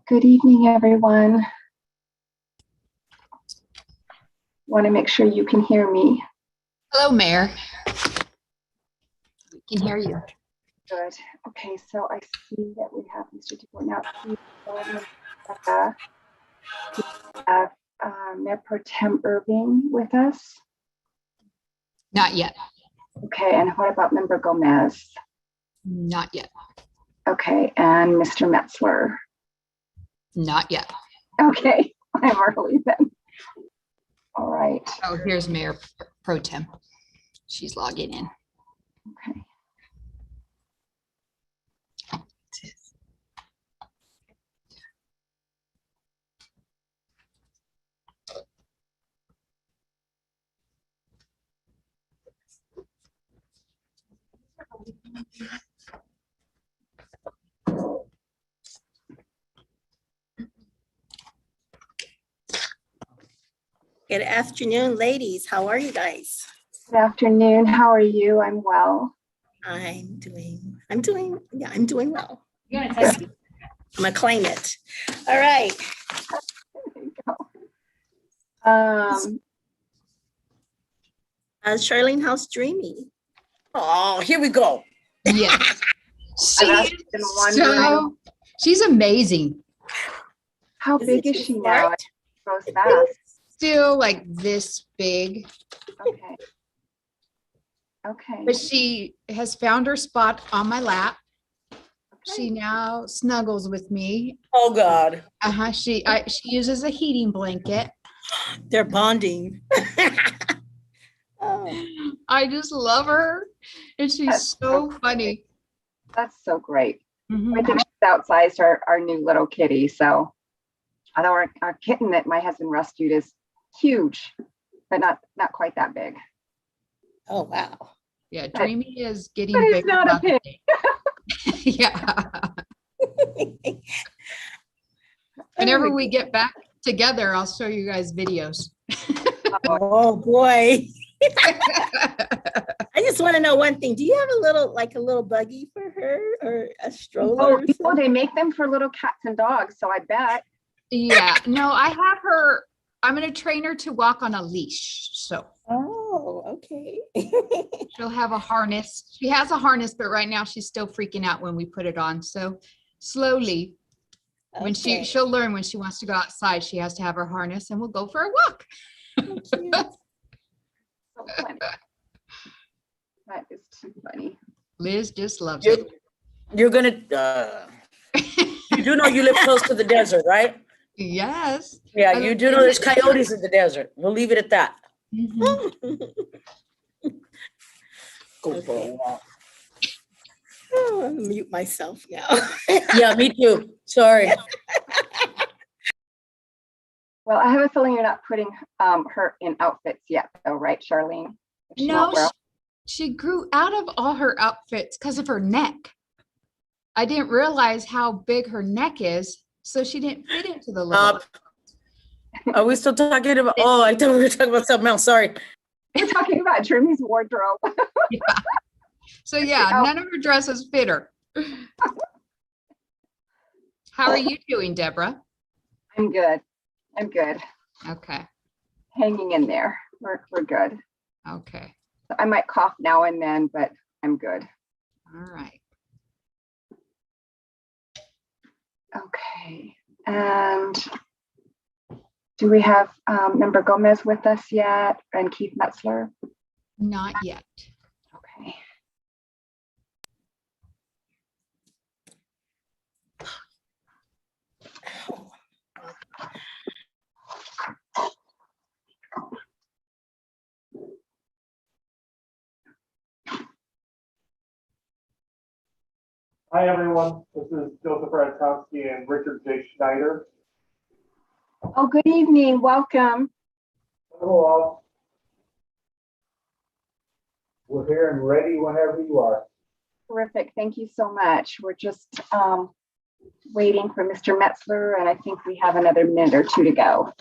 Good evening, everyone. Want to make sure you can hear me. Hello, Mayor. We can hear you. Good. Okay, so I see that we have Mr. DeBoer now. We have Mayor Pro Tem Irving with us. Not yet. Okay, and what about Member Gomez? Not yet. Okay, and Mr. Metzler. Not yet. Okay, I'm early then. All right. Oh, here's Mayor Pro Tem. She's logging in. Okay. Good afternoon, ladies. How are you guys? Good afternoon. How are you? I'm well. I'm doing well. You're gonna test I'm gonna claim it. All right. There you go. Charlene, how's Dreamy? Oh, here we go. Yes. I've been wondering, She's amazing. how Is big it is too she now? smart? It goes fast. Still like this big, Okay. Okay. but she has found her spot on my lap. She Okay. now snuggles with me. Oh God, She uses a heating blanket. they're bonding. Oh, I just love her, and she's That's so so funny. That's so great. Mhm. I think she's outsized our new little kitty. So, although our kitten that my husband rescued is huge, but not quite that big. oh wow. Yeah, Dreamy is getting But he's bigger. not a by the day. Yeah. Whenever we get back together, I'll show you guys videos. Oh boy. I just want to know one thing. Do you have a little buggy for her or a stroller? Oh, or no, something? they make them for little cats and dogs. So I bet. Yeah, no, I have her. I'm going to train her to walk on a leash. So Oh, okay. she'll have a harness. She has a harness, but right now she's still freaking out when we put it on. So slowly, when Okay. she'll learn when she wants to go outside, she has to have her harness and we'll go for a walk. Cute. So funny. That is too funny. Liz just loves You're, it. you're gonna, you do know you live close to the desert, right? Yes. Yeah, I you live do in know there's the desert. coyotes in the desert. We'll leave it at that. Mhm. Go for a walk. Oh, I'm gonna mute myself now. Yeah, me too. Sorry. Well, I have a feeling you're not putting her in outfits yet, though, right, Charlene? If she No, won't wear- she grew out of all her outfits because of her neck. I didn't realize how big her neck is, so she didn't fit into the little. Are we still talking about, oh, I thought we were talking about something else. Sorry. We're talking about Jeremy's wardrobe. Yeah. So yeah, none of her dresses fit her. How are you doing, Deborah? I'm good. I'm good. Okay. Hanging in there. We're good. Okay. I might cough now and then, but I'm good. All right. Okay. And do we have Member Gomez with us yet? And Keith Metzler? Not yet. Okay. Hi, everyone. This is Joseph Radkowski and Richard J. Schneider. Oh, good evening. Welcome. Hello, all. We're here and ready whenever you are. Terrific. Thank you so much. We're just waiting for Mr. Metzler, and I think we have another minute or two to go.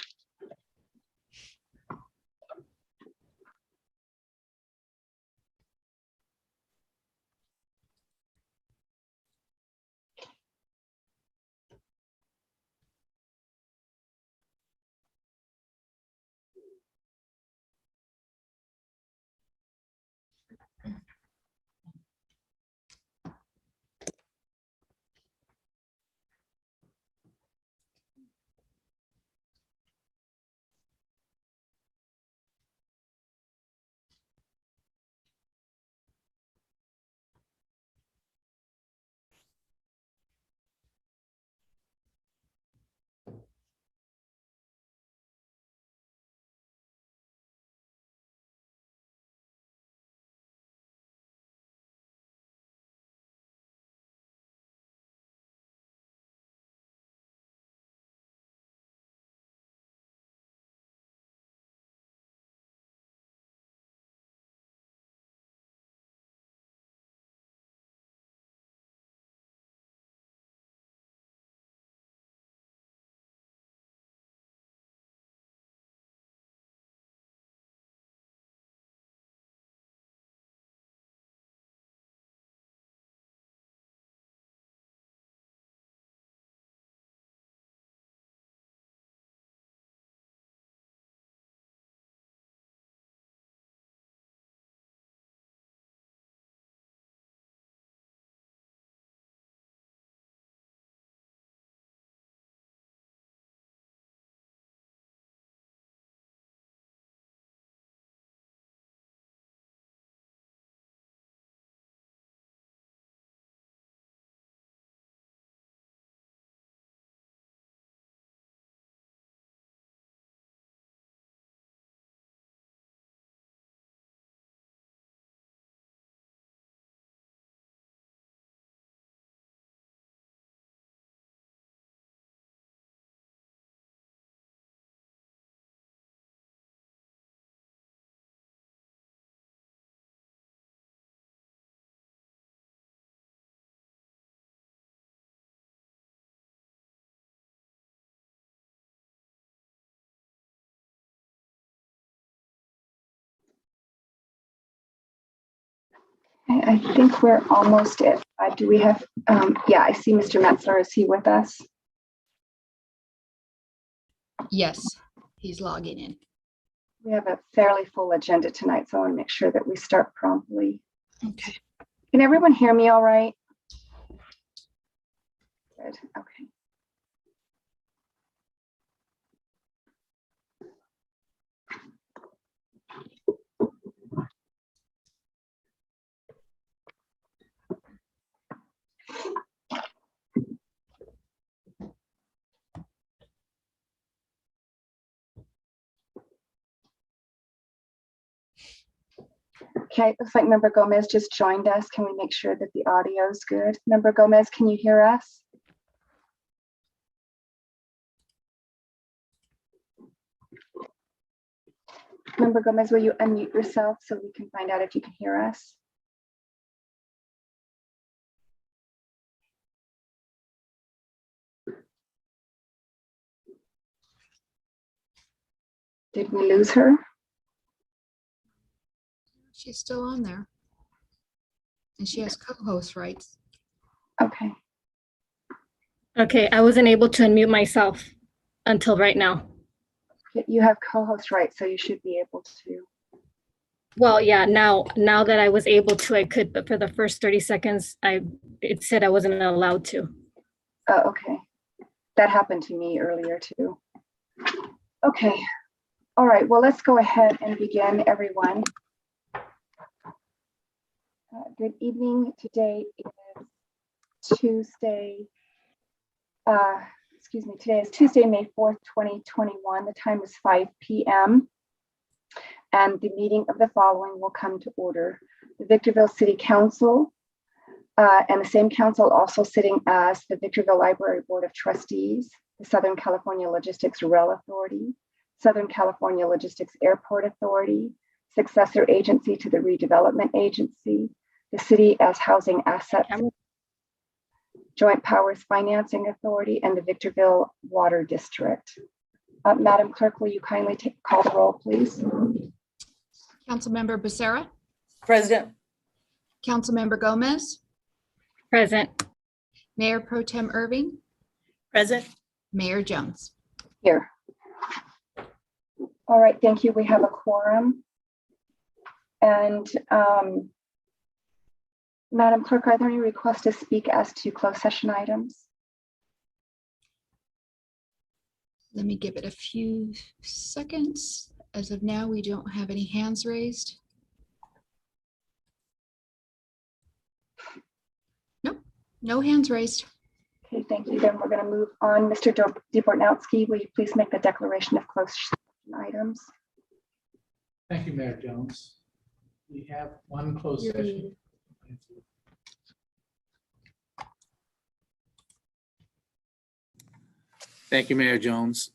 I think we're almost at, do we have, yeah, I see Mr. Metzler. Is he with us? Yes, he's logging in. We have a fairly full agenda tonight, so I want to make sure that we start promptly. Okay. Can everyone hear me all right? Good, okay. Okay, looks like Member Gomez just joined us. Can we make sure that the audio is good? Member Gomez, can you hear us? Member Gomez, will you unmute yourself so we can find out if you can hear us? Did we lose her? She's still on there. And she has co-host rights. Okay, Okay, I wasn't able to unmute myself until right now. you have co-host rights, so you should be able to. Well, yeah, now that I was able to, I could, but for the first 30 seconds, it said I wasn't allowed to. Oh, okay. That happened to me earlier too. Okay. All right. Well, let's go ahead and begin, everyone. Good evening. Today is Tuesday. Today is Tuesday, May 4th, 2021. The time is 5 p.m. And the meeting of the following will come to order. The Victorville City Council and the same council also sitting as the Victorville Library Board of Trustees, the Southern California Logistics Rail Authority, Southern California Logistics Airport Authority, successor agency to the Redevelopment Agency, the City as Housing Assets, Joint Powers Financing Authority, and the Victorville Water District. Madam Clerk, will you kindly call the roll, please? Councilmember Becerra, President, Councilmember Gomez, Present. Mayor Pro Tem Irving, present. Mayor Jones. Here. All right, thank you. We have a quorum. And Madam Clerk, are there any requests to speak as to closed session items? Let me give it a few seconds. As of now, we don't have any hands raised. Nope, no hands raised. Okay, thank you. Then we're going to move on. Mr. DeBortnowski, will you please make the declaration of closed session items? Thank you, Mayor Jones. We have one closed You're session. Thank you, Mayor Jones.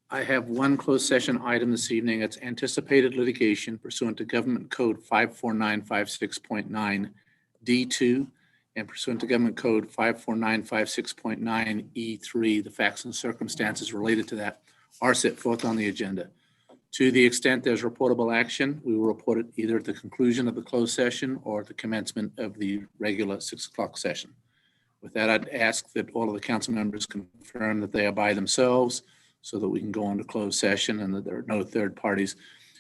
I have one closed session item this evening. It's anticipated litigation pursuant to Government Code 54956.9 D2 and pursuant to Government Code 54956.9 E3. The facts and circumstances related to that are set forth on the agenda. To the extent there's reportable action, we will report it either at the conclusion of the closed session or at the commencement of the regular 6 o'clock session. With that, I'd ask that all of the council members confirm that they are by themselves so that we can go into closed session and that there are no third parties.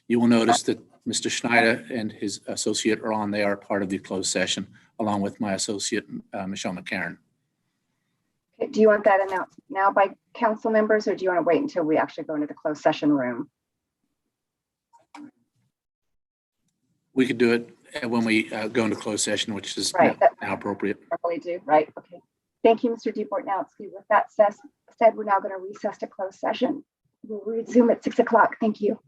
You will notice that Mr. Schneider and his associate are on. They are part of the closed session, along with my associate, Michelle McCarron. Okay, do you want that announced now by council members, or do you want to wait until we actually go into the closed session room? We could do it when we go into closed session, which is Right. now appropriate. Probably do, right? Okay. Thank you, Mr. DeBortnowski. With that said, we're now going to recess to closed session. We'll resume at 6 o'clock. Thank you.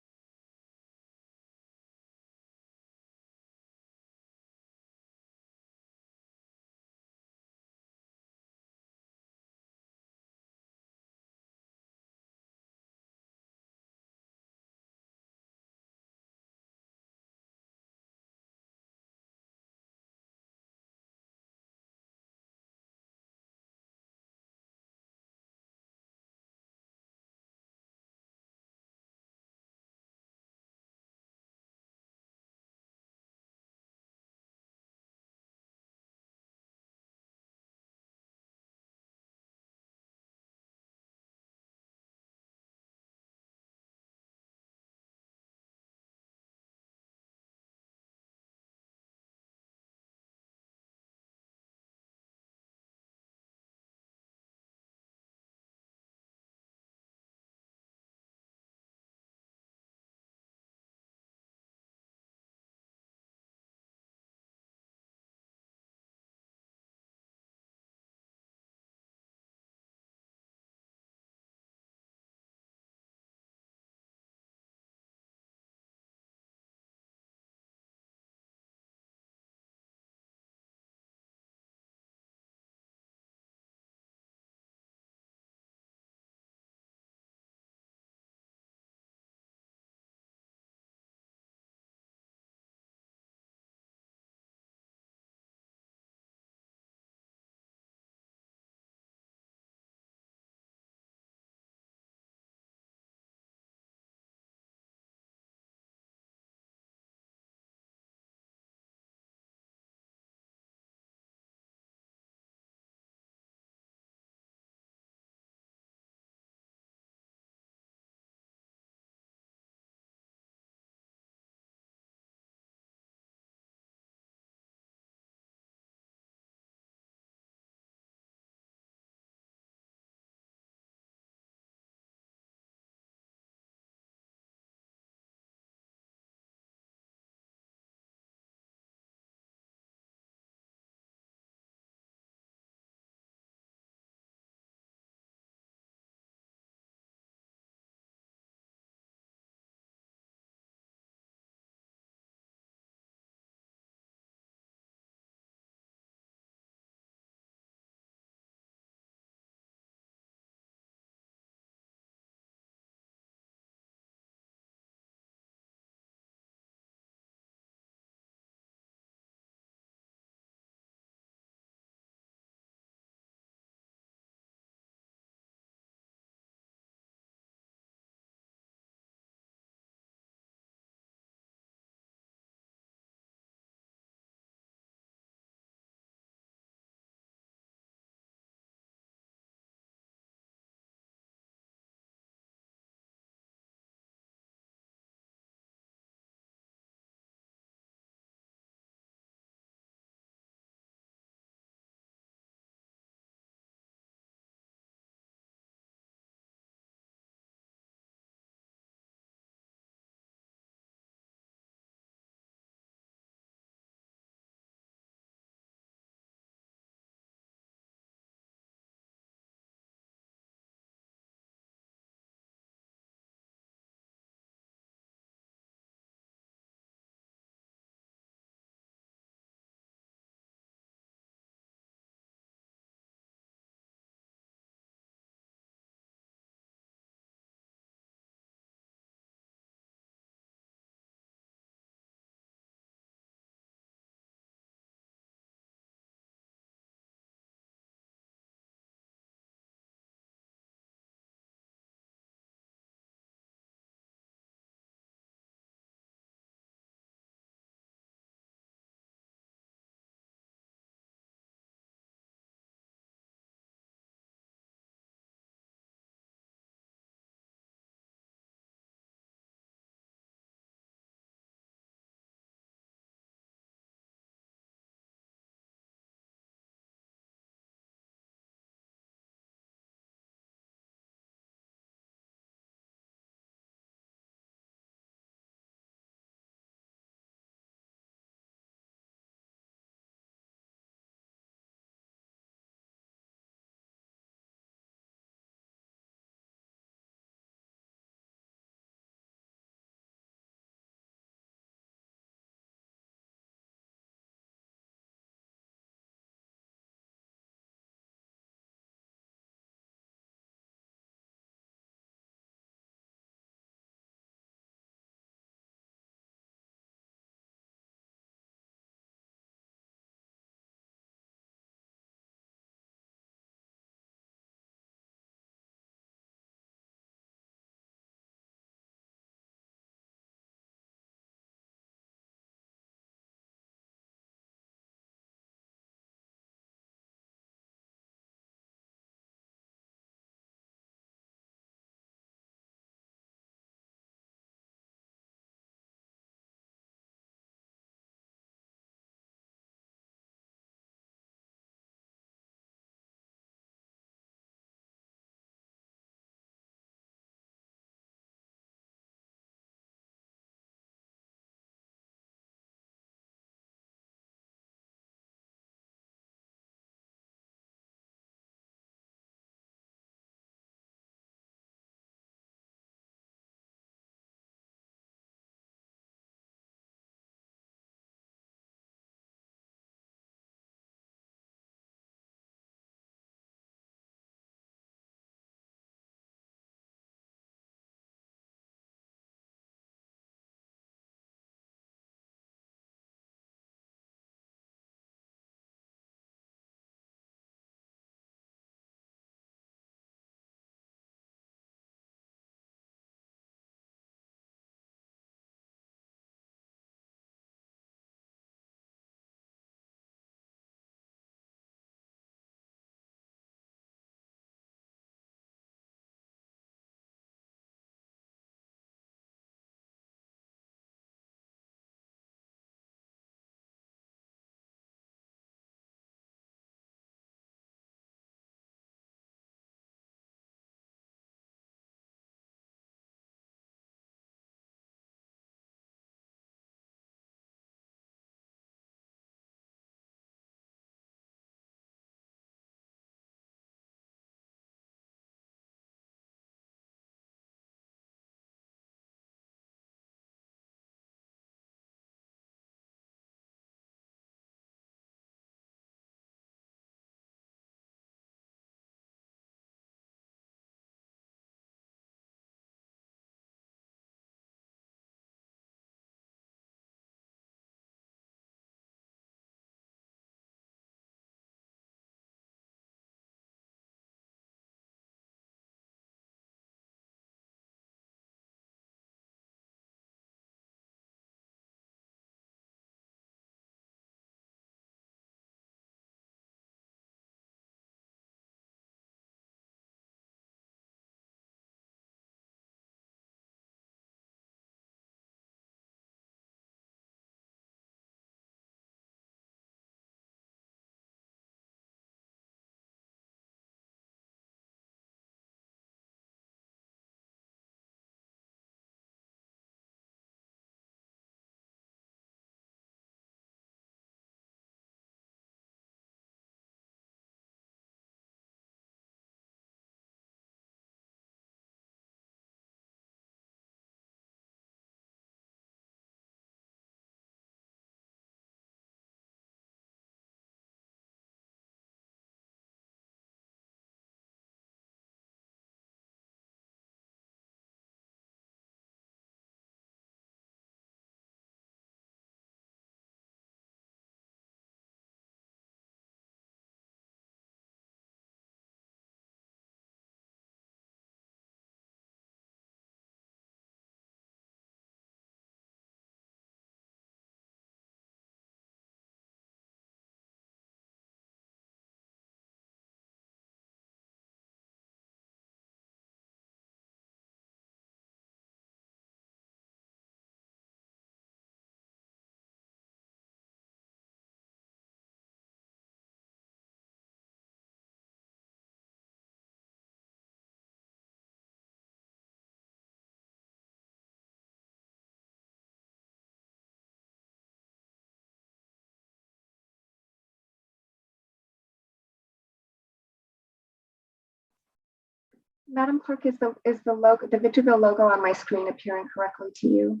Madam Clerk, is the logo, the Victorville logo on my screen appearing correctly to you?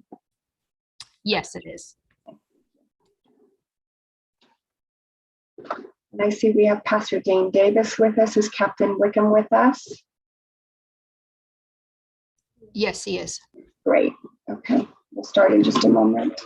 Yes, it is. And I see we have Pastor Dane Davis with us. Is Captain Wickham with us? Yes, he is. Great. Okay, we'll start in just a moment.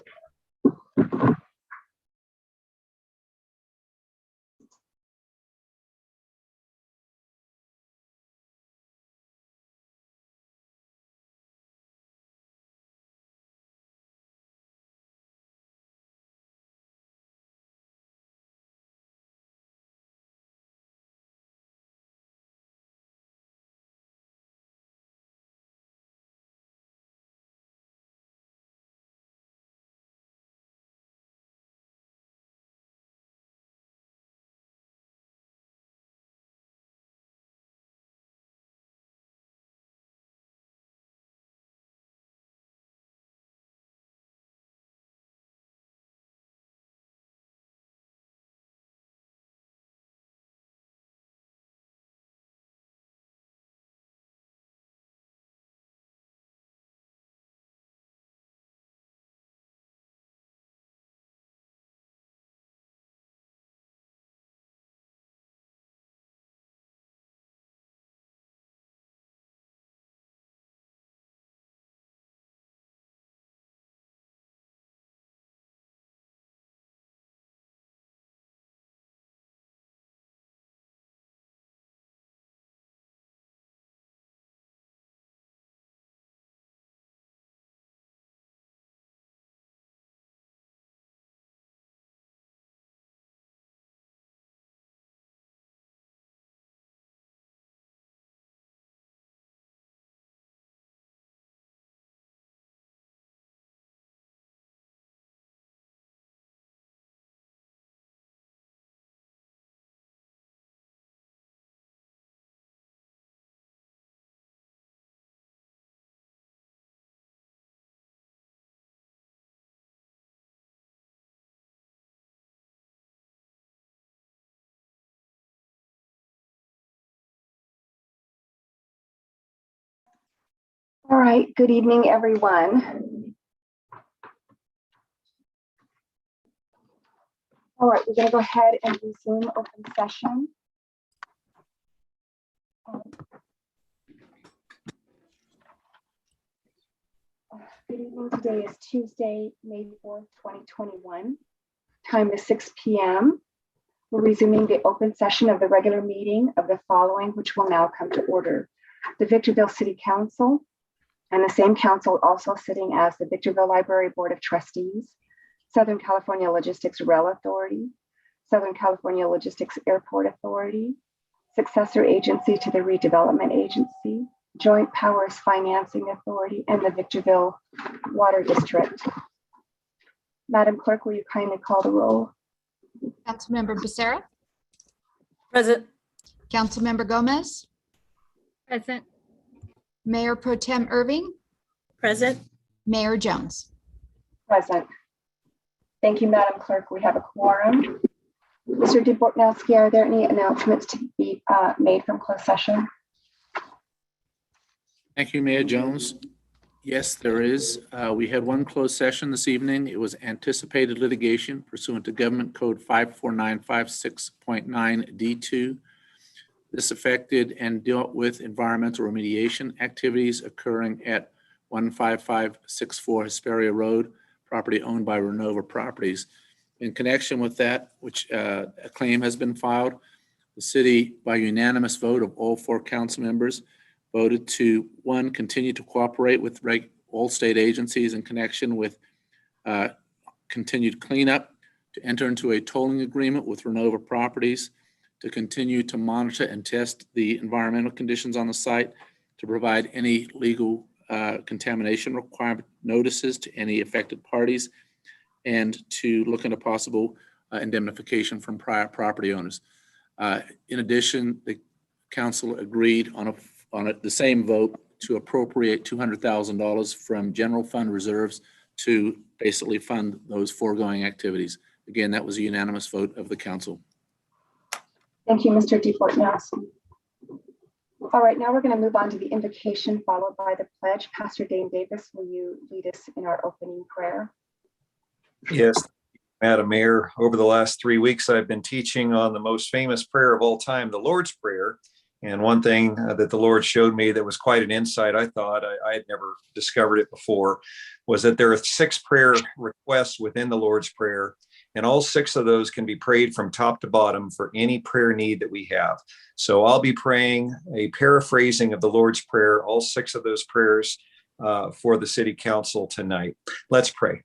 All right, good evening, everyone. All right, we're going to go ahead and resume open session. Good evening. Today is Tuesday, May 4th, 2021. Time is 6 p.m. We're resuming the open session of the regular meeting of the following, which will now come to order. The Victorville City Council, and the same council also sitting as the Victorville Library Board of Trustees, Southern California Logistics Rail Authority, Southern California Logistics Airport Authority, successor agency to the Redevelopment Agency, Joint Powers Financing Authority, and the Victorville Water District. Madam Clerk, will you kindly call the roll? Councilmember Becerra, Present. Councilmember Gomez, Present. Mayor Pro Tem Irving, Present. Mayor Jones. Present. Thank you, Madam Clerk. We have a quorum. Mr. Dubowski, are there any announcements to be made from closed session? Thank you, Mayor Jones. Yes, there is. We had one closed session this evening. It was anticipated litigation pursuant to Government Code 54956.9 D2. This affected and dealt with environmental remediation activities occurring at 15564 Hesperia Road, property owned by Renova Properties. In connection with that, which a claim has been filed, the city, by unanimous vote of all 4 council members, voted to, 1, continue to cooperate with all state agencies in connection with continued cleanup, to enter into a tolling agreement with Renova Properties, to continue to monitor and test the environmental conditions on the site, to provide any legal contamination requirement notices to any affected parties, and to look into possible indemnification from prior property owners. In addition, the council agreed on the same vote to appropriate $200,000 from general fund reserves to basically fund those foregoing activities. Again, that was a unanimous vote of the council. Thank you, Mr. Dubowski. All right, now we're going to move on to the invocation followed by the pledge. Pastor Dane Davis, will you lead us in our opening prayer? Yes, Madam Mayor, over the last 3 weeks, I've been teaching on the most famous prayer of all time, the Lord's Prayer. And one thing that the Lord showed me that was quite an insight, I thought, I had never discovered it before, was that there are 6 prayer requests within the Lord's Prayer. And all 6 of those can be prayed from top to bottom for any prayer need that we have. So I'll be praying a paraphrasing of the Lord's Prayer, all 6 of those prayers for the City Council tonight. Let's pray.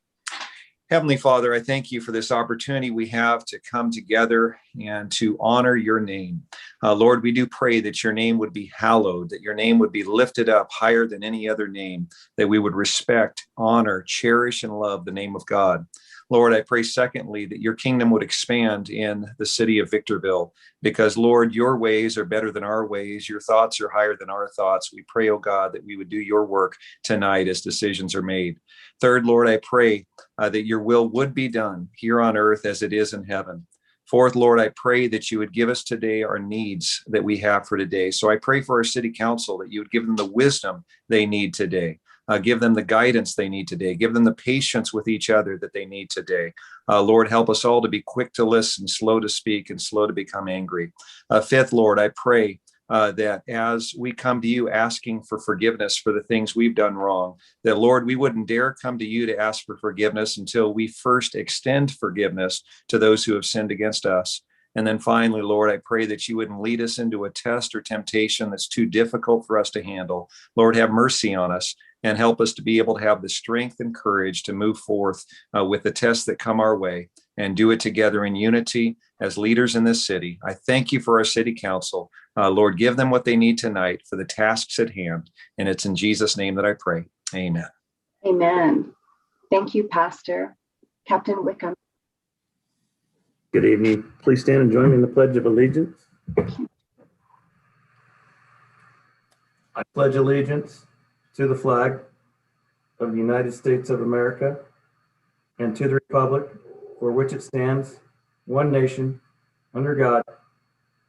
Heavenly Father, I thank you for this opportunity we have to come together and to honor your name. Lord, we do pray that your name would be hallowed, that your name would be lifted up higher than any other name, that we would respect, honor, cherish, and love the name of God. Lord, I pray secondly that your kingdom would expand in the city of Victorville, because Lord, your ways are better than our ways. Your thoughts are higher than our thoughts. We pray, oh God, that we would do your work tonight as decisions are made. Third, Lord, I pray that your will would be done here on earth as it is in heaven. Fourth, Lord, I pray that you would give us today our needs that we have for today. So I pray for our city council that you would give them the wisdom they need today. Give them the guidance they need today. Give them the patience with each other that they need today. Lord, help us all to be quick to listen, slow to speak, and slow to become angry. Fifth, Lord, I pray that as we come to you asking for forgiveness for the things we've done wrong, that, Lord, we wouldn't dare come to you to ask for forgiveness until we first extend forgiveness to those who have sinned against us. And then finally, Lord, I pray that you wouldn't lead us into a test or temptation that's too difficult for us to handle. Lord, have mercy on us and help us to be able to have the strength and courage to move forth with the tests that come our way and do it together in unity as leaders in this city. I thank you for our city council. Lord, give them what they need tonight for the tasks at hand. And it's in Jesus' name that I pray. Amen. Amen. Thank you, Pastor. Captain Wickham. Good evening. Please stand and join me in the Pledge of Allegiance. I pledge allegiance to the flag of the United States of America and to the republic for which it stands, one nation, under God,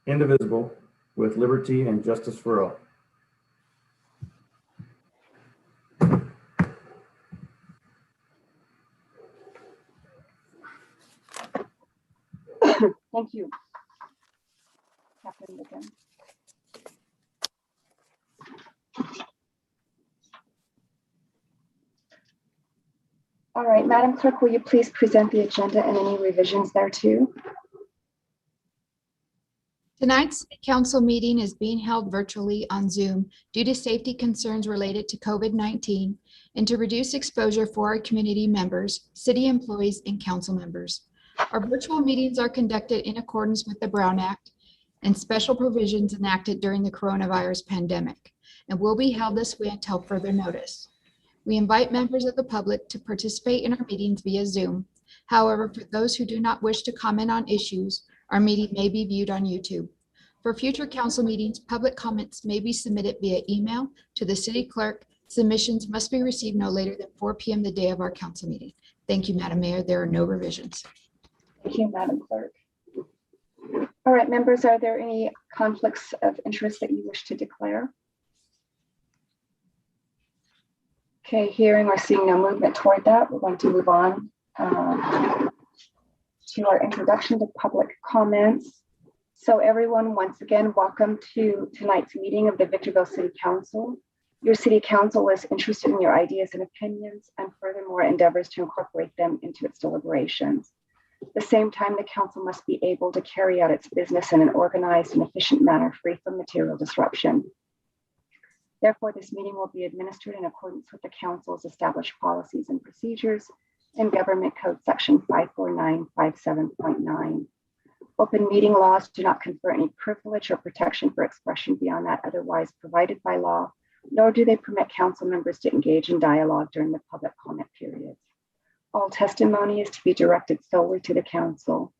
indivisible, with liberty and justice for all. Thank you, Captain Wickham. All right, Madam Clerk, will you please present the agenda and any revisions thereto? Tonight's council meeting is being held virtually on Zoom due to safety concerns related to COVID-19 and to reduce exposure for our community members, city employees, and council members. Our virtual meetings are conducted in accordance with the Brown Act and special provisions enacted during the coronavirus pandemic and will be held this way until further notice. We invite members of the public to participate in our meetings via Zoom. However, for those who do not wish to comment on issues, our meeting may be viewed on YouTube. For future council meetings, public comments may be submitted via email to the city clerk. Submissions must be received no later than 4 p.m. the day of our council meeting. Thank you, Madam Mayor. There are no revisions. Thank you, Madam Clerk. All right, members, are there any conflicts of interest that you wish to declare? Okay, hearing or seeing no movement toward that, we're going to move on to our introduction to public comments. So everyone, once again, welcome to tonight's meeting of the Victorville City Council. Your City Council is interested in your ideas and opinions and furthermore endeavors to incorporate them into its deliberations. At the same time, the council must be able to carry out its business in an organized and efficient manner free from material disruption. Therefore, this meeting will be administered in accordance with the council's established policies and procedures in Government Code Section 54957.9. Open meeting laws do not confer any privilege or protection for expression beyond that otherwise provided by law, nor do they permit council members to engage in dialogue during the public comment periods. All testimony is to be directed solely to the council.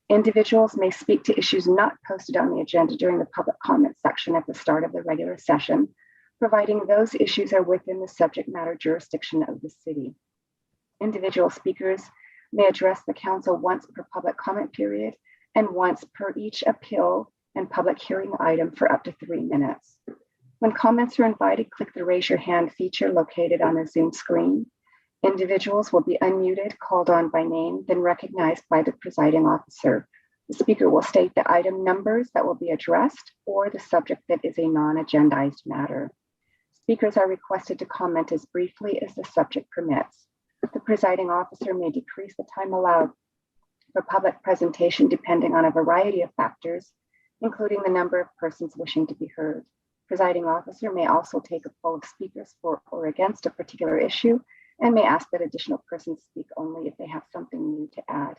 Individuals may speak to issues not posted on the agenda during the public comment section at the start of the regular session, providing those issues are within the subject matter jurisdiction of the city. Individual speakers may address the council once per public comment period and once per each appeal and public hearing item for up to 3 minutes. When comments are invited, click the raise your hand feature located on the Zoom screen. Individuals will be unmuted, called on by name, then recognized by the presiding officer. The speaker will state the item numbers that will be addressed or the subject that is a non-agendized matter. Speakers are requested to comment as briefly as the subject permits. The presiding officer may decrease the time allowed for public presentation depending on a variety of factors, including the number of persons wishing to be heard. Presiding officer may also take a poll of speakers for or against a particular issue and may ask that additional persons speak only if they have something new to add.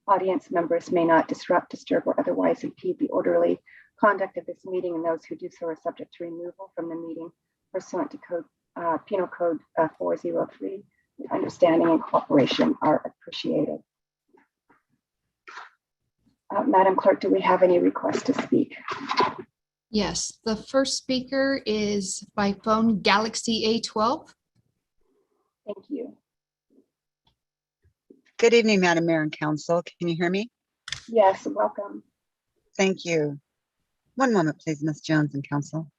Audience members may not disrupt, disturb, or otherwise impede the orderly conduct of this meeting, and those who do so are subject to removal from the meeting pursuant to Penal Code 403. Understanding and cooperation are appreciated. Madam Clerk, do we have any requests to speak? Yes, the first speaker is by phone Galaxy A12. Thank you. Good evening, Madam Mayor and Council. Can you hear me? Yes, welcome. Thank you. One moment, please, Ms. Jones and Council.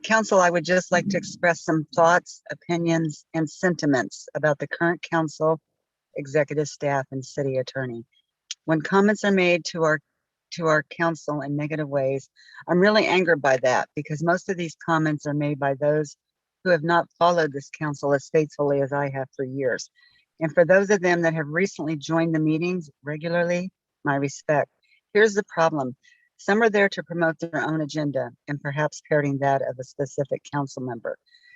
Council, I would just like to express some thoughts, opinions, and sentiments about the current council, executive staff, and city attorney. When comments are made to our council in negative ways, I'm really angered by that because most of these comments are made by those who have not followed this council as faithfully as I have for years. And for those of them that have recently joined the meetings regularly, my respect. Here's the problem. Some are there to promote their own agenda and perhaps parroting that of a specific council member.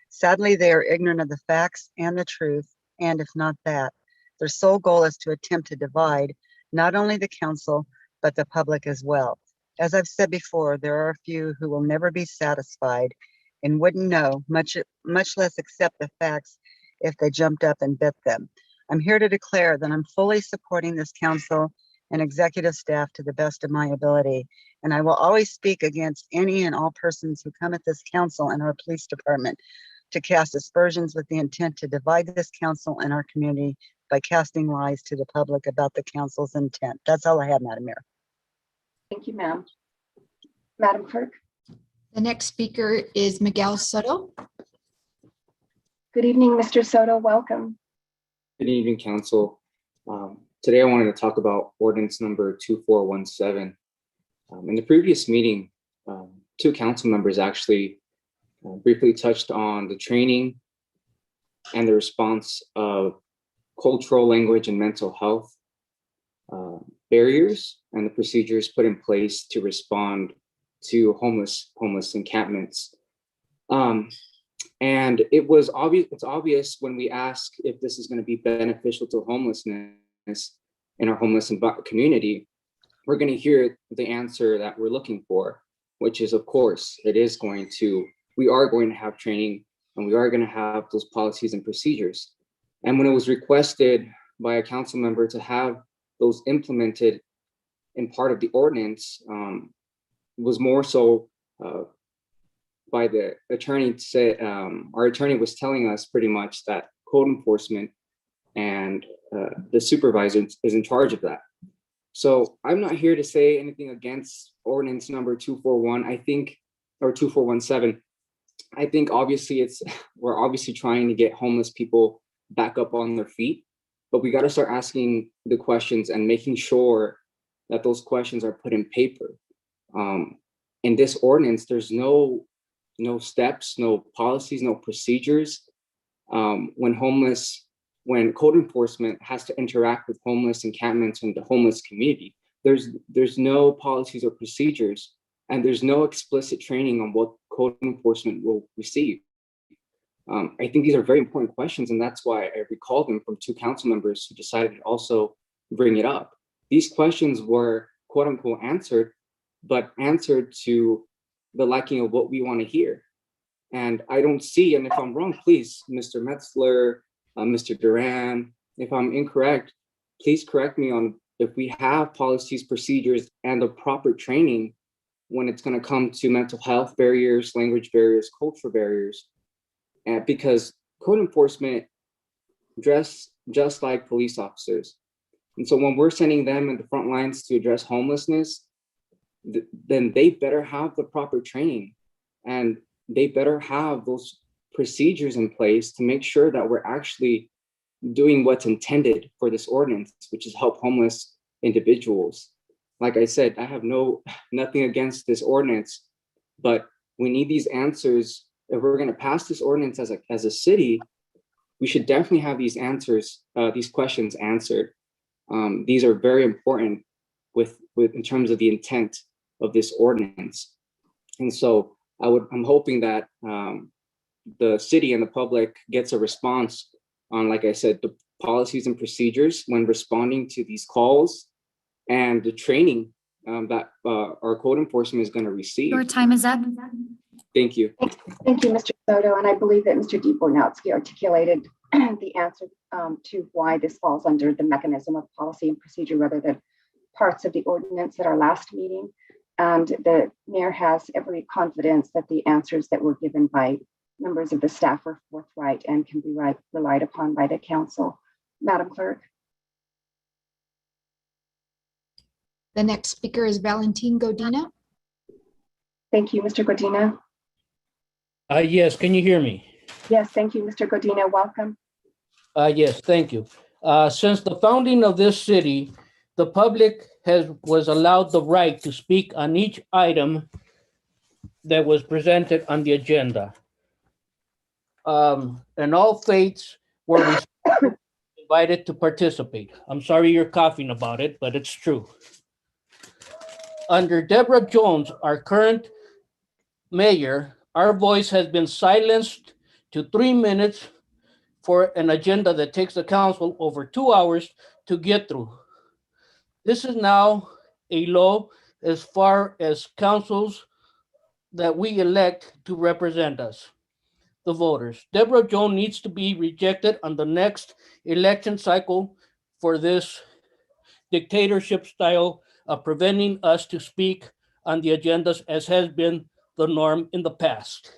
Sadly, they are ignorant of the facts and the truth, and if not that, their sole goal is to attempt to divide not only the council, but the public as well. As I've said before, there are a few who will never be satisfied and wouldn't know, much less accept the facts if they jumped up and bit them. I'm here to declare that I'm fully supporting this council and executive staff to the best of my ability. And I will always speak against any and all persons who come at this council and our police department to cast aspersions with the intent to divide this council and our community by casting lies to the public about the council's intent. That's all I have, Madam Mayor. Thank you, ma'am. Madam Clerk. The next speaker is Miguel Soto. Good evening, Mr. Soto. Welcome. Good evening, Council. Today I wanted to talk about ordinance number 2417. In the previous meeting, 2 council members actually briefly touched on the training and the response of cultural, language, and mental health barriers and the procedures put in place to respond to homeless encampments. And it's obvious when we ask if this is going to be beneficial to homelessness in our homeless community, we're going to hear the answer that we're looking for, which is, of course, we are going to have training and we are going to have those policies and procedures. And when it was requested by a council member to have those implemented in part of the ordinance, was more so by the attorney to say, our attorney was telling us pretty much that code enforcement and the supervisor is in charge of that. So I'm not here to say anything against ordinance number 241, or 2417. I think obviously we're obviously trying to get homeless people back up on their feet, but we got to start asking the questions and making sure that those questions are put in paper. In this ordinance, there's no steps, no policies, no procedures. When code enforcement has to interact with homeless encampments and the homeless community, there's no policies or procedures, and there's no explicit training on what code enforcement will receive. I think these are very important questions, and that's why I recall them from 2 council members who decided to also bring it up. These questions were quote unquote answered, but answered to the liking of what we want to hear. And I don't see, and if I'm wrong, please, Mr. Metzler, Mr. Duran, if I'm incorrect, please correct me on if we have policies, procedures, and the proper training when it's going to come to mental health barriers, language barriers, cultural barriers. And because code enforcement dress just like police officers. And so when we're sending them in the front lines to address homelessness, then they better have the proper training, and they better have those procedures in place to make sure that we're actually doing what's intended for this ordinance, which is help homeless individuals. Like I said, I have nothing against this ordinance, but we need these answers. If we're going to pass this ordinance as a city, we should definitely have these answers, these questions answered. These are very important with in terms of the intent of this ordinance. And so I'm hoping that the city and the public gets a response on, like I said, the policies and procedures when responding to these calls, and the training that our code enforcement is going to receive. Your time is up. Thank you. Thank you, Mr. Soto. And I believe that Mr. DeBornowski articulated the answer to why this falls under the mechanism of policy and procedure rather than parts of the ordinance at our last meeting. And the mayor has every confidence that the answers that were given by members of the staff are forthright and can be relied upon by the council. Madam Clerk. The next speaker is Valentin Godina. Thank you, Mr. Godina. Yes, can you hear me? Yes, thank you, Mr. Godina. Welcome. Yes, thank you. Since the founding of this city, the public was allowed the right to speak on each item that was presented on the agenda. And all faiths were invited to participate. I'm sorry you're coughing about it, but it's true. Under Deborah Jones, our current mayor, our voice has been silenced to 3 minutes for an agenda that takes the council over 2 hours to get through. This is now a law as far as councils that we elect to represent us, the voters. Deborah Jones needs to be rejected on the next election cycle for this dictatorship style of preventing us to speak on the agendas as has been the norm in the past.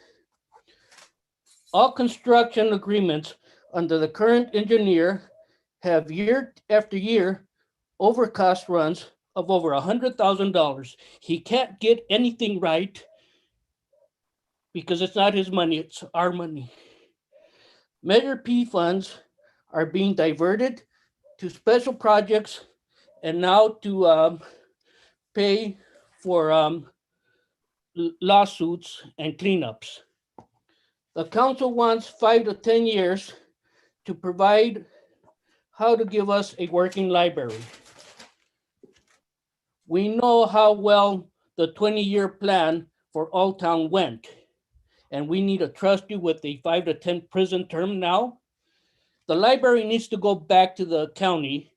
All construction agreements under the current engineer have year after year over cost runs of over $100,000. He can't get anything right because it's not his money, it's our money. Measure P funds are being diverted to special projects and now to pay for lawsuits and cleanups. The council wants 5 to 10 years to provide how to give us a working library. We know how well the 20-year plan for Old Town went, and we need to trust you with a 5 to 10 prison term now. The library needs to go back to the county,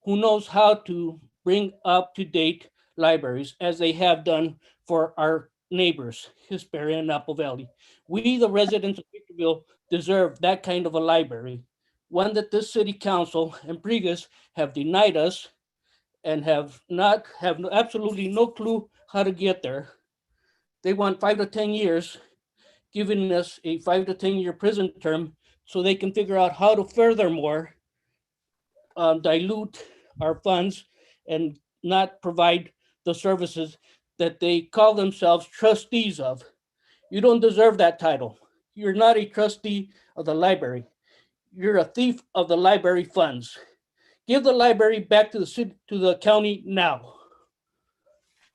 who knows how to bring up-to-date libraries as they have done for our neighbors, Hesperia and Apple Valley. We, the residents of Victorville, deserve that kind of a library, one that this city council and previous have denied us and have absolutely no clue how to get there. They want 5 to 10 years, giving us a 5 to 10 year prison term so they can figure out how to furthermore dilute our funds and not provide the services that they call themselves trustees of. You don't deserve that title. You're not a trustee of the library. You're a thief of the library funds. Give the library back to the city, to the county now.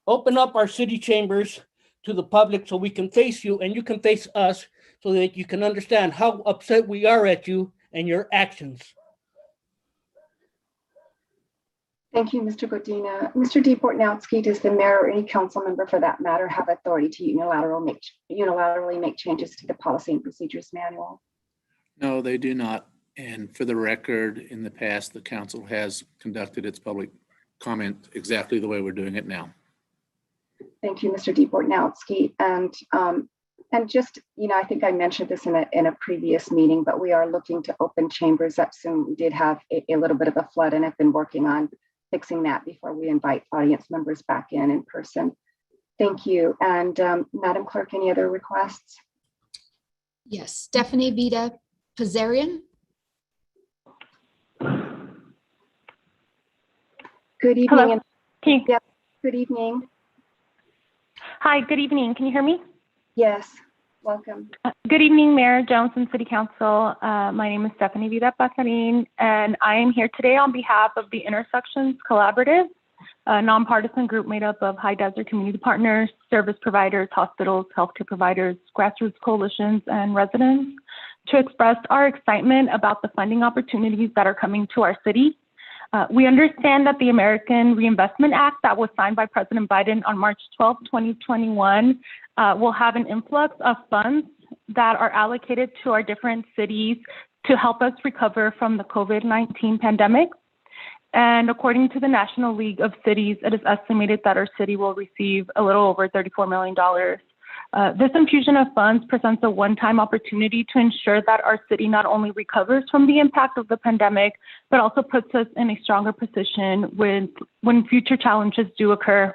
Open up our city chambers to the public so we can face you and you can face us so that you can understand how upset we are at you and your actions. Thank you, Mr. Godina. Mr. DeBornowski, does the mayor or any council member for that matter have authority to unilaterally make changes to the policy and procedures manual? No, they do not. And for the record, in the past, the council has conducted its public comment exactly the way we're doing it now. Thank you, Mr. DeBornowski. And just, I think I mentioned this in a previous meeting, but we are looking to open chambers up soon. We did have a little bit of a flood and have been working on fixing that before we invite audience members back in person. Thank you. And Madam Clerk, any other requests? Yes, Stephanie Vida Pizzarian. Good evening. Hello. And Can you, yes, good evening. hi, good evening. Can you hear me? Yes, welcome. Good evening, Mayor Jones and City Council. My name is Stephanie Vida Pasarin, and I am here today on behalf of the Intersections Collaborative, a nonpartisan group made up of high desert community partners, service providers, hospitals, healthcare providers, grassroots coalitions, and residents, to express our excitement about the funding opportunities that are coming to our city. We understand that the American Reinvestment Act that was signed by President Biden on March 12, 2021, will have an influx of funds that are allocated to our different cities to help us recover from the COVID-19 pandemic. And according to the National League of Cities, it is estimated that our city will receive a little over $34 million. This infusion of funds presents a one-time opportunity to ensure that our city not only recovers from the impact of the pandemic, but also puts us in a stronger position when future challenges do occur.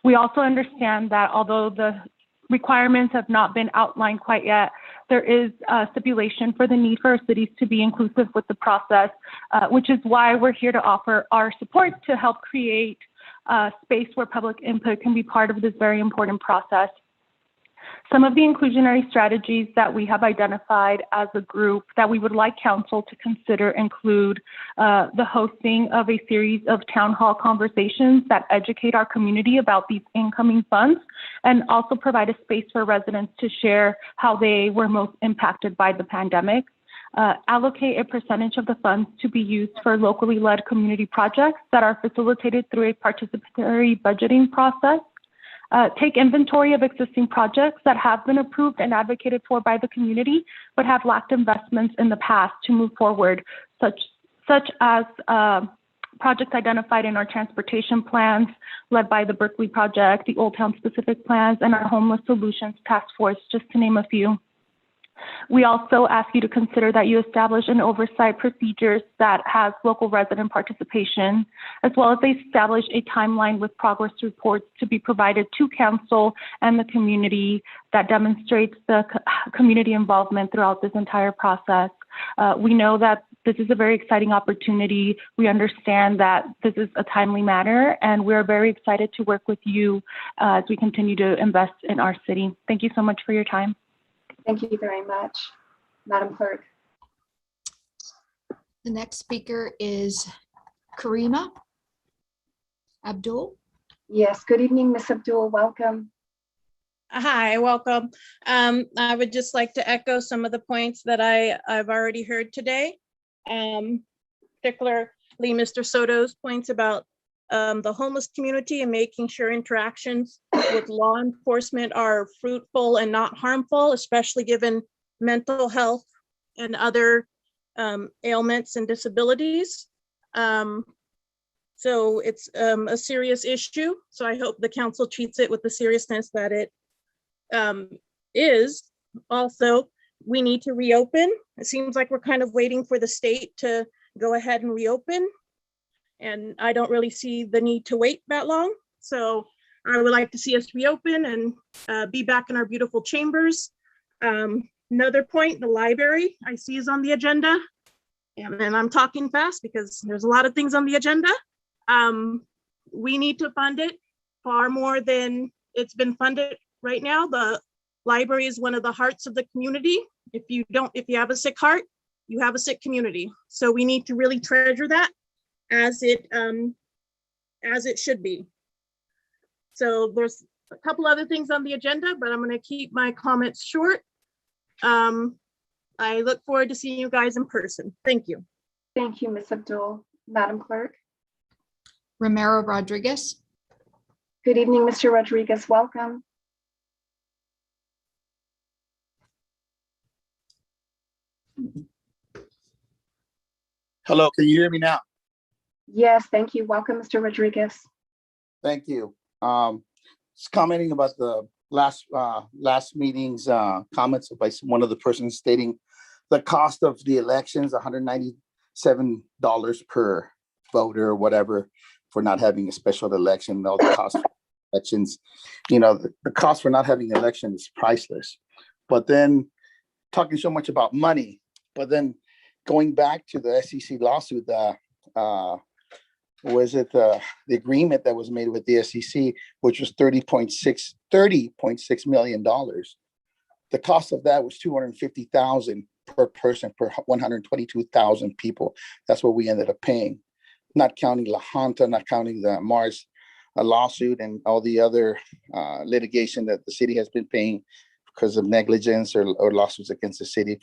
We also understand that although the requirements have not been outlined quite yet, there is a stipulation for the need for our cities to be inclusive with the process, which is why we're here to offer our support to help create a space where public input can be part of this very important process. Some of the inclusionary strategies that we have identified as a group that we would like council to consider include the hosting of a series of town hall conversations that educate our community about these incoming funds, and also provide a space for residents to share how they were most impacted by the pandemic. Allocate a percentage of the funds to be used for locally led community projects that are facilitated through a participatory budgeting process. Take inventory of existing projects that have been approved and advocated for by the community, but have lacked investments in the past to move forward, such as projects identified in our transportation plans led by the Berkeley Project, the Old Town Specific Plans, and our Homeless Solutions Task Force, just to name a few. We also ask you to consider that you establish an oversight procedures that has local resident participation, as well as they establish a timeline with progress reports to be provided to council and the community that demonstrates the community involvement throughout this entire process. We know that this is a very exciting opportunity. We understand that this is a timely matter, and we're very excited to work with you as we continue to invest in our city. Thank you so much for your time. Thank you very much, Madam Clerk. The next speaker is Karima Abdul. Yes, good evening, Ms. Abdul, welcome. Hi, welcome. I would just like to echo some of the points that I've already heard today. Particularly Mr. Soto's points about the homeless community and making sure interactions with law enforcement are fruitful and not harmful, especially given mental health and other ailments and disabilities. So it's a serious issue. So I hope the council treats it with the seriousness that it is. Also, we need to reopen. It seems like we're kind of waiting for the state to go ahead and reopen. And I don't really see the need to wait that long. So I would like to see us reopen and be back in our beautiful chambers. Another point, the library I see is on the agenda. And I'm talking fast because there's a lot of things on the agenda. We need to fund it far more than it's been funded right now. The library is one of the hearts of the community. If you have a sick heart, you have a sick community. So we need to really treasure that as it should be. So there's a couple other things on the agenda, but I'm going to keep my comments short. I look forward to seeing you guys in person. Thank you. Thank you, Ms. Abdul. Madam Clerk. Romero Rodriguez. Good evening, Mr. Rodriguez, welcome. Hello, can you hear me now? Yes, thank you. Welcome, Mr. Rodriguez. Thank you. Just commenting about the last meeting's comments by one of the persons stating the cost of the elections, $197 per voter or whatever for not having a special election. No, the cost of elections, the cost for not having an election is priceless. But then talking so much about money, but then going back to the SEC lawsuit, was it the agreement that was made with the SEC, which was $30.6 million. The cost of that was $250,000 per person per 122,000 people. That's what we ended up paying, not counting La Junta, not counting the Mars lawsuit and all the other litigation that the city has been paying because of negligence or lawsuits against the city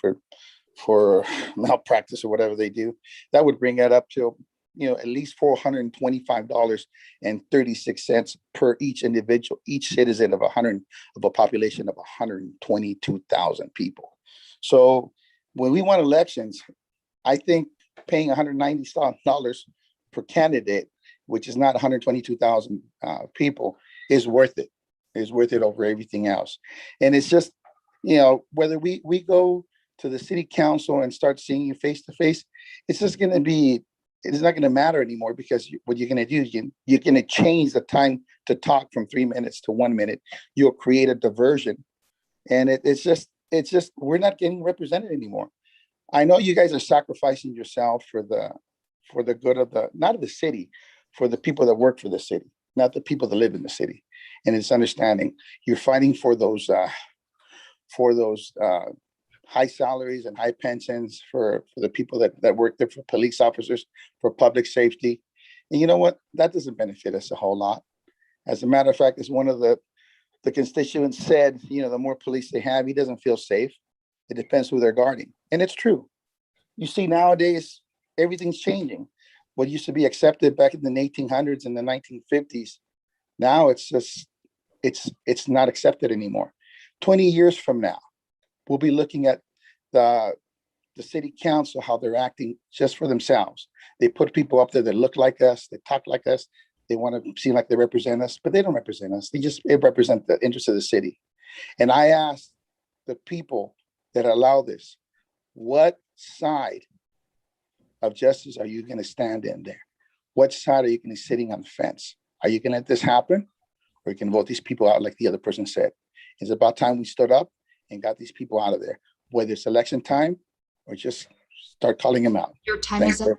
for malpractice or whatever they do. That would bring that up to, at least $425.36 per each individual, each citizen of a population of 122,000 people. So when we want elections, I think paying $190 per candidate, which is not 122,000 people, is worth it. Is worth it over everything else. And it's just, whether we go to the city council and start seeing you face to face, it's just going to be, it's not going to matter anymore, because what you're going to do, you're going to change the time to talk from 3 minutes to 1 minute. You'll create a diversion. And it's just, we're not getting represented anymore. I know you guys are sacrificing yourself for the good of not of the city, for the people that work for the city, not the people that live in the city. And it's understanding you're fighting for those high salaries and high pensions for the people that work there, for police officers, for public safety. And you know what? That doesn't benefit us a whole lot. As a matter of fact, as one of the constituents said, the more police they have, he doesn't feel safe. It depends who they're guarding. And it's true. You see, nowadays, everything's changing. What used to be accepted back in the 1800s and the 1950s, now it's just, it's not accepted anymore. 20 years from now, we'll be looking at the city council, how they're acting just for themselves. They put people up there that look like us, they talk like us, they want to seem like they represent us, but they don't represent us. They represent the interests of the city. And I asked the people that allow this, what side of justice are you going to stand in there? What side are you going to be sitting on the fence? Are you going to let this happen? Or you can vote these people out like the other person said? It's about time we stood up and got these people out of there, whether it's election time or just start calling them out. Your time is up.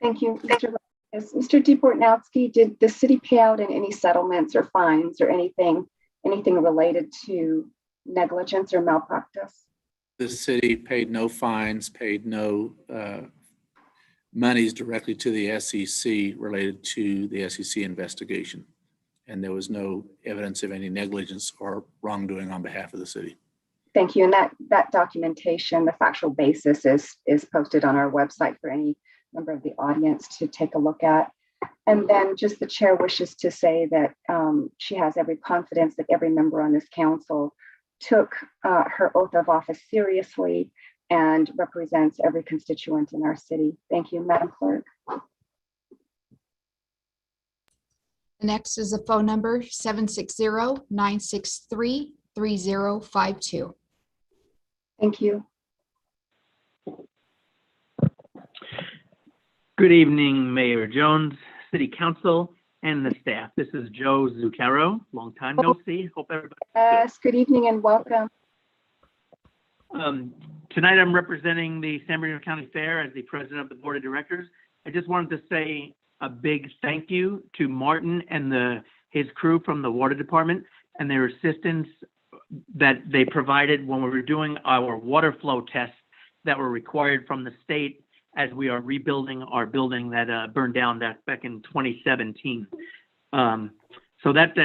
Thank you, Mr. Rodriguez. Mr. DePortnowski, did the city pay out in any settlements or fines or anything related to negligence or malpractice? The city paid no fines, paid no monies directly to the SEC related to the SEC investigation. And there was no evidence of any negligence or wrongdoing on behalf of the city. Thank you. And that documentation, the factual basis is posted on our website for any member of the audience to take a look at. And then just the chair wishes to say that she has every confidence that every member on this council took her oath of office seriously and represents every constituent in our city. Thank you, Madam Clerk. The next is a phone number 760-963-3052. Thank you. Good evening, Mayor Jones, City Council, and the staff. This is Joe Zuccaro. Long time no see. Hope everybody's Yes, good evening and welcome. Tonight I'm representing the San Bernardino County Fair as the president of the board of directors. I just wanted to say a big thank you to Martin and his crew from the water department and their assistance that they provided when we were doing our water flow tests that were required from the state as we are rebuilding our building that burned down back in 2017. So that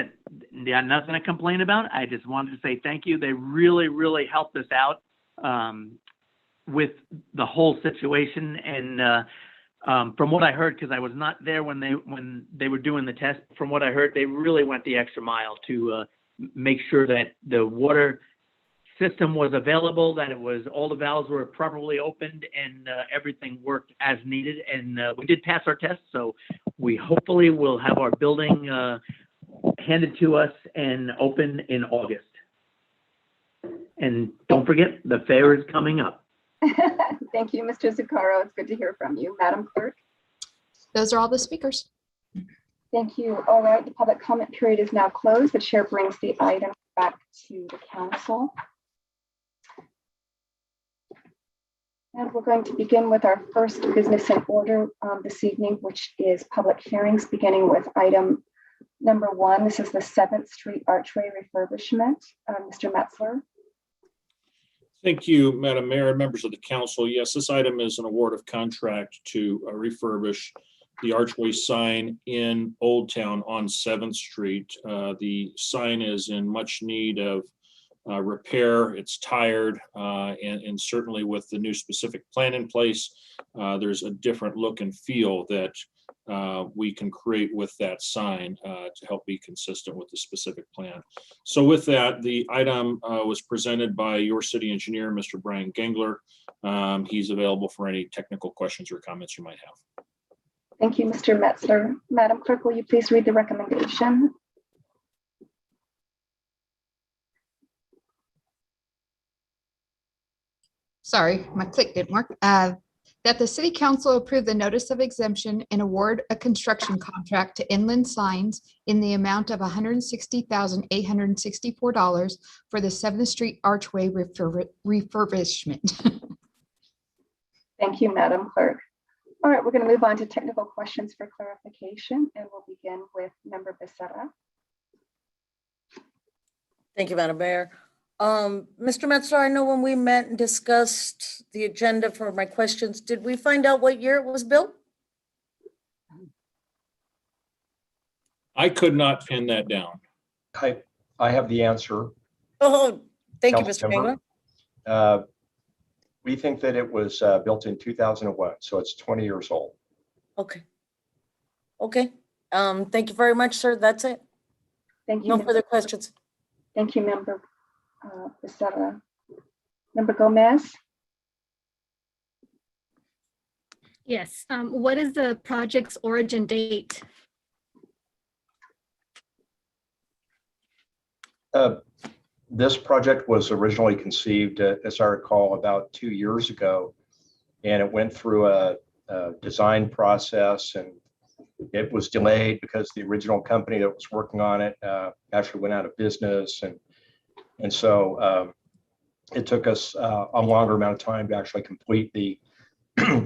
nothing to complain about. I just wanted to say thank you. They really, really helped us out with the whole situation. And from what I heard, because I was not there when they were doing the test, from what I heard, they really went the extra mile to make sure that the water system was available, that all the valves were properly opened, and everything worked as needed. And we did pass our test, so we hopefully will have our building handed to us and open in August. And don't forget, the fair is coming up. Thank you, Mr. Zuccaro. It's good to hear from you. Madam Clerk. Those are all the speakers. Thank you. All right, the public comment period is now closed. The chair brings the item back to the council. And we're going to begin with our first business in order this evening, which is public hearings, beginning with item number 1. This is the 7th Street Archway refurbishment. Mr. Metzler. Thank you, Madam Mayor, members of the council. Yes, this item is an award of contract to refurbish the archway sign in Old Town on 7th Street. The sign is in much need of repair. It's tired, and certainly with the new specific plan in place, there's a different look and feel that we can create with that sign to help be consistent with the specific plan. So with that, the item was presented by your city engineer, Mr. Brian Gengler. He's available for any technical questions or comments you might have. Thank you, Mr. Metzler. Madam Clerk, will you please read the recommendation? Sorry, my click didn't work. That the city council approve the notice of exemption and award a construction contract to Inland Signs in the amount of $160,864 for the 7th Street Archway refurbishment. Thank you, Madam Clerk. All right, we're going to move on to technical questions for clarification, and we'll begin with Member Becerra. Thank you, Madam Mayor. Mr. Metzler, I know when we met and discussed the agenda for my questions, did we find out what year it was built? I could not pin that down. I have the answer. Oh, thank you, Mr. Councilmember. Gengler. We think that it was built in 2001, so it's 20 years old. Okay. Okay. Thank you very much, sir. That's it. Thank you. No further questions. Thank you, Member Becerra. Member Gomez. Yes. What is the project's origin date? This project was originally conceived, as I recall, about 2 years ago, and it went through a design process, and it was delayed because the original company that was working on it actually went out of business, and so it took us a longer amount of time to actually complete the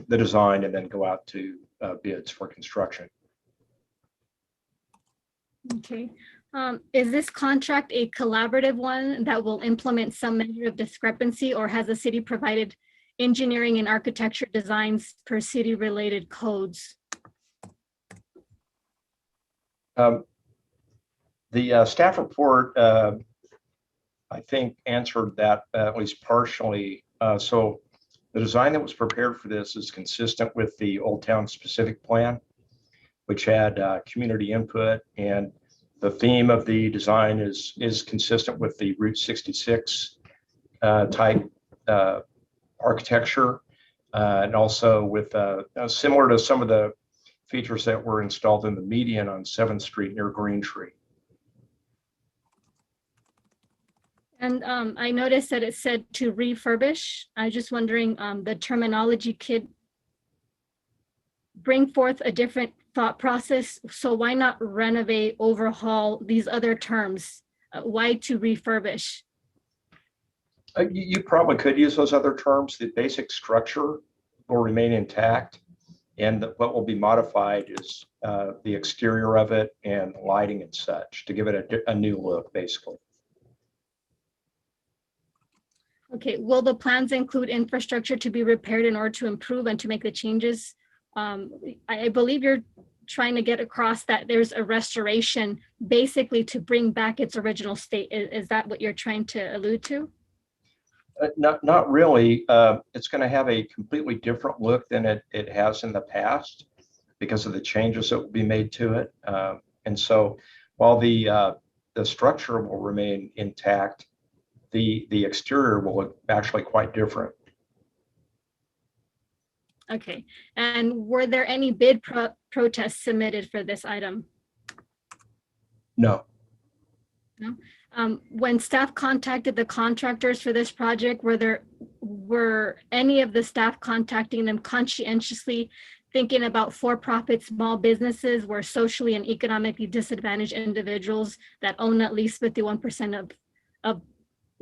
the design and then go out to bids for construction. Okay. Is this contract a collaborative one that will implement some measure of discrepancy, or has the city provided engineering and architecture designs per city related codes? The staff report, I think, answered that at least partially. So the design that was prepared for this is consistent with the Old Town specific plan, which had community input, and the theme of the design is consistent with the Route 66 type architecture, and also with similar to some of the features that were installed in the median on 7th Street near Green Tree. And I noticed that it said to refurbish. I was just wondering, the terminology could bring forth a different thought process. So why not renovate, overhaul, these other terms? Why to refurbish? You probably could use those other terms. The basic structure will remain intact, and what will be modified is the exterior of it and lighting and such to give it a new look, basically. Okay, will the plans include infrastructure to be repaired in order to improve and to make the changes? I believe you're trying to get across that there's a restoration basically to bring back its original state. Is that what you're trying to allude to? Not really. It's going to have a completely different look than it has in the past because of the changes that will be made to it. And so while the structure will remain intact, the exterior will look actually quite different. Okay, and were there any bid protests submitted for this item? No. No. When staff contacted the contractors for this project, were any of the staff contacting them conscientiously thinking about for-profit small businesses where socially and economically disadvantaged individuals that own at least 51% of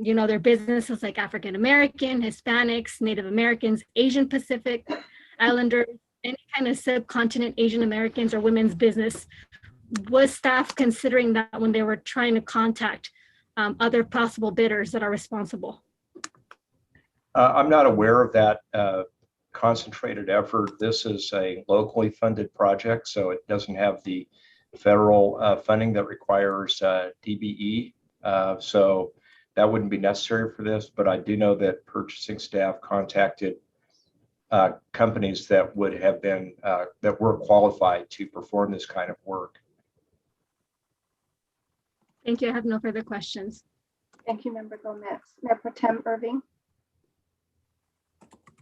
their businesses like African American, Hispanics, Native Americans, Asian Pacific Islanders, any kind of subcontinent Asian Americans or women's business. Was staff considering that when they were trying to contact other possible bidders that are responsible? I'm not aware of that concentrated effort. This is a locally funded project, so it doesn't have the federal funding that requires DBE. So that wouldn't be necessary for this, but I do know that purchasing staff contacted companies that would have been, that were qualified to perform this kind of work. Thank you. I have no further questions. Thank you, Member Gomez. Mayor Pro Tem Irving.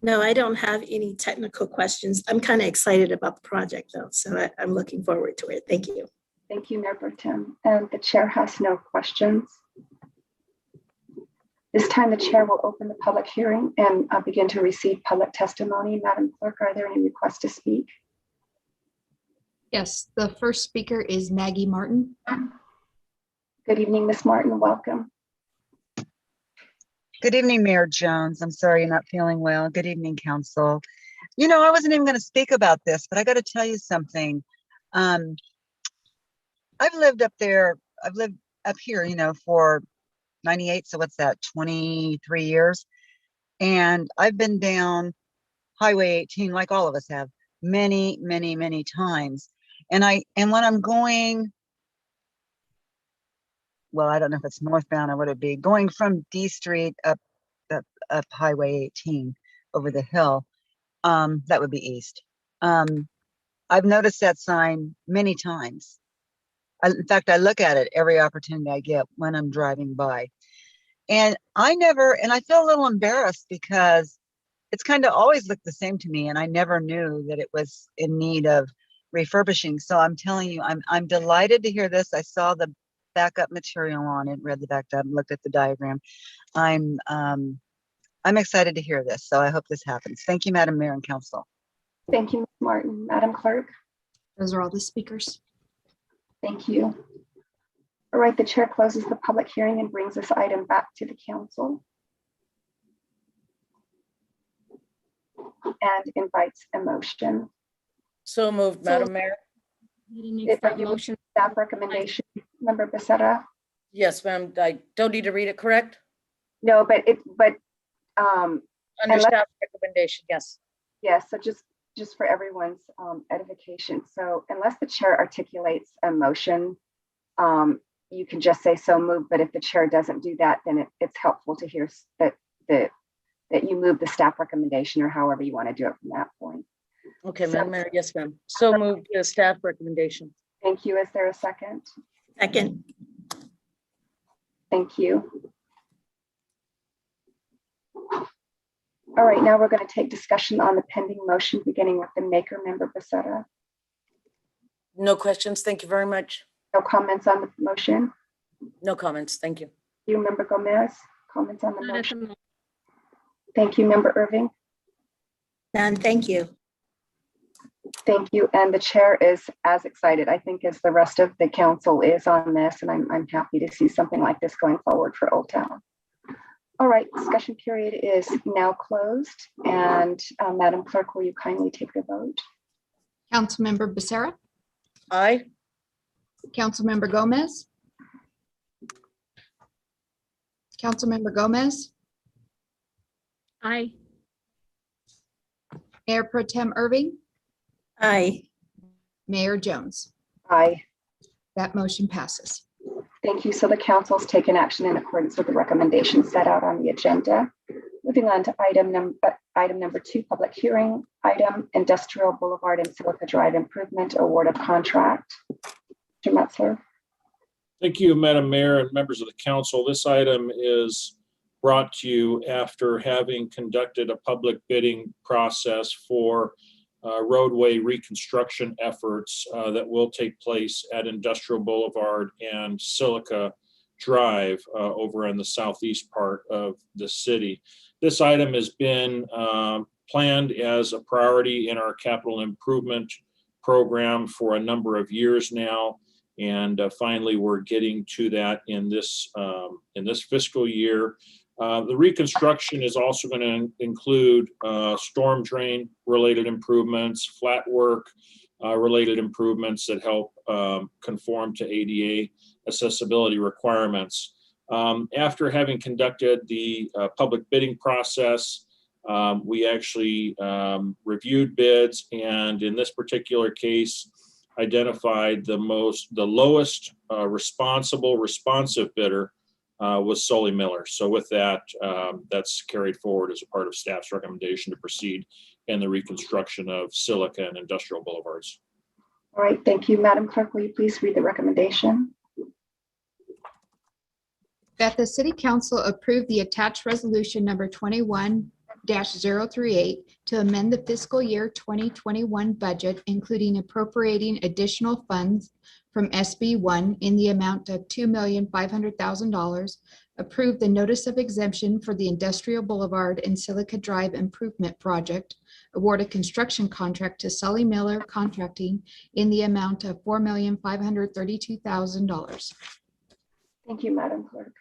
No, I don't have any technical questions. I'm kind of excited about the project though, so I'm looking forward to it. Thank you. Thank you, Mayor Pro Tem. And the chair has no questions. This time the chair will open the public hearing and begin to receive public testimony. Madam Clerk, are there any requests to speak? Yes, the first speaker is Maggie Martin. Good evening, Ms. Martin. Welcome. Good evening, Mayor Jones. I'm sorry you're not feeling well. Good evening, Council. You know, I wasn't even going to speak about this, but I got to tell you something. I've lived up there. I've lived up here, you know, for 98. So what's that? 23 years. And I've been down Highway 18, like all of us have, many, many, many times. And when I'm going, well, I don't know if it's northbound or what it'd be, going from D Street up Highway 18 over the hill, that would be east. I've noticed that sign many times. In fact, I look at it every opportunity I get when I'm driving by. And I feel a little embarrassed because it's kind of always looked the same to me, and I never knew that it was in need of refurbishing. So I'm telling you, I'm delighted to hear this. I saw the backup material on it, read the backup, looked at the diagram. I'm excited to hear this, so I hope this happens. Thank you, Madam Mayor and Council. Thank you, Ms. Martin. Madam Clerk. Those are all the speakers. Thank you. All right, the chair closes the public hearing and brings this item back to the council and invites a motion. So moved, Madam Mayor. Motion staff recommendation, Member Becerra? Yes, ma'am. I don't need to read it, correct? No, but Under staff recommendation, yes. Yes, so just for everyone's edification. So unless the chair articulates a motion, you can just say so moved, but if the chair doesn't do that, then it's helpful to hear that you move the staff recommendation or however you want to do it from that point. Okay, Madam Mayor, yes, ma'am. So moved the staff recommendation. Thank you. Is there a second? Second. Thank you. All right, now we're going to take discussion on the pending motion, beginning with the maker, Member Becerra. No questions. Thank you very much. No comments on the motion? No comments. Thank you. You, Member Gomez, comments on the motion? Thank you, Member Irving. None, thank you. Thank you. And the chair is as excited, I think, as the rest of the council is on this, and I'm happy to see something like this going forward for Old Town. All right, discussion period is now closed, and Madam Clerk, will you kindly take the vote? Councilmember Becerra? Aye. Councilmember Gomez? Councilmember Gomez? Aye. Mayor Pro Tem Irving? Aye. Mayor Jones? Aye. That motion passes. Thank you. So the council's taken action in accordance with the recommendations set out on the agenda. Moving on to item number 2, public hearing item, Industrial Boulevard and Silica Drive Improvement Award of Contract. Mr. Metzler. Thank you, Madam Mayor and members of the council. This item is brought to you after having conducted a public bidding process for roadway reconstruction efforts that will take place at Industrial Boulevard and Silica Drive over in the southeast part of the city. This item has been planned as a priority in our capital improvement program for a number of years now. And finally, we're getting to that in this fiscal year. The reconstruction is also going to include storm drain related improvements, flat work related improvements that help conform to ADA accessibility requirements. After having conducted the public bidding process, we actually reviewed bids, and in this particular case, identified the lowest responsive bidder was Solly Miller. So with that, that's carried forward as a part of staff's recommendation to proceed in the reconstruction of Silica and Industrial Boulevards. All right, thank you. Madam Clerk, will you please read the recommendation? That the City Council approve the attached resolution number 21-038 to amend the fiscal year 2021 budget, including appropriating additional funds from SB1 in the amount of $2,500,000, approve the notice of exemption for the Industrial Boulevard and Silica Drive Improvement Project, award a construction contract to Solly Miller Contracting in the amount of $4,532,000. Thank you, Madam Clerk.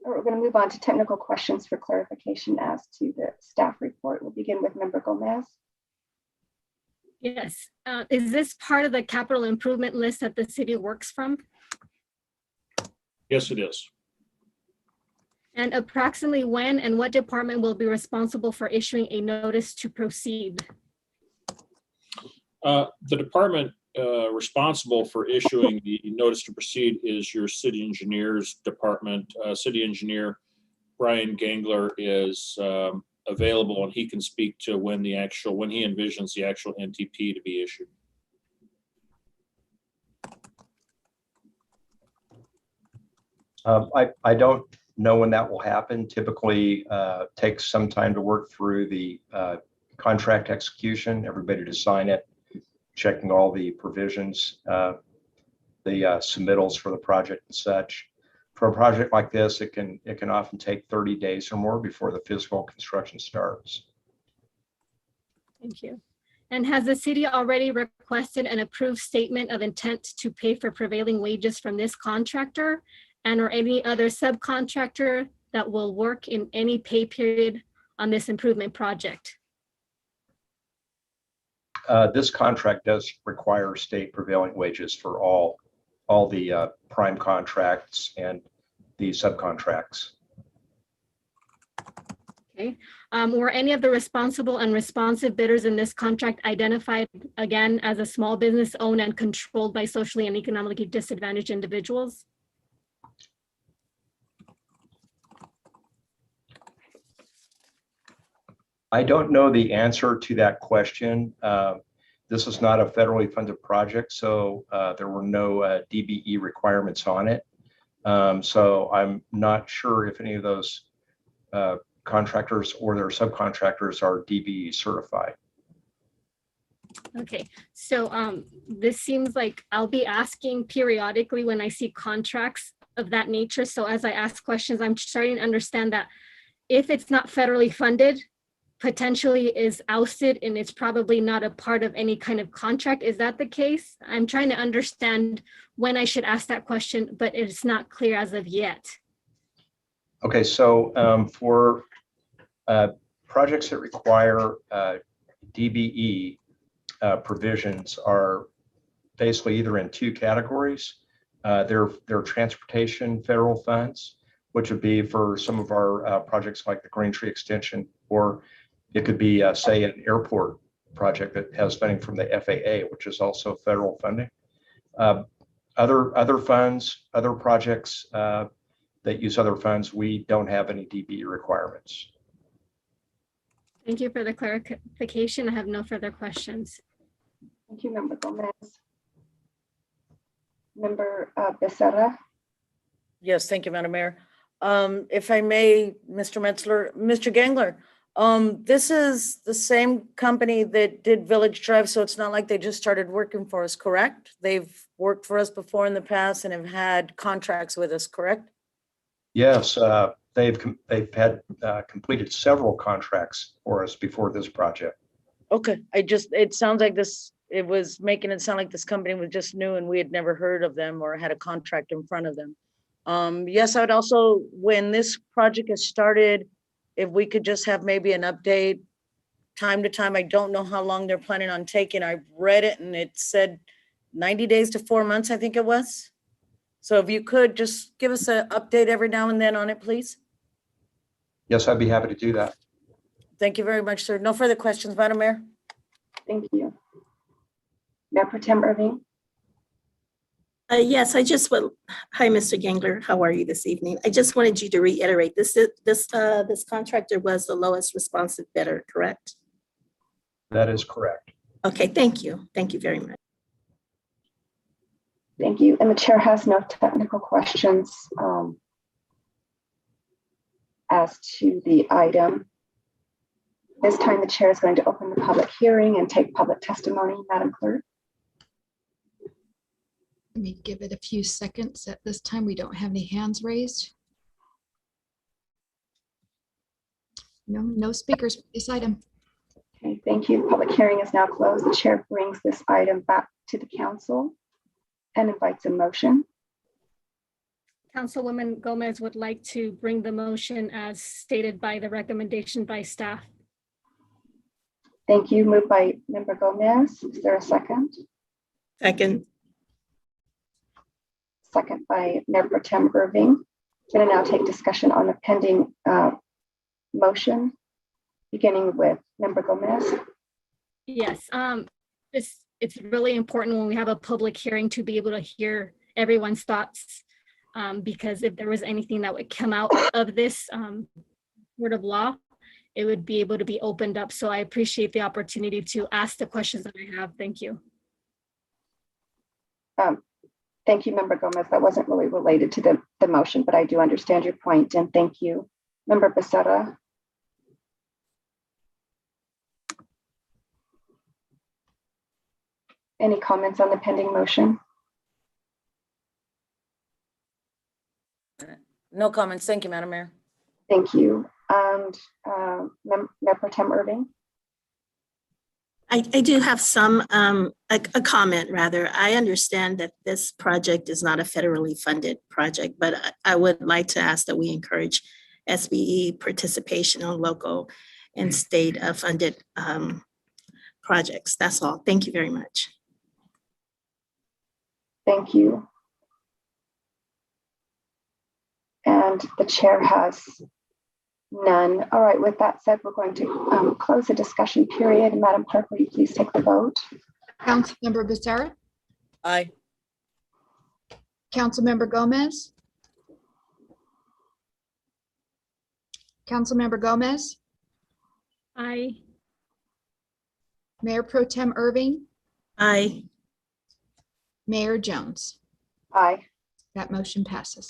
All right, we're going to move on to technical questions for clarification as to the staff report. We'll begin with Member Gomez. Yes. Is this part of the capital improvement list that the city works from? Yes, it is. And approximately when and what department will be responsible for issuing a notice to proceed? The department responsible for issuing the notice to proceed is your city engineer's department. City engineer Brian Gangler is available, and he can speak to when he envisions the actual NTP to be issued. I don't know when that will happen. Typically takes some time to work through the contract execution, everybody to sign it, checking all the provisions, the submittals for the project and such. For a project like this, it can often take 30 days or more before the physical construction starts. Thank you. And has the city already requested an approved statement of intent to pay for prevailing wages from this contractor and or any other subcontractor that will work in any pay period on this improvement project? This contract does require state prevailing wages for all the prime contracts and the subcontracts. Okay. Were any of the responsible and responsive bidders in this contract identified again as a small business owned and controlled by socially and economically disadvantaged individuals? I don't know the answer to that question. This is not a federally funded project, so there were no DBE requirements on it. So I'm not sure if any of those contractors or their subcontractors are DBE certified. Okay, so this seems like I'll be asking periodically when I see contracts of that nature. So as I ask questions, I'm starting to understand that if it's not federally funded, potentially is ousted and it's probably not a part of any kind of contract. Is that the case? I'm trying to understand when I should ask that question, but it's not clear as of yet. Okay, so for projects that require DBE provisions are basically either in two categories. They're transportation federal funds, which would be for some of our projects like the Green Tree Extension, or it could be, say, an airport project that has funding from the FAA, which is also federal funding. Other funds, other projects that use other funds, we don't have any DBE requirements. Thank you for the clarification. I have no further questions. Thank you, Member Gomez. Member Becerra. Yes, thank you, Madam Mayor. If I may, Mr. Metzler, Mr. Gangler, this is the same company that did Village Drive, so it's not like they just started working for us, correct? They've worked for us before in the past and have had contracts with us, correct? Yes, they've had completed several contracts for us before this project. Okay, it sounds like this it was making it sound like this company was just new and we had never heard of them or had a contract in front of them. Yes, I would also, when this project is started, if we could just have maybe an update time to time. I don't know how long they're planning on taking. I read it and it said 90 days to 4 months, I think it was. So if you could just give us an update every now and then on it, please. Yes, I'd be happy to do that. Thank you very much, sir. No further questions, Madam Mayor. Thank you. Mayor Pro Tem Irving. Yes, I just would, hi, Mr. Gangler, how are you this evening? I just wanted you to reiterate, this contractor was the lowest responsive bidder, correct? That is correct. Okay, thank you. Thank you very much. Thank you. And the chair has no technical questions as to the item. This time the chair is going to open the public hearing and take public testimony. Madam Clerk. Let me give it a few seconds. At this time, we don't have any hands raised. No speakers for this item. Okay, thank you. Public hearing is now closed. The chair brings this item back to the council and invites a motion. Councilwoman Gomez would like to bring the motion as stated by the recommendation by staff. Thank you. Moved by Member Gomez. Is there a second? Second. Second by Mayor Pro Tem Irving. I'm going to now take discussion on the pending motion, beginning with Member Gomez. Yes, it's really important when we have a public hearing to be able to hear everyone's thoughts, because if there was anything that would come out of this word of law, it would be able to be opened up. So I appreciate the opportunity to ask the questions that I have. Thank you. Thank you, Member Gomez. That wasn't really related to the motion, but I do understand your point, and thank you. Member Becerra. Any comments on the pending motion? No comments. Thank you, Madam Mayor. Thank you. And Mayor Pro Tem Irving. I do have some, a comment rather. I understand that this project is not a federally funded project, but I would like to ask that we encourage SBE participation on local and state funded projects. That's all. Thank you very much. Thank you. And the chair has none. All right, with that said, we're going to close the discussion period. Madam Clerk, will you please take the vote? Councilmember Becerra. Aye. Councilmember Gomez. Councilmember Gomez. Aye. Mayor Pro Tem Irving. Aye. Mayor Jones. Aye. That motion passes.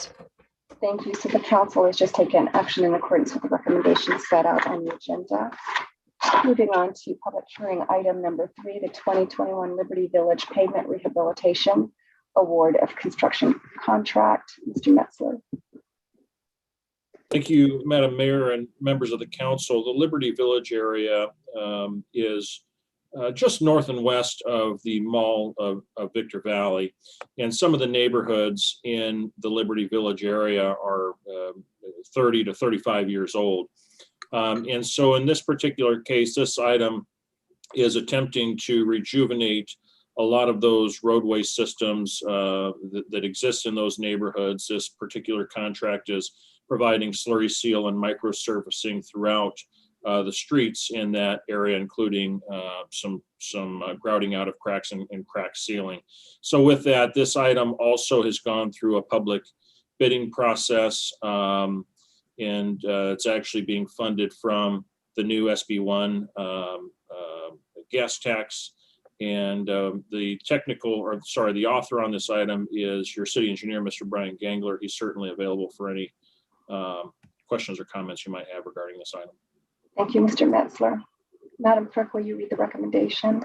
Thank you. So the council has just taken action in accordance with the recommendations set out on the agenda. Moving on to public hearing item number 3, the 2021 Liberty Village Pavement Rehabilitation Award of Construction Contract. Mr. Metzler. Thank you, Madam Mayor and members of the council. The Liberty Village area is just north and west of the Mall of Victor Valley. And some of the neighborhoods in the Liberty Village area are 30 to 35 years old. And so in this particular case, this item is attempting to rejuvenate a lot of those roadway systems that exist in those neighborhoods. This particular contract is providing slurry seal and microsurfacing throughout the streets in that area, including some grouting out of cracks and crack sealing. So with that, this item also has gone through a public bidding process, and it's actually being funded from the new SB1 gas tax. And the author on this item is your city engineer, Mr. Brian Gangler. He's certainly available for any questions or comments you might have regarding this item. Thank you, Mr. Metzler. Madam Clerk, will you read the recommendation?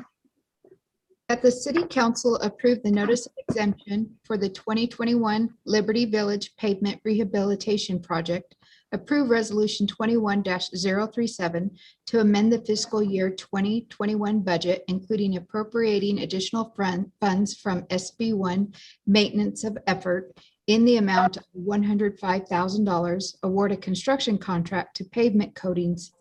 That the City Council approve the notice of exemption for the 2021 Liberty Village Pavement Rehabilitation Project Approve Resolution 21-037 to amend the fiscal year 2021 budget, including appropriating additional funds from SB1 Maintenance of Effort in the amount of $105,000, award a construction contract to pavement coatings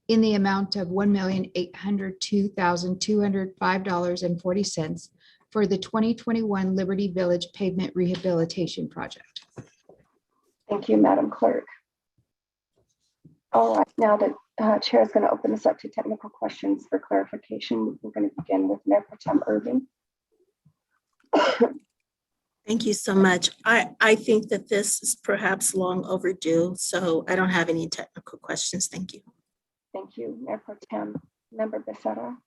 in the amount of $1,802,205.40 for the 2021 Liberty Village Pavement Rehabilitation Project. Thank you, Madam Clerk. All right, now the Chair is going to open this up to technical questions for clarification. We're going to begin with Mayor Pro Tem Irving. Thank you so much. I think that this is perhaps long overdue, so I don't have any technical questions. Thank you. Thank you, Mayor Pro Tem. Member Becerra.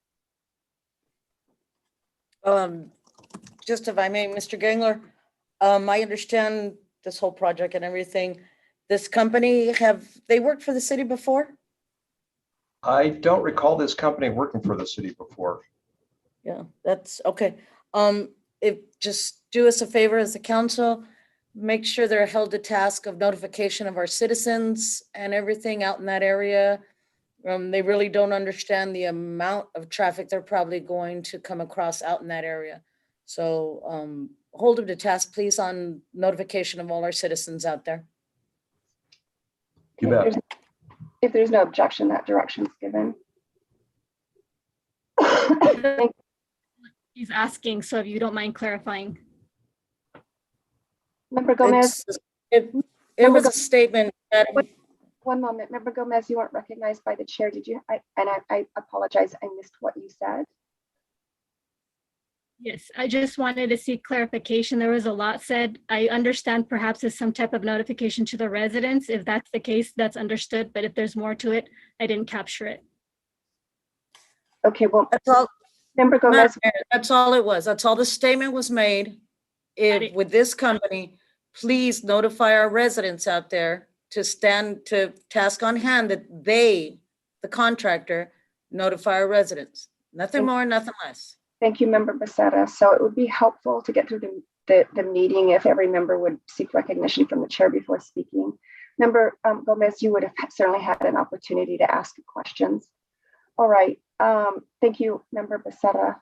Just if I may, Mr. Gangler, I understand this whole project and everything. This company, have they worked for the city before? I don't recall this company working for the city before. Yeah, that's okay. If just do us a favor as the council, make sure they're held to task of notification of our citizens and everything out in that area. They really don't understand the amount of traffic they're probably going to come across out in that area. So hold them to task, please, on notification of all our citizens out there. You bet. If there's no objection, that direction's given. He's asking, so if you don't mind clarifying. Member Gomez. It was a statement that. One moment, Member Gomez, you weren't recognized by the chair, did you? I apologize, I missed what you said. Yes, I just wanted to seek clarification. There was a lot said. I understand perhaps it's some type of notification to the residents. If that's the case, that's understood. But if there's more to it, I didn't capture it. Okay, well, that's all. Member Gomez. That's all it was. That's all the statement was made. With this company, please notify our residents out there to stand to task on hand that they, the contractor, notify our residents. Nothing more, nothing less. Thank you, Member Becerra. So it would be helpful to get through the meeting if every member would seek recognition from the chair before speaking. Member Gomez, you would have certainly had an opportunity to ask questions. All right, thank you, Member Becerra.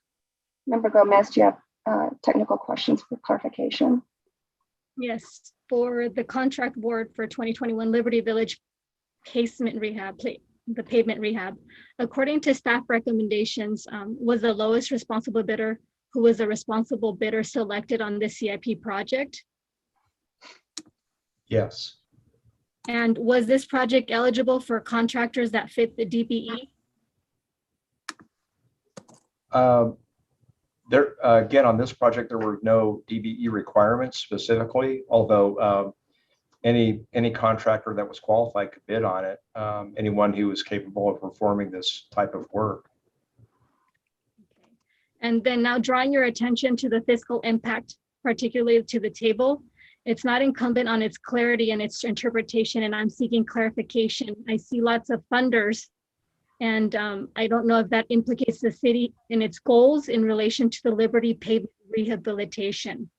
Member Gomez, do you have technical questions for clarification? Yes, for the contract board for 2021 Liberty Village pavement rehab, the pavement rehab. According to staff recommendations, was the lowest responsible bidder who was a responsible bidder selected on this CIP project? Yes. And was this project eligible for contractors that fit the DBE? There again, on this project, there were no DBE requirements specifically, although any contractor that was qualified could bid on it, anyone who was capable of performing this type of work. And then now drawing your attention to the fiscal impact, particularly to the table, it's not incumbent on its clarity and its interpretation, and I'm seeking clarification. I see lots of funders, and I don't know if that implicates the city in its goals in relation to the Liberty pavement rehabilitation.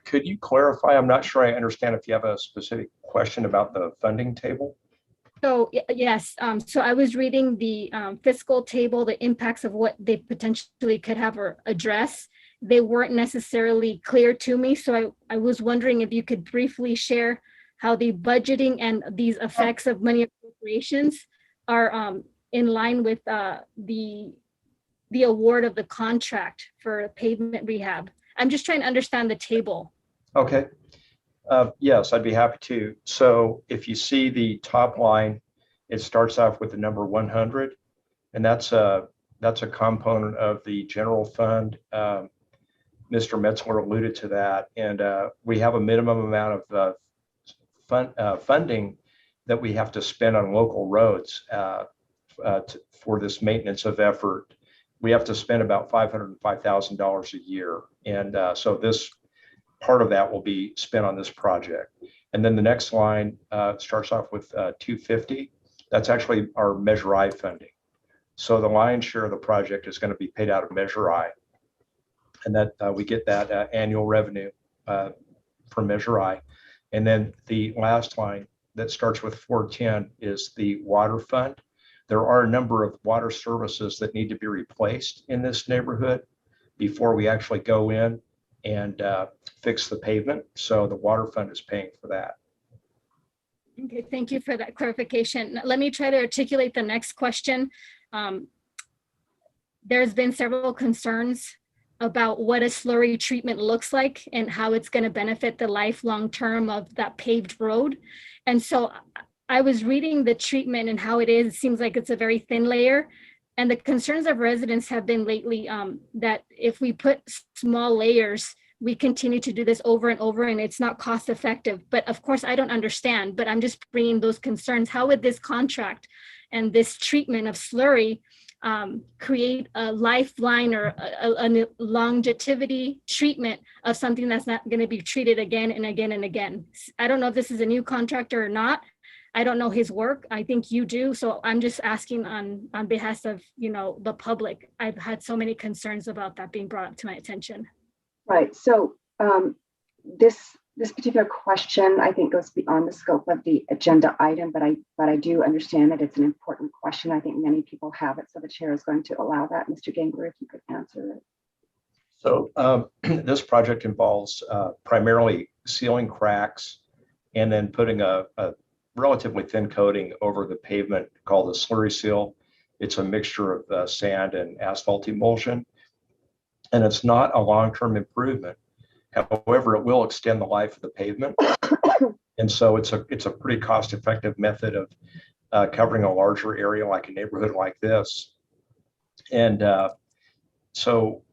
Could you clarify? I'm not sure I understand if you have a specific question about the funding table. So yes, so I was reading the fiscal table, the impacts of what they potentially could have or address. They weren't necessarily clear to me. So I was wondering if you could briefly share how the budgeting and these effects of money appropriations are in line with the award of the contract for pavement rehab. I'm just trying to understand the table. Okay. Yes, I'd be happy to. So if you see the top line, it starts off with the number 100, and that's a component of the general fund. Mr. Metzler alluded to that, and we have a minimum amount of funding that we have to spend on local roads for this maintenance of effort. We have to spend about $505,000 a year, and so this part of that will be spent on this project. And then the next line starts off with 250. That's actually our Measure I funding. So the lion's share of the project is going to be paid out of Measure I, and that we get that annual revenue from Measure I. And then the last line that starts with 410 is the water fund. There are a number of water services that need to be replaced in this neighborhood before we actually go in and fix the pavement. So the water fund is paying for that. Okay, thank you for that clarification. Let me try to articulate the next question. There's been several concerns about what a slurry treatment looks like and how it's going to benefit the lifelong term of that paved road. And so I was reading the treatment and how it is. It seems like it's a very thin layer. And the concerns of residents have been lately that if we put small layers, we continue to do this over and over and it's not cost effective. But of course, I don't understand, but I'm just bringing those concerns. How would this contract and this treatment of slurry create a lifeline or a longevity treatment of something that's not going to be treated again and again and again? I don't know if this is a new contractor or not. I don't know his work. I think you do. So I'm just asking on behalf of, the public. I've had so many concerns about that being brought up to my attention. Right. So this particular question, I think, goes beyond the scope of the agenda item, but I do understand that it's an important question. I think many people have it. So the chair is going to allow that. Mr. Gangler, if you could answer it. So this project involves primarily sealing cracks and then putting a relatively thin coating over the pavement called a slurry seal. It's a mixture of sand and asphalt emulsion, and it's not a long-term improvement. However, it will extend the life of the pavement, and so it's a pretty cost-effective method of covering a larger area like a neighborhood like this. And so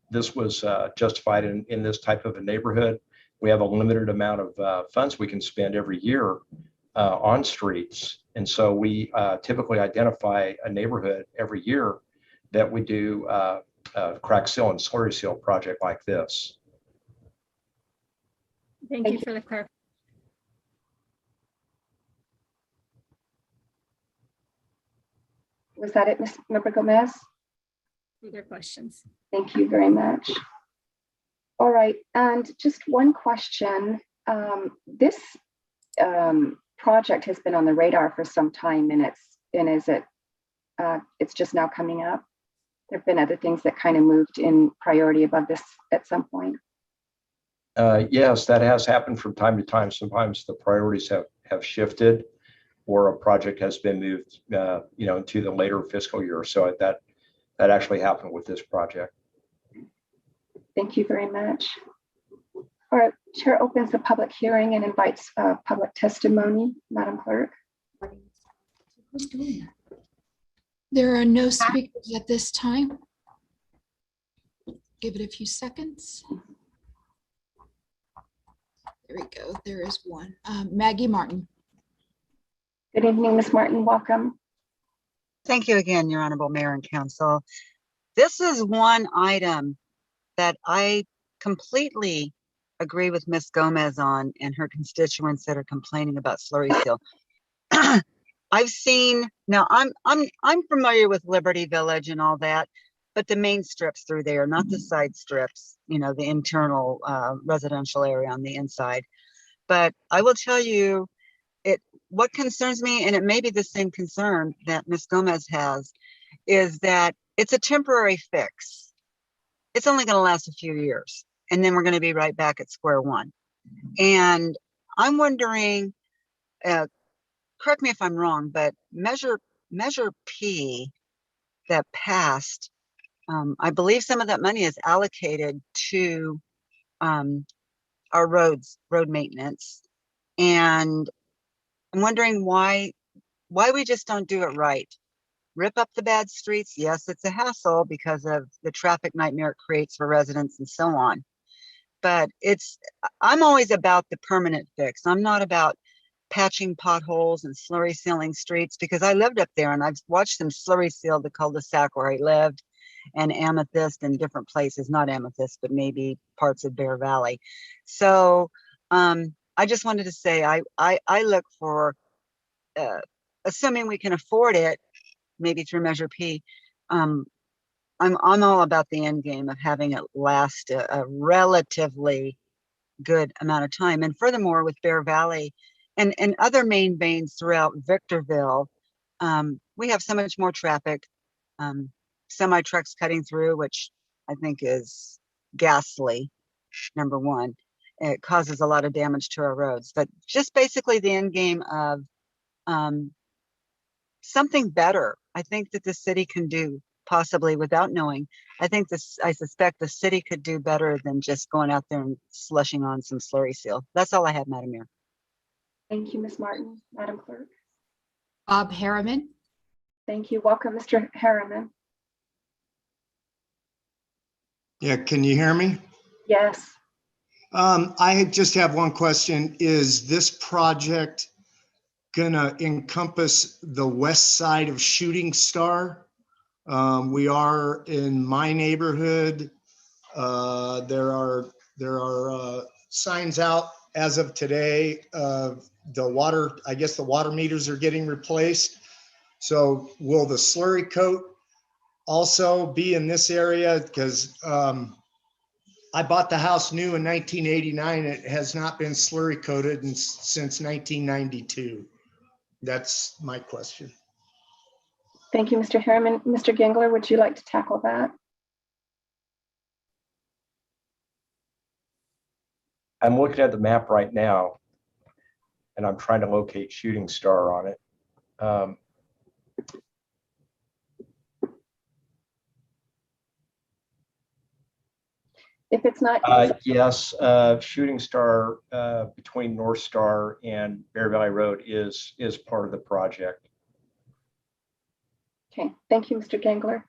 this was justified in this type of a neighborhood. We have a limited amount of funds we can spend every year on streets. And so we typically identify a neighborhood every year that we do a crack seal and slurry seal project like this. Thank you for the clarification. Was that it, Ms. Member Gomez? Further questions? Thank you very much. All right, and just one question. This project has been on the radar for some time, and it's just now coming up. There have been other things that kind of moved in priority above this at some point. Yes, that has happened from time to time. Sometimes the priorities have shifted, or a project has been moved, into the later fiscal year. So that actually happened with this project. Thank you very much. All right, Chair opens the public hearing and invites public testimony. Madam Clerk. Who's doing that? There are no speakers at this time. Give it a few seconds. There we go. There is one. Maggie Martin. Good evening, Ms. Martin. Welcome. Thank you again, Your Honorable Mayor and Council. This is one item that I completely agree with Ms. Gomez on and her constituents that are complaining about slurry seal. I've seen, now I'm familiar with Liberty Village and all that, but the main strips through there, not the side strips, the internal residential area on the inside. But I will tell you, what concerns me, and it may be the same concern that Ms. Gomez has, is that it's a temporary fix. It's only going to last a few years, and then we're going to be right back at square one. And I'm wondering, correct me if I'm wrong, but Measure P that passed, I believe some of that money is allocated to our road maintenance. And I'm wondering why we just don't do it right. Rip up the bad streets. Yes, it's a hassle because of the traffic nightmare it creates for residents and so on. But I'm always about the permanent fix. I'm not about patching potholes and slurry sealing streets, because I lived up there and I've watched them slurry seal the cul-de-sac where I lived, and Amethyst and different places, not Amethyst, but maybe parts of Bear Valley. So I just wanted to say, I look for, assuming we can afford it, maybe through Measure P, I'm all about the end game of having it last a relatively good amount of time. And furthermore, with Bear Valley and other main veins throughout Victorville, we have so much more traffic, semi trucks cutting through, which I think is ghastly. Number one, it causes a lot of damage to our roads, but just basically the end game of something better. I think that the city can do, possibly without knowing. I suspect the city could do better than just going out there and slushing on some slurry seal. That's all I have, Madam Mayor. Thank you, Ms. Martin. Madam Clerk. Bob Harriman. Thank you. Welcome, Mr. Harriman. Yeah, can you hear me? Yes. I just have one question. Is this project gonna encompass the west side of Shooting Star? We are in my neighborhood. There are signs out as of today of the water. I guess the water meters are getting replaced. So will the slurry coat also be in this area? Because I bought the house new in 1989. It has not been slurry coated since 1992. That's my question. Thank you, Mr. Harriman. Mr. Gengler, would you like to tackle that? I'm looking at the map right now, and I'm trying to locate Shooting Star on it. If it's not, yes, Shooting Star between North Star and Bear Valley Road is part of the project. okay. Thank you, Mr. Gengler.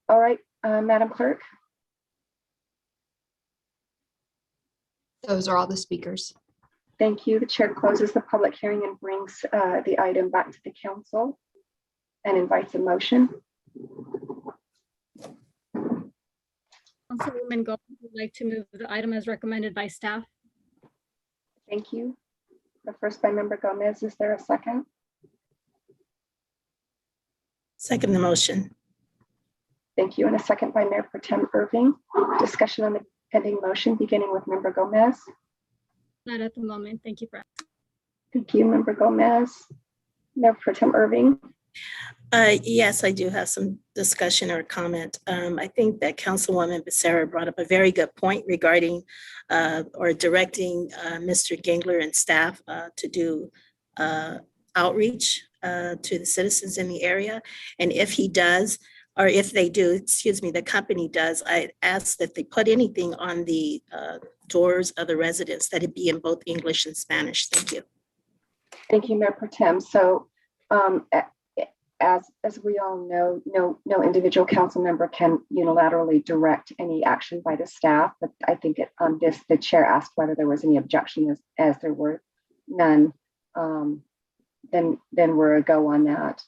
All right, Madam Clerk. Those are all the speakers. Thank you. The chair closes the public hearing and brings the item back to the council and invites a motion. Councilwoman Gomez would like to move the item as recommended by staff. Thank you. The first by Member Gomez. Is there a second? Second the motion. Thank you. And a second by Mayor Pro Tem Irving. Discussion on the pending motion, beginning with Member Gomez. Not at the moment. Thank you, Brad. Thank you, Member Gomez. Mayor Pro Tem Irving. Yes, I do have some discussion or comment. I think that Councilwoman Becerra brought up a very good point regarding or directing Mr. Gengler and staff to do outreach to the citizens in the area. And if he does, or if they do, excuse me, the company does, I ask that they put anything on the doors of the residents that it be in both English and Spanish. Thank you. Thank you, Mayor Pro Tem. So as we all know, no individual council member can unilaterally direct any action by the staff, but I think the chair asked whether there was any objection. As there were none, then we're a go on that.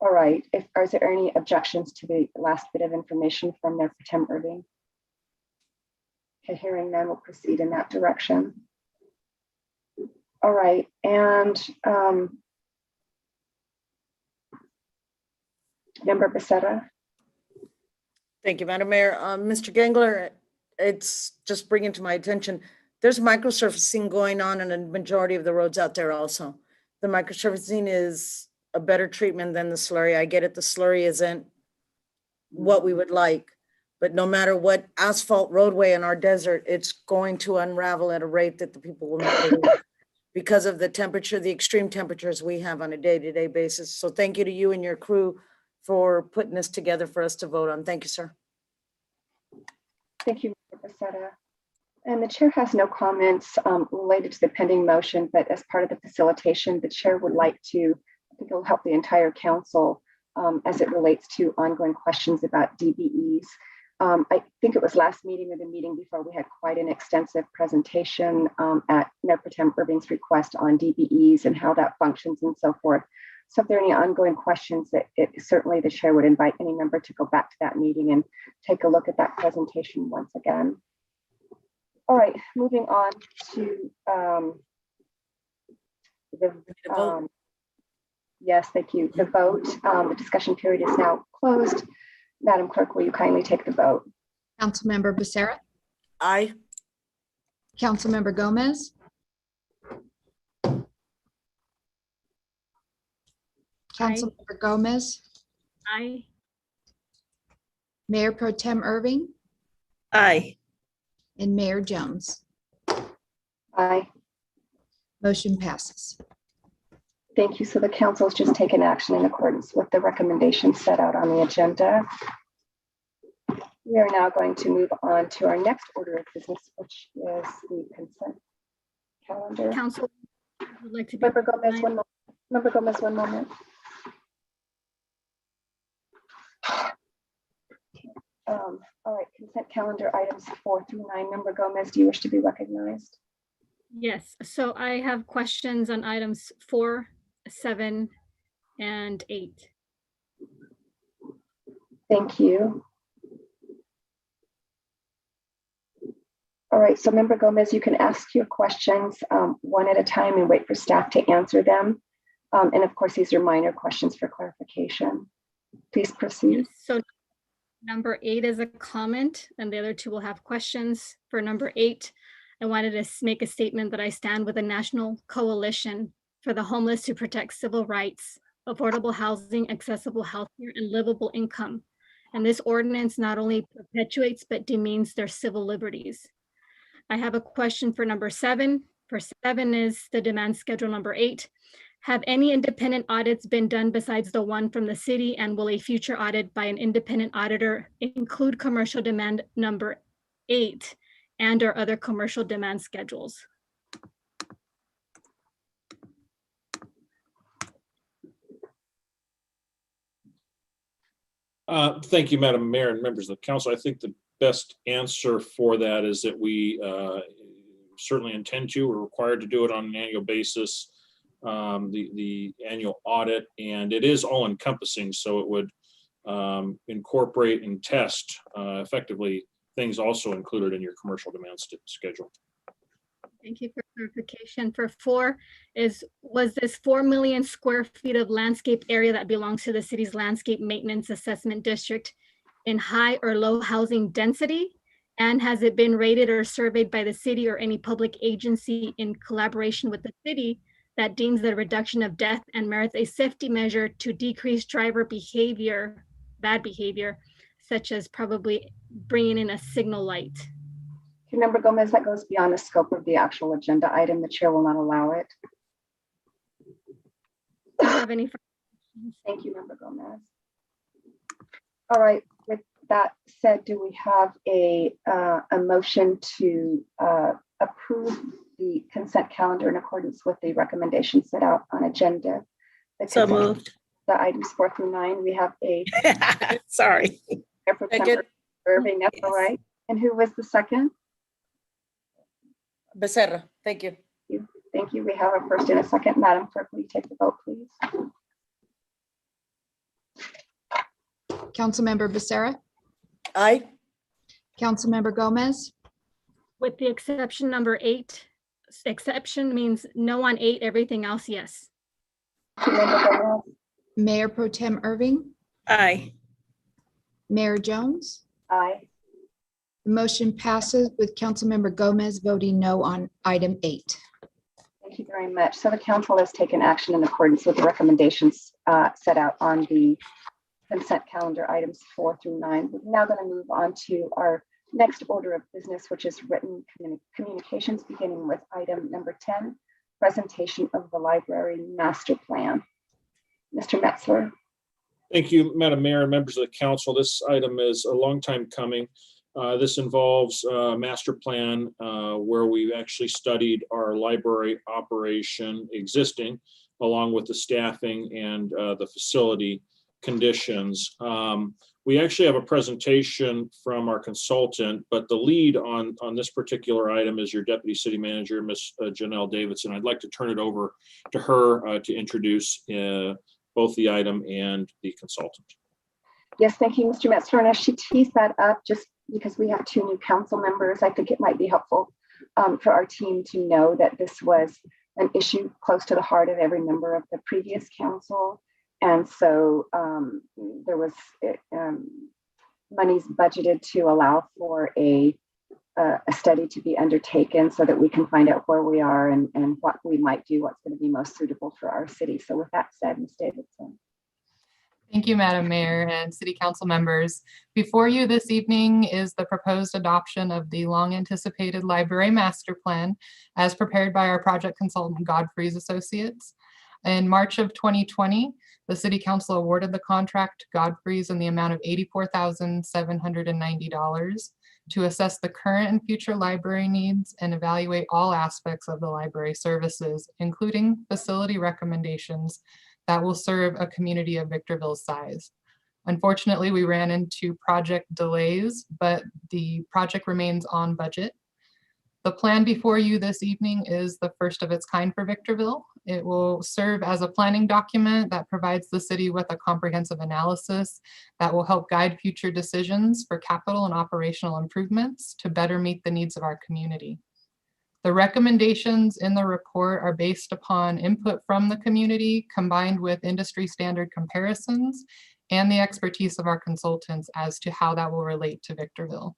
All right, is there any objections to the last bit of information from Mayor Pro Tem Irving? Okay, hearing none, we'll proceed in that direction. All right, and Member Becerra. Thank you, Madam Mayor. Mr. Gengler, it's just bringing to my attention, there's microsurfacing going on in a majority of the roads out there also. The microsurfacing is a better treatment than the slurry. I get it, the slurry isn't what we would like, but no matter what asphalt roadway in our desert, it's going to unravel at a rate that the people will not believe because of the temperature, the extreme temperatures we have on a day-to-day basis. So thank you to you and your crew for putting this together for us to vote on. Thank you, sir. Thank you, Member Becerra. And the chair has no comments related to the pending motion, but as part of the facilitation, the chair would like to, I think it will help the entire council as it relates to ongoing questions about DBEs. I think it was last meeting or the meeting before we had quite an extensive presentation at Mayor Pro Tem Irving's request on DBEs and how that functions and so forth. So if there are any ongoing questions, certainly the chair would invite any member to go back to that meeting and take a look at that presentation once again. All right, moving on to yes, thank you. The vote, the discussion period is now closed. Madam Clerk, will you kindly take the vote? Councilmember Becerra. Aye. Councilmember Gomez, Councilmember Gomez, Aye. Mayor Pro Tem Irving, Aye. and Mayor Jones. Aye. Motion passes. Thank you. So the council has just taken action in accordance with the recommendations set out on the agenda. We are now going to move on to our next order of business, which is the consent calendar. Council would like to be. Member Gomez, one moment. Member Gomez, one moment. All right, consent calendar items 4 through 9. Member Gomez, do you wish to be recognized? Yes, so I have questions on items 4, 7, and 8. Thank you. All right, so Member Gomez, you can ask your questions one at a time and wait for staff to answer them. And of course, these are minor questions for clarification. Please proceed. So number 8 is a comment, and the other 2 will have questions. For number 8, I wanted to make a statement that I stand with the National Coalition for the Homeless to protect civil rights, affordable housing, accessible healthcare, and livable income. And this ordinance not only perpetuates but demeans their civil liberties. I have a question for number 7. For 7 is the demand schedule number 8. Have any independent audits been done besides the one from the city, and will a future audit by an independent auditor include commercial demand number 8 and or other commercial demand schedules? Thank you, Madam Mayor and members of the council. I think the best answer for that is that we certainly intend to, we're required to do it on an annual basis, the annual audit, and it is all encompassing. So it would incorporate and test effectively things also included in your commercial demand schedule. Thank you for clarification. For 4 was this 4 million square feet of landscape area that belongs to the city's landscape maintenance assessment district in high or low housing density? And has it been rated or surveyed by the city or any public agency in collaboration with the city that deems the reduction of death and merits a safety measure to decrease driver behavior, bad behavior, such as probably bringing in a signal light? Member Gomez, that goes beyond the scope of the actual agenda item. The chair will not allow it. Do you have any questions? Thank you, Member Gomez. All right, with that said, do we have a motion to approve the consent calendar in accordance with the recommendations set out on agenda? So moved. The items 4 through 9, we have a Sorry. Irving, that's all right. And who was the second? Becerra, thank you. Thank you. We have a first and a second. Madam Clerk, will you take the vote, please? Councilmember Becerra, Aye. Councilmember Gomez, With the exception number 8, exception means no on 8, everything else, yes. Mayor Pro Tem Irving, Aye. Mayor Jones. Aye. The motion passes with Councilmember Gomez voting no on item 8. Thank you very much. So the council has taken action in accordance with the recommendations set out on the consent calendar items 4 through 9. We're now going to move on to our next order of business, which is written communications, beginning with item number 10, presentation of the library master plan. Mr. Metzler. Thank you, Madam Mayor and members of the council. This item is a long time coming. This involves a master plan where we've actually studied our library operation existing, along with the staffing and the facility conditions. We actually have a presentation from our consultant, but the lead on this particular item is your Deputy City Manager, Ms. Janelle Davidson. I'd like to turn it over to her to introduce both the item and the consultant. Yes, thank you, Mr. Metzler. And as she tees that up, just because we have 2 new council members, I think it might be helpful for our team to know that this was an issue close to the heart of every member of the previous council. And so there was monies budgeted to allow for a a study to be undertaken so that we can find out where we are and what we might do, what's going to be most suitable for our city. So with that said, Ms. Davidson. Thank you, Madam Mayor and City Council members. Before you this evening is the proposed adoption of the long-anticipated library master plan as prepared by our project consultant Godfrey's Associates. In March of 2020, the City Council awarded the contract to Godfrey's in the amount of $84,790 to assess the current and future library needs and evaluate all aspects of the library services, including facility recommendations that will serve a community of Victorville's size. Unfortunately, we ran into project delays, but the project remains on budget. The plan before you this evening is the first of its kind for Victorville. It will serve as a planning document that provides the city with a comprehensive analysis that will help guide future decisions for capital and operational improvements to better meet the needs of our community. The recommendations in the report are based upon input from the community combined with industry standard comparisons and the expertise of our consultants as to how that will relate to Victorville.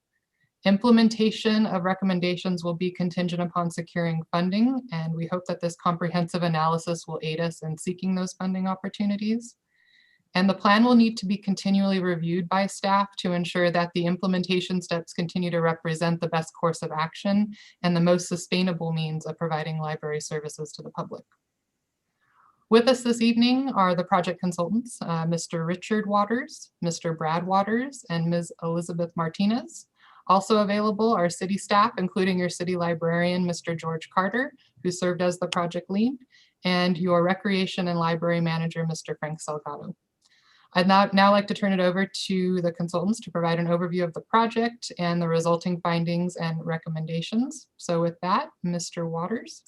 Implementation of recommendations will be contingent upon securing funding, and we hope that this comprehensive analysis will aid us in seeking those funding opportunities. And the plan will need to be continually reviewed by staff to ensure that the implementation steps continue to represent the best course of action and the most sustainable means of providing library services to the public. With us this evening are the project consultants, Mr. Richard Waters, Mr. Brad Waters, and Ms. Elizabeth Martinez. Also available are city staff, including your city librarian, Mr. George Carter, who served as the project lead, and your recreation and library manager, Mr. Frank Salgado. I'd now like to turn it over to the consultants to provide an overview of the project and the resulting findings and recommendations. So with that, Mr. Waters.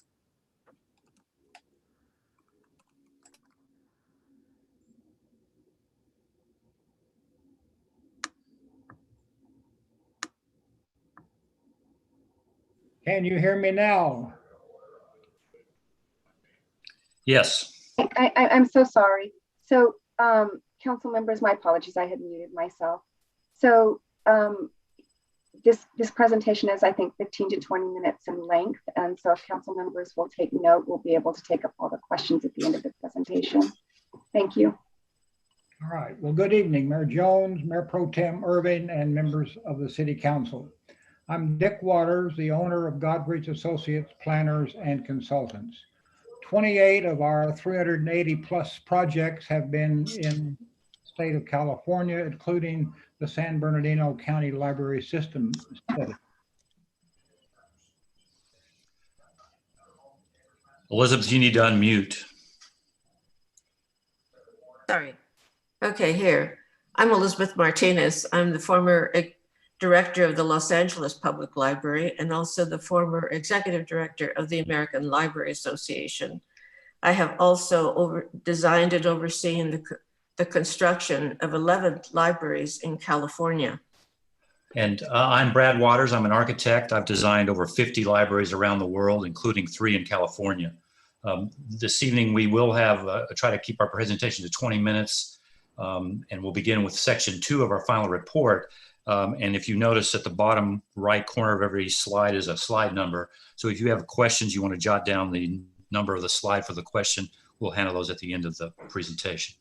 Can you hear me now? Yes. I'm so sorry. So council members, my apologies, I had muted myself. So this presentation is, I think, 15 to 20 minutes in length. And so if council members will take note, we'll be able to take up all the questions at the end of the presentation. Thank you. All right. Well, good evening, Mayor Jones, Mayor Pro Tem Irving, and members of the City Council. I'm Dick Waters, the owner of Godfrey's Associates, Planners, and Consultants. 28 of our 380 plus projects have been in the state of California, including the San Bernardino County Library System study. Elizabeth, you need to unmute. Sorry. Okay, here. I'm Elizabeth Martinez. I'm the former director of the Los Angeles Public Library and also the former executive director of the American Library Association. I have also designed and overseen the construction of 11 libraries in California. And I'm Brad Waters. I'm an architect. I've designed over 50 libraries around the world, including 3 in California. This evening, we will have try to keep our presentation to 20 minutes, and we'll begin with section 2 of our final report. And if you notice at the bottom right corner of every slide is a slide number. So if you have questions, you want to jot down the number of the slide for the question, we'll handle those at the end of the presentation.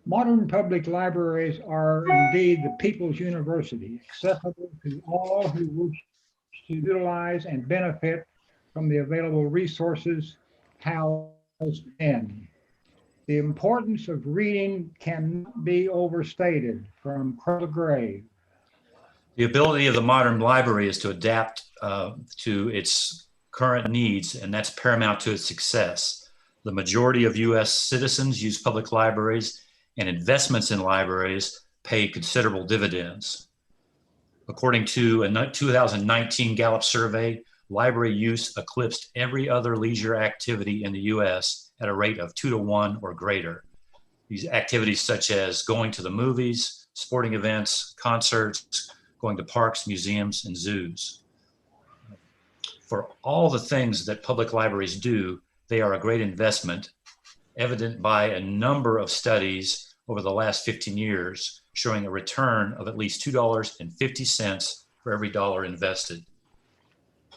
Modern public libraries are indeed the people's university, accessible to all who wish to utilize and benefit from the available resources housed in. The importance of reading cannot be overstated from cradle to grave. The ability of the modern library is to adapt to its current needs, and that's paramount to its success. The majority of US citizens use public libraries, and investments in libraries pay considerable dividends. According to a 2019 Gallup survey, library use eclipsed every other leisure activity in the US at a rate of 2 to 1 or greater. These activities such as going to the movies, sporting events, concerts, going to parks, museums, and zoos. For all the things that public libraries do, they are a great investment, evident by a number of studies over the last 15 years, showing a return of at least $2.50 for every dollar invested.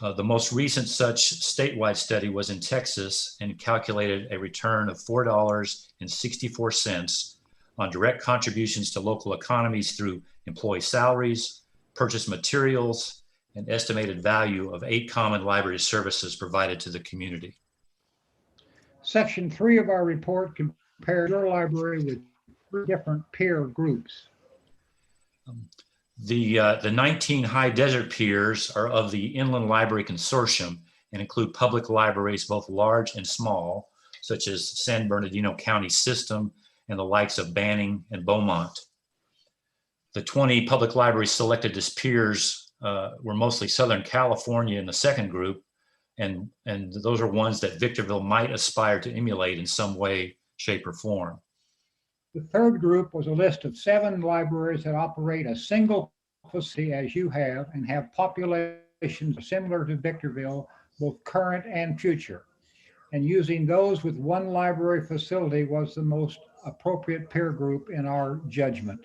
The most recent such statewide study was in Texas and calculated a return of $4.64 on direct contributions to local economies through employee salaries, purchased materials, and estimated value of 8 common library services provided to the community. Section 3 of our report compares your library with 3 different peer groups. The 19 high desert peers are of the Inland Library Consortium and include public libraries, both large and small, such as San Bernardino County System and the likes of Banning and Beaumont. The 20 public libraries selected as peers were mostly Southern California in the second group, and those are ones that Victorville might aspire to emulate in some way, shape, or form. The third group was a list of 7 libraries that operate a single facility as you have and have populations similar to Victorville, both current and future. And using those with 1 library facility was the most appropriate peer group in our judgment.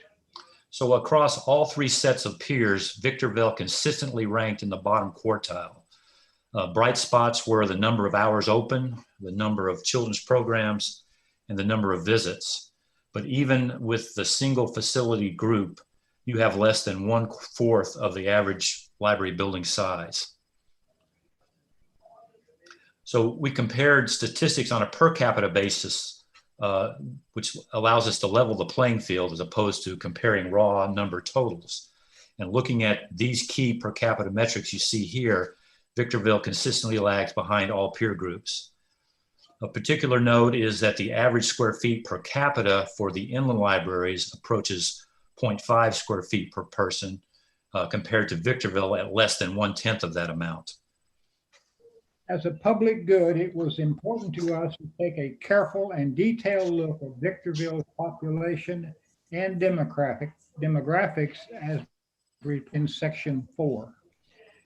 So across all 3 sets of peers, Victorville consistently ranked in the bottom quartile. Bright spots were the number of hours open, the number of children's programs, and the number of visits. But even with the single facility group, you have less than 1/4 of the average library building size. So we compared statistics on a per capita basis, which allows us to level the playing field as opposed to comparing raw number totals. And looking at these key per capita metrics you see here, Victorville consistently lags behind all peer groups. A particular note is that the average square feet per capita for the inland libraries approaches 0.5 square feet per person, compared to Victorville at less than 1/10 of that amount. As a public good, it was important to us to take a careful and detailed look at Victorville's population and demographics as in section 4.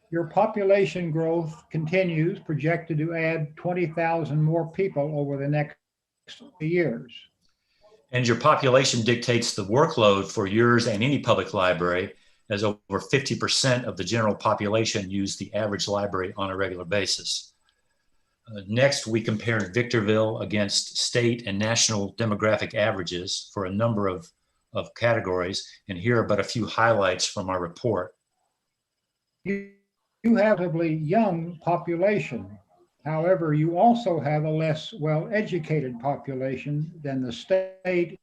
Your population growth continues, projected to add 20,000 more people over the next years. And your population dictates the workload for yours and any public library, as over 50% of the general population use the average library on a regular basis. Next, we compared Victorville against state and national demographic averages for a number of categories, and here are but a few highlights from our report. You have a relatively young population. However, you also have a less well-educated population than the state,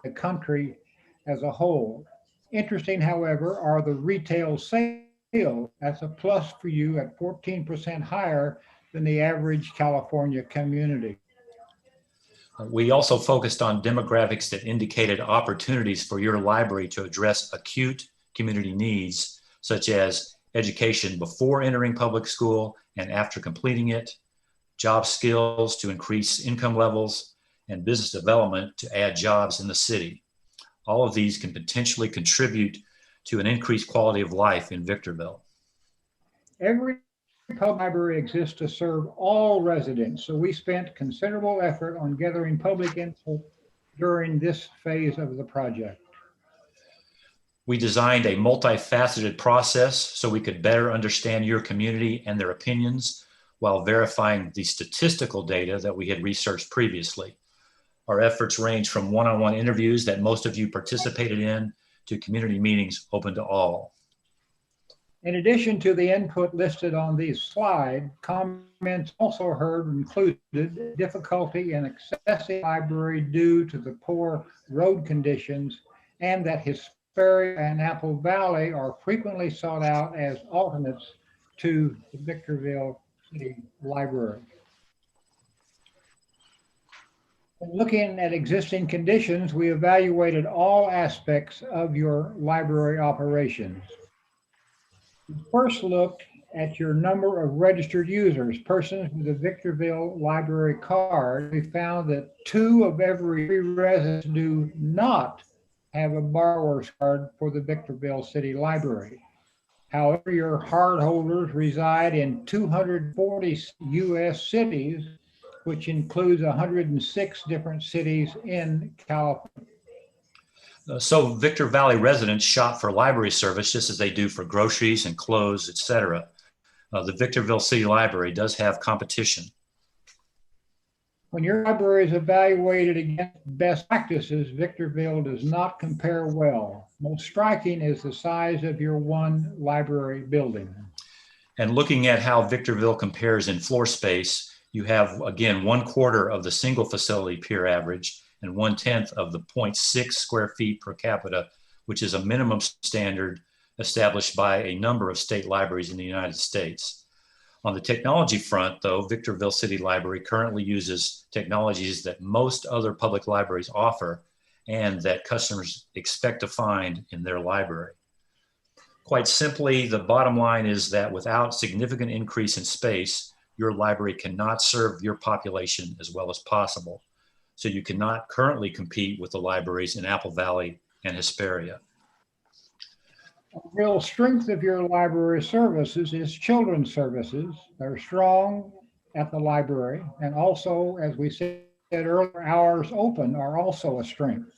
the country as a whole. Interesting, however, are the retail sales. That's a plus for you at 14% higher than the average California community. We also focused on demographics that indicated opportunities for your library to address acute community needs, such as education before entering public school and after completing it, job skills to increase income levels, and business development to add jobs in the city. All of these can potentially contribute to an increased quality of life in Victorville. Every public library exists to serve all residents, so we spent considerable effort on gathering public input during this phase of the project. We designed a multifaceted process so we could better understand your community and their opinions while verifying the statistical data that we had researched previously. Our efforts range from one-on-one interviews that most of you participated in to community meetings open to all. In addition to the input listed on these slides, comments also heard included difficulty in accessing the library due to the poor road conditions, and that Hesperia and Apple Valley are frequently sought out as alternates to the Victorville City Library. Looking at existing conditions, we evaluated all aspects of your library operations. We first looked at your number of registered users, persons with a Victorville library card. We found that 2 of every 3 residents do not have a borrower's card for the Victorville City Library. However, your cardholders reside in 240 U.S. cities, which includes 106 different cities in California. So Victor Valley residents shop for library service just as they do for groceries and clothes, etc. The Victorville City Library does have competition. When your library is evaluated against best practices, Victorville does not compare well. Most striking is the size of your one library building. And looking at how Victorville compares in floor space, you have, again, 1/4 of the single facility peer average and 1/10 of the 0.6 square feet per capita, which is a minimum standard established by a number of state libraries in the United States. On the technology front, though, Victorville City Library currently uses technologies that most other public libraries offer and that customers expect to find in their library. Quite simply, the bottom line is that without significant increase in space, your library cannot serve your population as well as possible. So you cannot currently compete with the libraries in Apple Valley and Hesperia. A real strength of your library services is children's services. They're strong at the library. And also, as we said earlier, hours open are also a strength.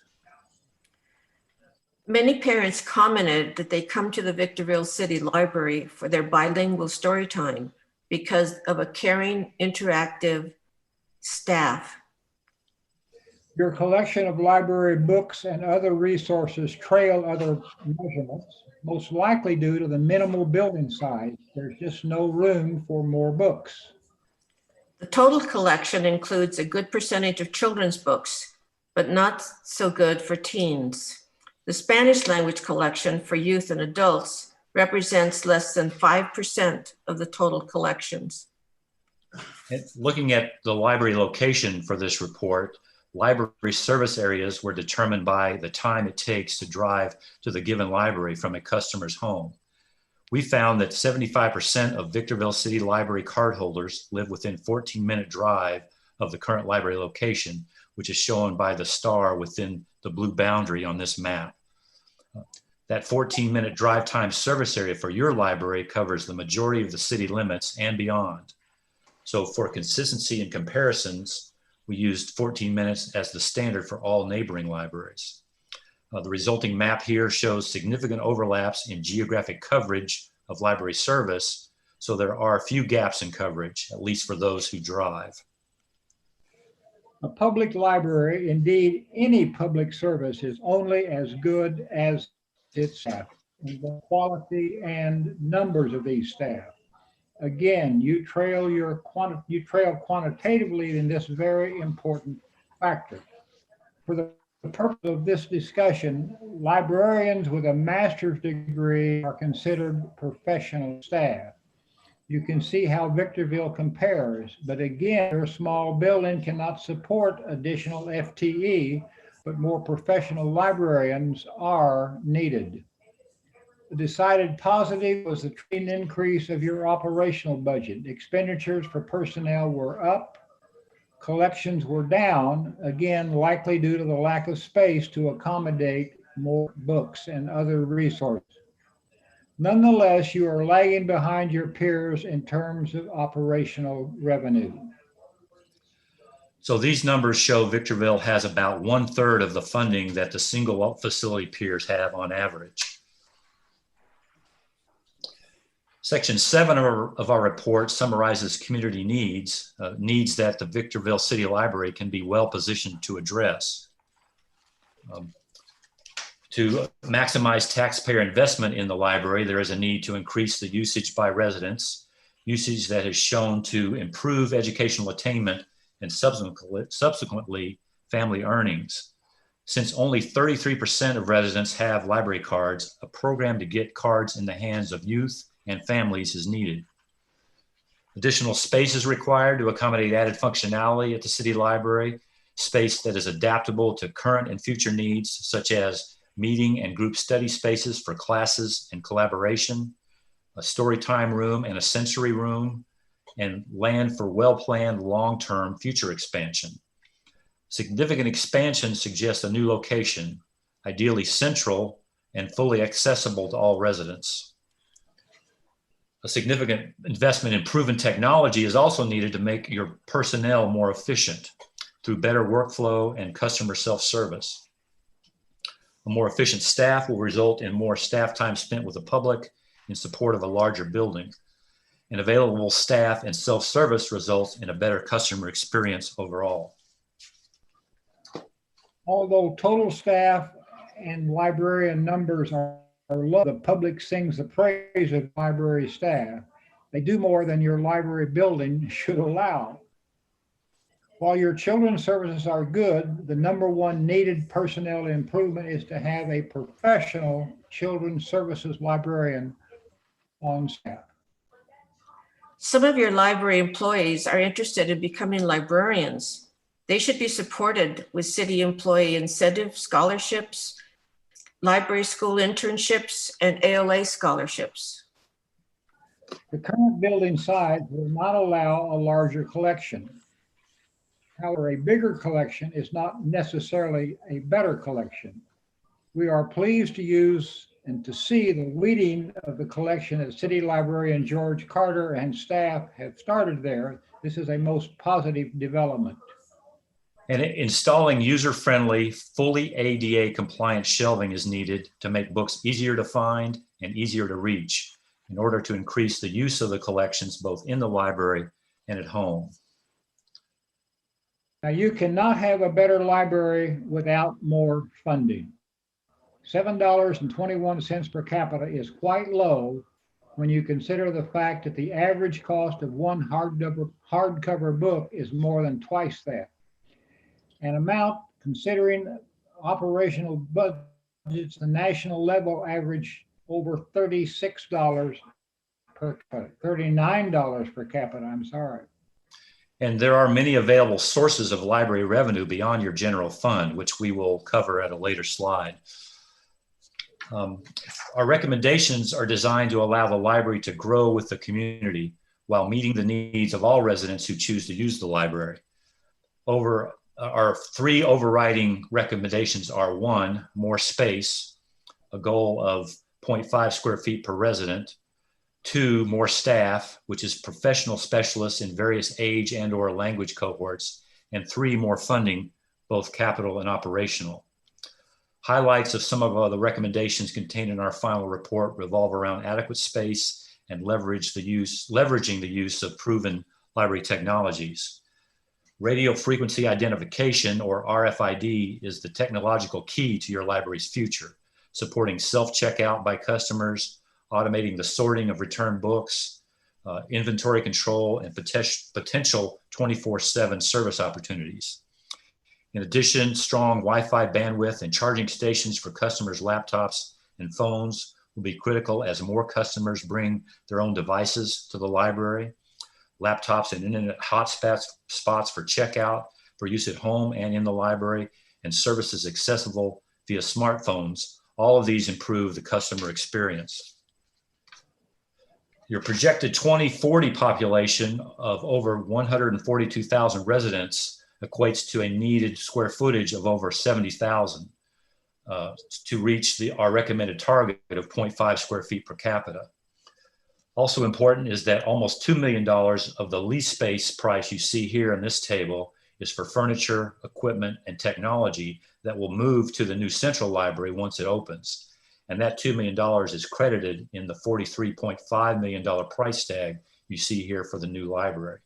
Many parents commented that they come to the Victorville City Library for their bilingual story time because of a caring, interactive staff. Your collection of library books and other resources trail other measurements, most likely due to the minimal building size. There's just no room for more books. The total collection includes a good percentage of children's books, but not so good for teens. The Spanish language collection for youth and adults represents less than 5% of the total collections. And looking at the library location for this report, library service areas were determined by the time it takes to drive to the given library from a customer's home. We found that 75% of Victorville City Library cardholders live within 14-minute drive of the current library location, which is shown by the star within the blue boundary on this map. That 14-minute drive time service area for your library covers the majority of the city limits and beyond. So for consistency and comparisons, we used 14 minutes as the standard for all neighboring libraries. The resulting map here shows significant overlaps in geographic coverage of library service, so there are few gaps in coverage, at least for those who drive. A public library, indeed any public service, is only as good as its staff, and the quality and numbers of these staff. Again, you trail quantitatively in this very important factor. For the purpose of this discussion, librarians with a master's degree are considered professional staff. You can see how Victorville compares, but again, your small building cannot support additional FTE, but more professional librarians are needed. The decided positive was the trend increase of your operational budget. Expenditures for personnel were up, collections were down, again, likely due to the lack of space to accommodate more books and other resources. Nonetheless, you are lagging behind your peers in terms of operational revenue. So these numbers show Victorville has about 1/3 of the funding that the single facility peers have on average. Section 7 of our report summarizes community needs, needs that the Victorville City Library can be well positioned to address. To maximize taxpayer investment in the library, there is a need to increase the usage by residents, usage that is shown to improve educational attainment and subsequently family earnings. Since only 33% of residents have library cards, a program to get cards in the hands of youth and families is needed. Additional space is required to accommodate added functionality at the city library, space that is adaptable to current and future needs, such as meeting and group study spaces for classes and collaboration, a story time room and a sensory room, and land for well-planned long-term future expansion. Significant expansion suggests a new location, ideally central and fully accessible to all residents. A significant investment in proven technology is also needed to make your personnel more efficient through better workflow and customer self-service. A more efficient staff will result in more staff time spent with the public in support of a larger building. And available staff and self-service results in a better customer experience overall. Although total staff and librarian numbers are low, the public sings the praise of library staff. They do more than your library building should allow. While your children's services are good, the number one needed personnel improvement is to have a professional children's services librarian on staff. Some of your library employees are interested in becoming librarians. They should be supported with city employee incentive scholarships, library school internships, and ALA scholarships. The current building size will not allow a larger collection. However, a bigger collection is not necessarily a better collection. We are pleased to use and to see the weeding of the collection that City Librarian George Carter and staff have started there. This is a most positive development. And installing user-friendly, fully ADA compliant shelving is needed to make books easier to find and easier to reach in order to increase the use of the collections both in the library and at home. Now, you cannot have a better library without more funding. $7.21 per capita is quite low when you consider the fact that the average cost of one hardcover book is more than twice that. An amount, considering operational budgets, the national level average over $36 per capita, $39 per capita, I'm sorry. And there are many available sources of library revenue beyond your general fund, which we will cover at a later slide. Our recommendations are designed to allow the library to grow with the community while meeting the needs of all residents who choose to use the library. Our three overriding recommendations are: 1, more space, a goal of 0.5 square feet per resident; 2, more staff, which is professional specialists in various age and/or language cohorts; and 3, more funding, both capital and operational. Highlights of some of the recommendations contained in our final report revolve around adequate space and leveraging the use of proven library technologies. Radio frequency identification, or RFID, is the technological key to your library's future, supporting self-checkout by customers, automating the sorting of returned books, inventory control, and potential 24/7 service opportunities. In addition, strong Wi-Fi bandwidth and charging stations for customers' laptops and phones will be critical as more customers bring their own devices to the library. Laptops and internet hotspots for checkout, for use at home and in the library, and services accessible via smartphones. All of these improve the customer experience. Your projected 2040 population of over 142,000 residents equates to a needed square footage of over 70,000 to reach our recommended target of 0.5 square feet per capita. Also important is that almost $2 million of the lease space price you see here in this table is for furniture, equipment, and technology that will move to the new central library once it opens. And that $2 million is credited in the $43.5 million price tag you see here for the new library.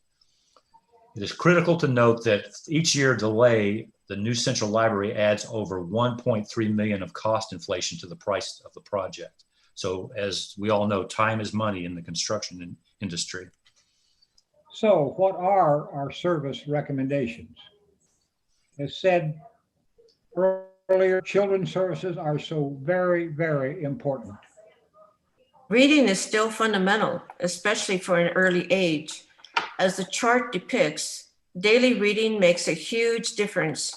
It is critical to note that each year delay, the new central library adds over 1.3 million of cost inflation to the price of the project. So as we all know, time is money in the construction industry. So what are our service recommendations? As said earlier, children's services are so very, very important. Reading is still fundamental, especially for an early age. As the chart depicts, daily reading makes a huge difference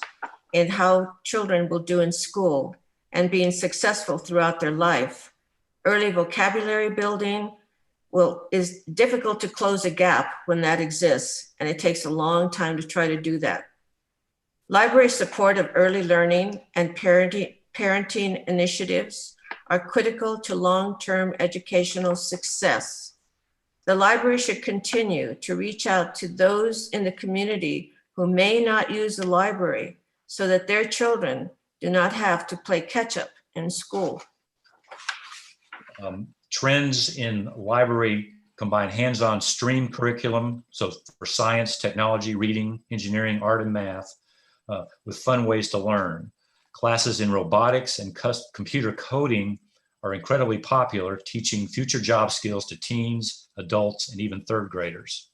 in how children will do in school and being successful throughout their life. Early vocabulary building is difficult to close a gap when that exists, and it takes a long time to try to do that. Library support of early learning and parenting initiatives are critical to long-term educational success. The library should continue to reach out to those in the community who may not use the library so that their children do not have to play catch up in school. Trends in library combine hands-on stream curriculum, so for science, technology, reading, engineering, art, and math, with fun ways to learn. Classes in robotics and computer coding are incredibly popular, teaching future job skills to teens, adults, and even third graders.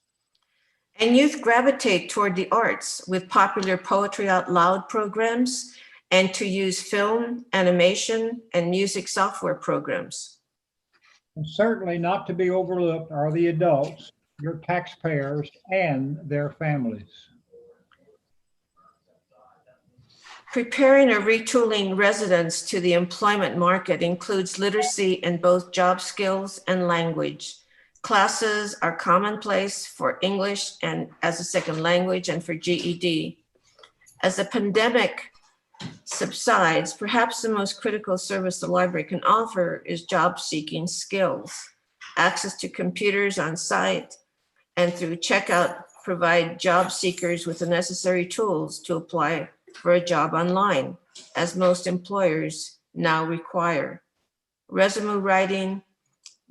And youth gravitate toward the arts with popular poetry out loud programs and to use film, animation, and music software programs. And certainly not to be overlooked are the adults, your taxpayers, and their families. Preparing or retooling residents to the employment market includes literacy in both job skills and language. Classes are commonplace for English and as a second language and for GED. As the pandemic subsides, perhaps the most critical service the library can offer is job-seeking skills. Access to computers on site and through checkout provide job seekers with the necessary tools to apply for a job online, as most employers now require. Resume writing,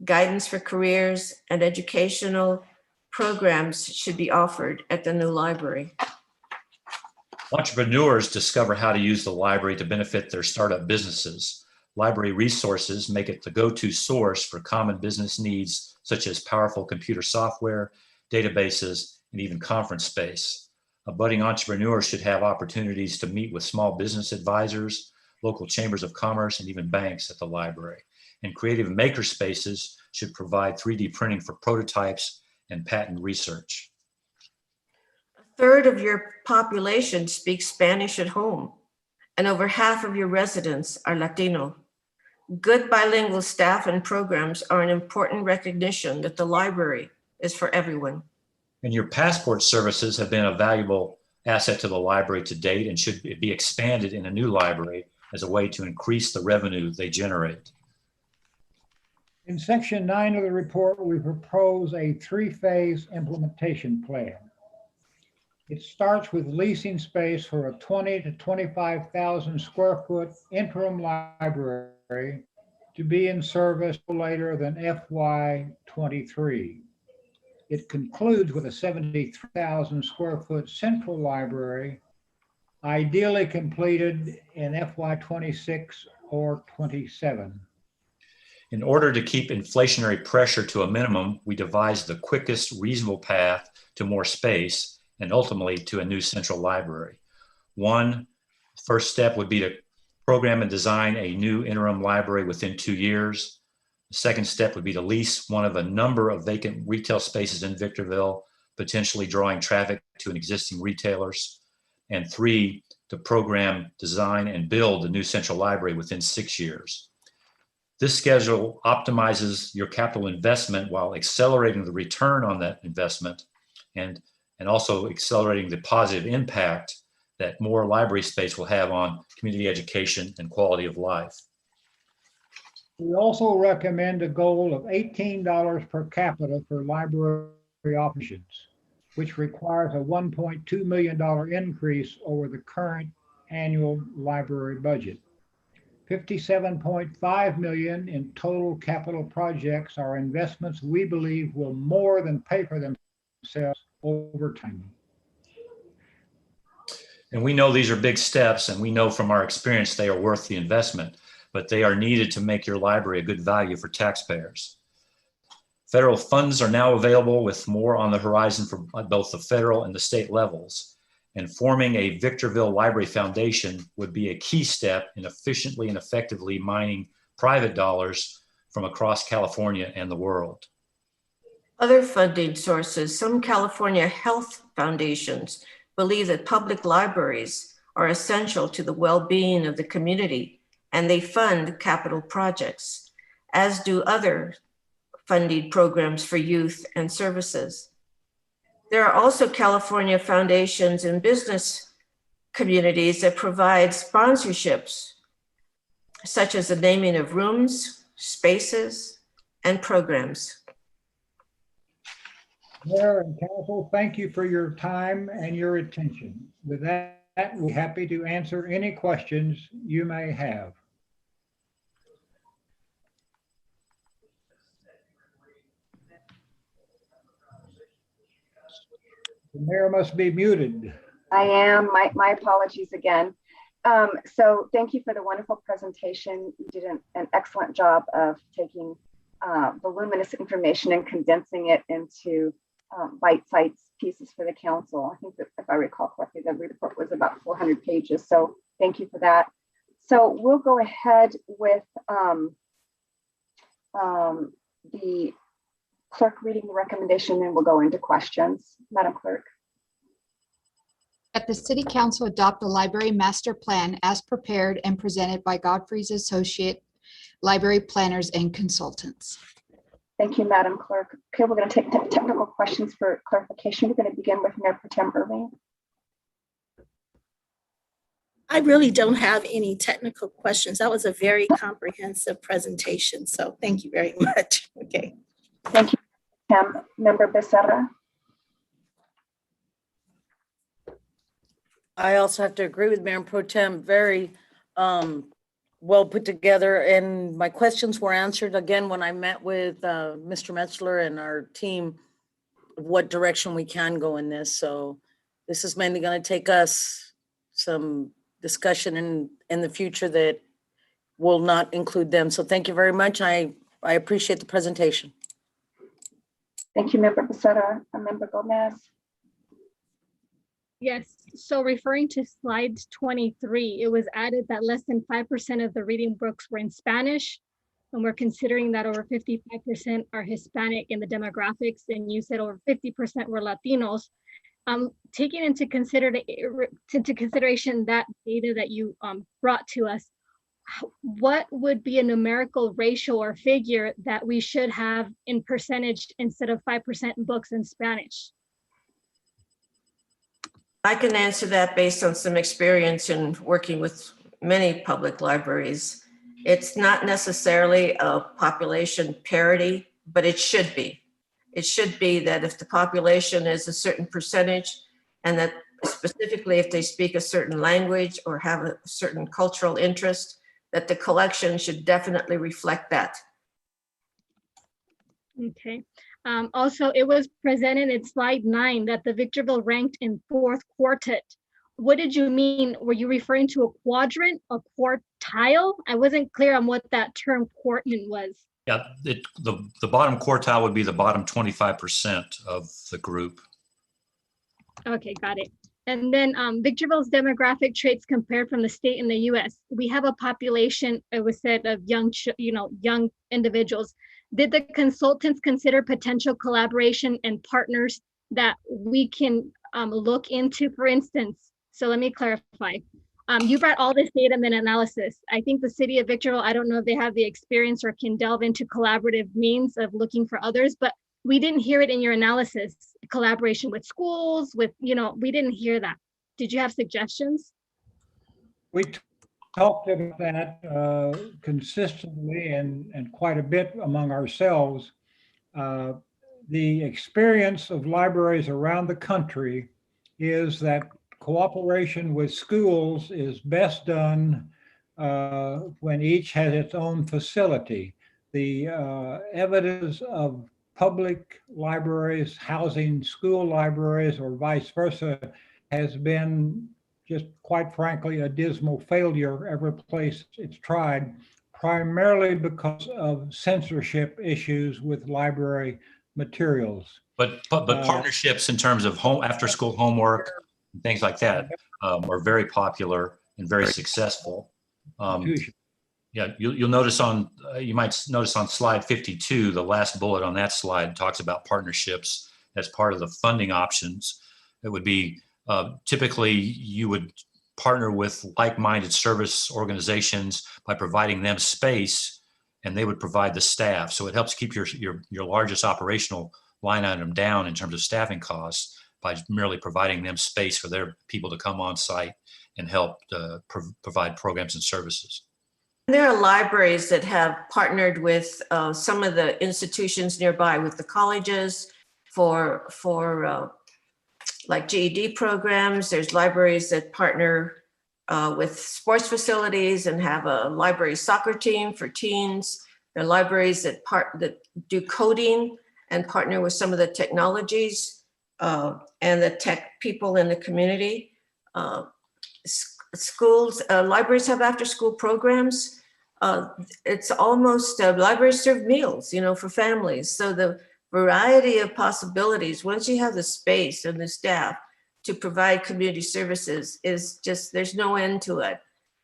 guidance for careers, and educational programs should be offered at the new library. Entrepreneurs discover how to use the library to benefit their startup businesses. Library resources make it the go-to source for common business needs, such as powerful computer software, databases, and even conference space. A budding entrepreneur should have opportunities to meet with small business advisors, local chambers of commerce, and even banks at the library. And creative maker spaces should provide 3D printing for prototypes and patent research. A third of your population speaks Spanish at home, and over half of your residents are Latino. Good bilingual staff and programs are an important recognition that the library is for everyone. And your passport services have been a valuable asset to the library to date and should be expanded in a new library as a way to increase the revenue they generate. In section 9 of the report, we propose a 3-phase implementation plan. It starts with leasing space for a 20 to 25,000 square foot interim library to be in service no later than FY23. It concludes with a 73,000 square foot central library, ideally completed in FY26 or 27. In order to keep inflationary pressure to a minimum, we devised the quickest reasonable path to more space and ultimately to a new central library. First step would be to program and design a new interim library within 2 years. The second step would be to lease one of a number of vacant retail spaces in Victorville, potentially drawing traffic to an existing retailers. And 3, to program, design, and build the new central library within 6 years. This schedule optimizes your capital investment while accelerating the return on that investment and also accelerating the positive impact that more library space will have on community education and quality of life. We also recommend a goal of $18 per capita for library operations, which requires a $1.2 million increase over the current annual library budget. $57.5 million in total capital projects are investments we believe will more than pay for themselves over time. And we know these are big steps, and we know from our experience they are worth the investment, but they are needed to make your library a good value for taxpayers. Federal funds are now available with more on the horizon for both the federal and the state levels. And forming a Victorville Library Foundation would be a key step in efficiently and effectively mining private dollars from across California and the world. Other funding sources, some California health foundations believe that public libraries are essential to the well-being of the community, and they fund capital projects, as do other funding programs for youth and services. There are also California foundations and business communities that provide sponsorships, such as the naming of rooms, spaces, and programs. Mayor and council, thank you for your time and your attention. With that, that, we're happy to answer any questions you may have. The mayor must be muted. I am. My apologies again. So thank you for the wonderful presentation. You did an excellent job of taking voluminous information and condensing it into bite-sized pieces for the council. I think that if I recall correctly, the report was about 400 pages. So thank you for that. So we'll go ahead with the clerk reading the recommendation, and we'll go into questions. Madam Clerk. That the City Council adopt the library master plan as prepared and presented by Godfrey's Associate Library Planners and Consultants. Thank you, Madam Clerk. Okay, we're going to take technical questions for clarification. We're going to begin with Mayor Pro Tem Irving. I really don't have any technical questions. That was a very comprehensive presentation. So thank you very much. Okay. Thank you, Member Becerra. I also have to agree with Mayor Pro Tem, very well put together, and my questions were answered again when I met with Mr. Metzler and our team, what direction we can go in this. So this is mainly going to take us some discussion in the future that will not include them. So thank you very much. I appreciate the presentation. Thank you, Member Becerra. Member Gomez. Yes, so referring to slide 23, it was added that less than 5% of the reading books were in Spanish, and we're considering that over 55% are Hispanic in the demographics, and you said over 50% were Latinos. Taking into consideration that data that you brought to us, what would be a numerical ratio or figure that we should have in percentage instead of 5% books in Spanish? I can answer that based on some experience in working with many public libraries. It's not necessarily a population parity, but it should be. It should be that if the population is a certain percentage, and that specifically if they speak a certain language or have a certain cultural interest, that the collection should definitely reflect that. Okay. Also, it was presented in slide 9 that the Victorville ranked in 4th quartile. What did you mean? Were you referring to a quadrant, a quartile? I wasn't clear on what that term quartile was. Yeah, the bottom quartile would be the bottom 25% of the group. Okay, got it. And then Victorville's demographic traits compared from the state and the US. We have a population, it was said, of young individuals. Did the consultants consider potential collaboration and partners that we can look into, for instance? So let me clarify. You brought all this data and then analysis. I think the city of Victorville, I don't know if they have the experience or can delve into collaborative means of looking for others, but we didn't hear it in your analysis. Collaboration with schools, we didn't hear that. Did you have suggestions? We talked about that consistently and quite a bit among ourselves. The experience of libraries around the country is that cooperation with schools is best done when each has its own facility. The evidence of public libraries housing school libraries or vice versa has been just quite frankly a dismal failure every place it's tried, primarily because of censorship issues with library materials. But partnerships in terms of after school homework and things like that are very popular and very successful. Yeah, you'll notice you might notice on slide 52, the last bullet on that slide talks about partnerships as part of the funding options. It would be typically you would partner with like-minded service organizations by providing them space, and they would provide the staff. So it helps keep your largest operational line item down in terms of staffing costs by merely providing them space for their people to come on site and help provide programs and services. There are libraries that have partnered with some of the institutions nearby, with the colleges for like GED programs. There's libraries that partner with sports facilities and have a library soccer team for teens. There are libraries that do coding and partner with some of the technologies and the tech people in the community. Schools, libraries have after-school programs. It's almost libraries serve meals, for families. So the variety of possibilities, once you have the space and the staff to provide community services, is just, there's no end to it.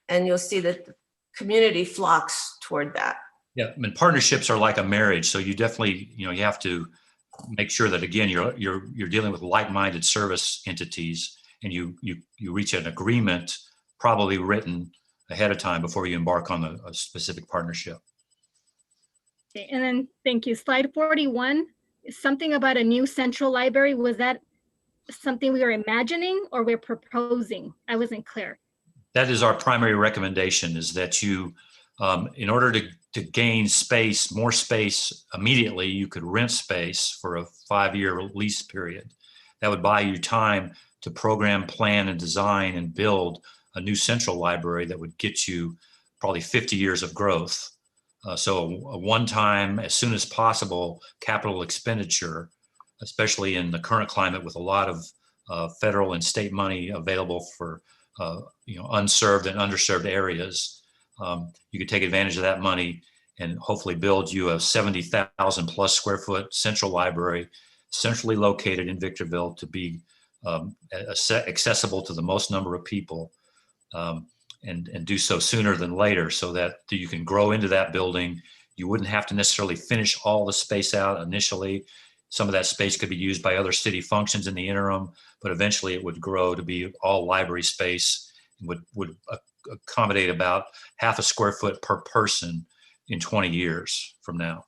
And you'll see that the community flocks toward that. Yeah, I mean, partnerships are like a marriage. So you definitely, you have to make sure that, again, you're dealing with like-minded service entities, and you reach an agreement, probably written ahead of time before you embark on a specific partnership. Okay, and then thank you. Slide 41, something about a new central library. Was that something we were imagining or we're proposing? I wasn't clear. That is our primary recommendation, is that you, in order to gain space, more space immediately, you could rent space for a 5-year lease period. That would buy you time to program, plan, and design and build a new central library that would get you probably 50 years of growth. So a one-time, as soon as possible, capital expenditure, especially in the current climate with a lot of federal and state money available for unserved and underserved areas. You could take advantage of that money and hopefully build you a 70,000 plus square foot central library, centrally located in Victorville, to be accessible to the most number of people, and do so sooner than later, so that you can grow into that building. You wouldn't have to necessarily finish all the space out initially. Some of that space could be used by other city functions in the interim, but eventually it would grow to be all library space, and would accommodate about half a square foot per person in 20 years from now.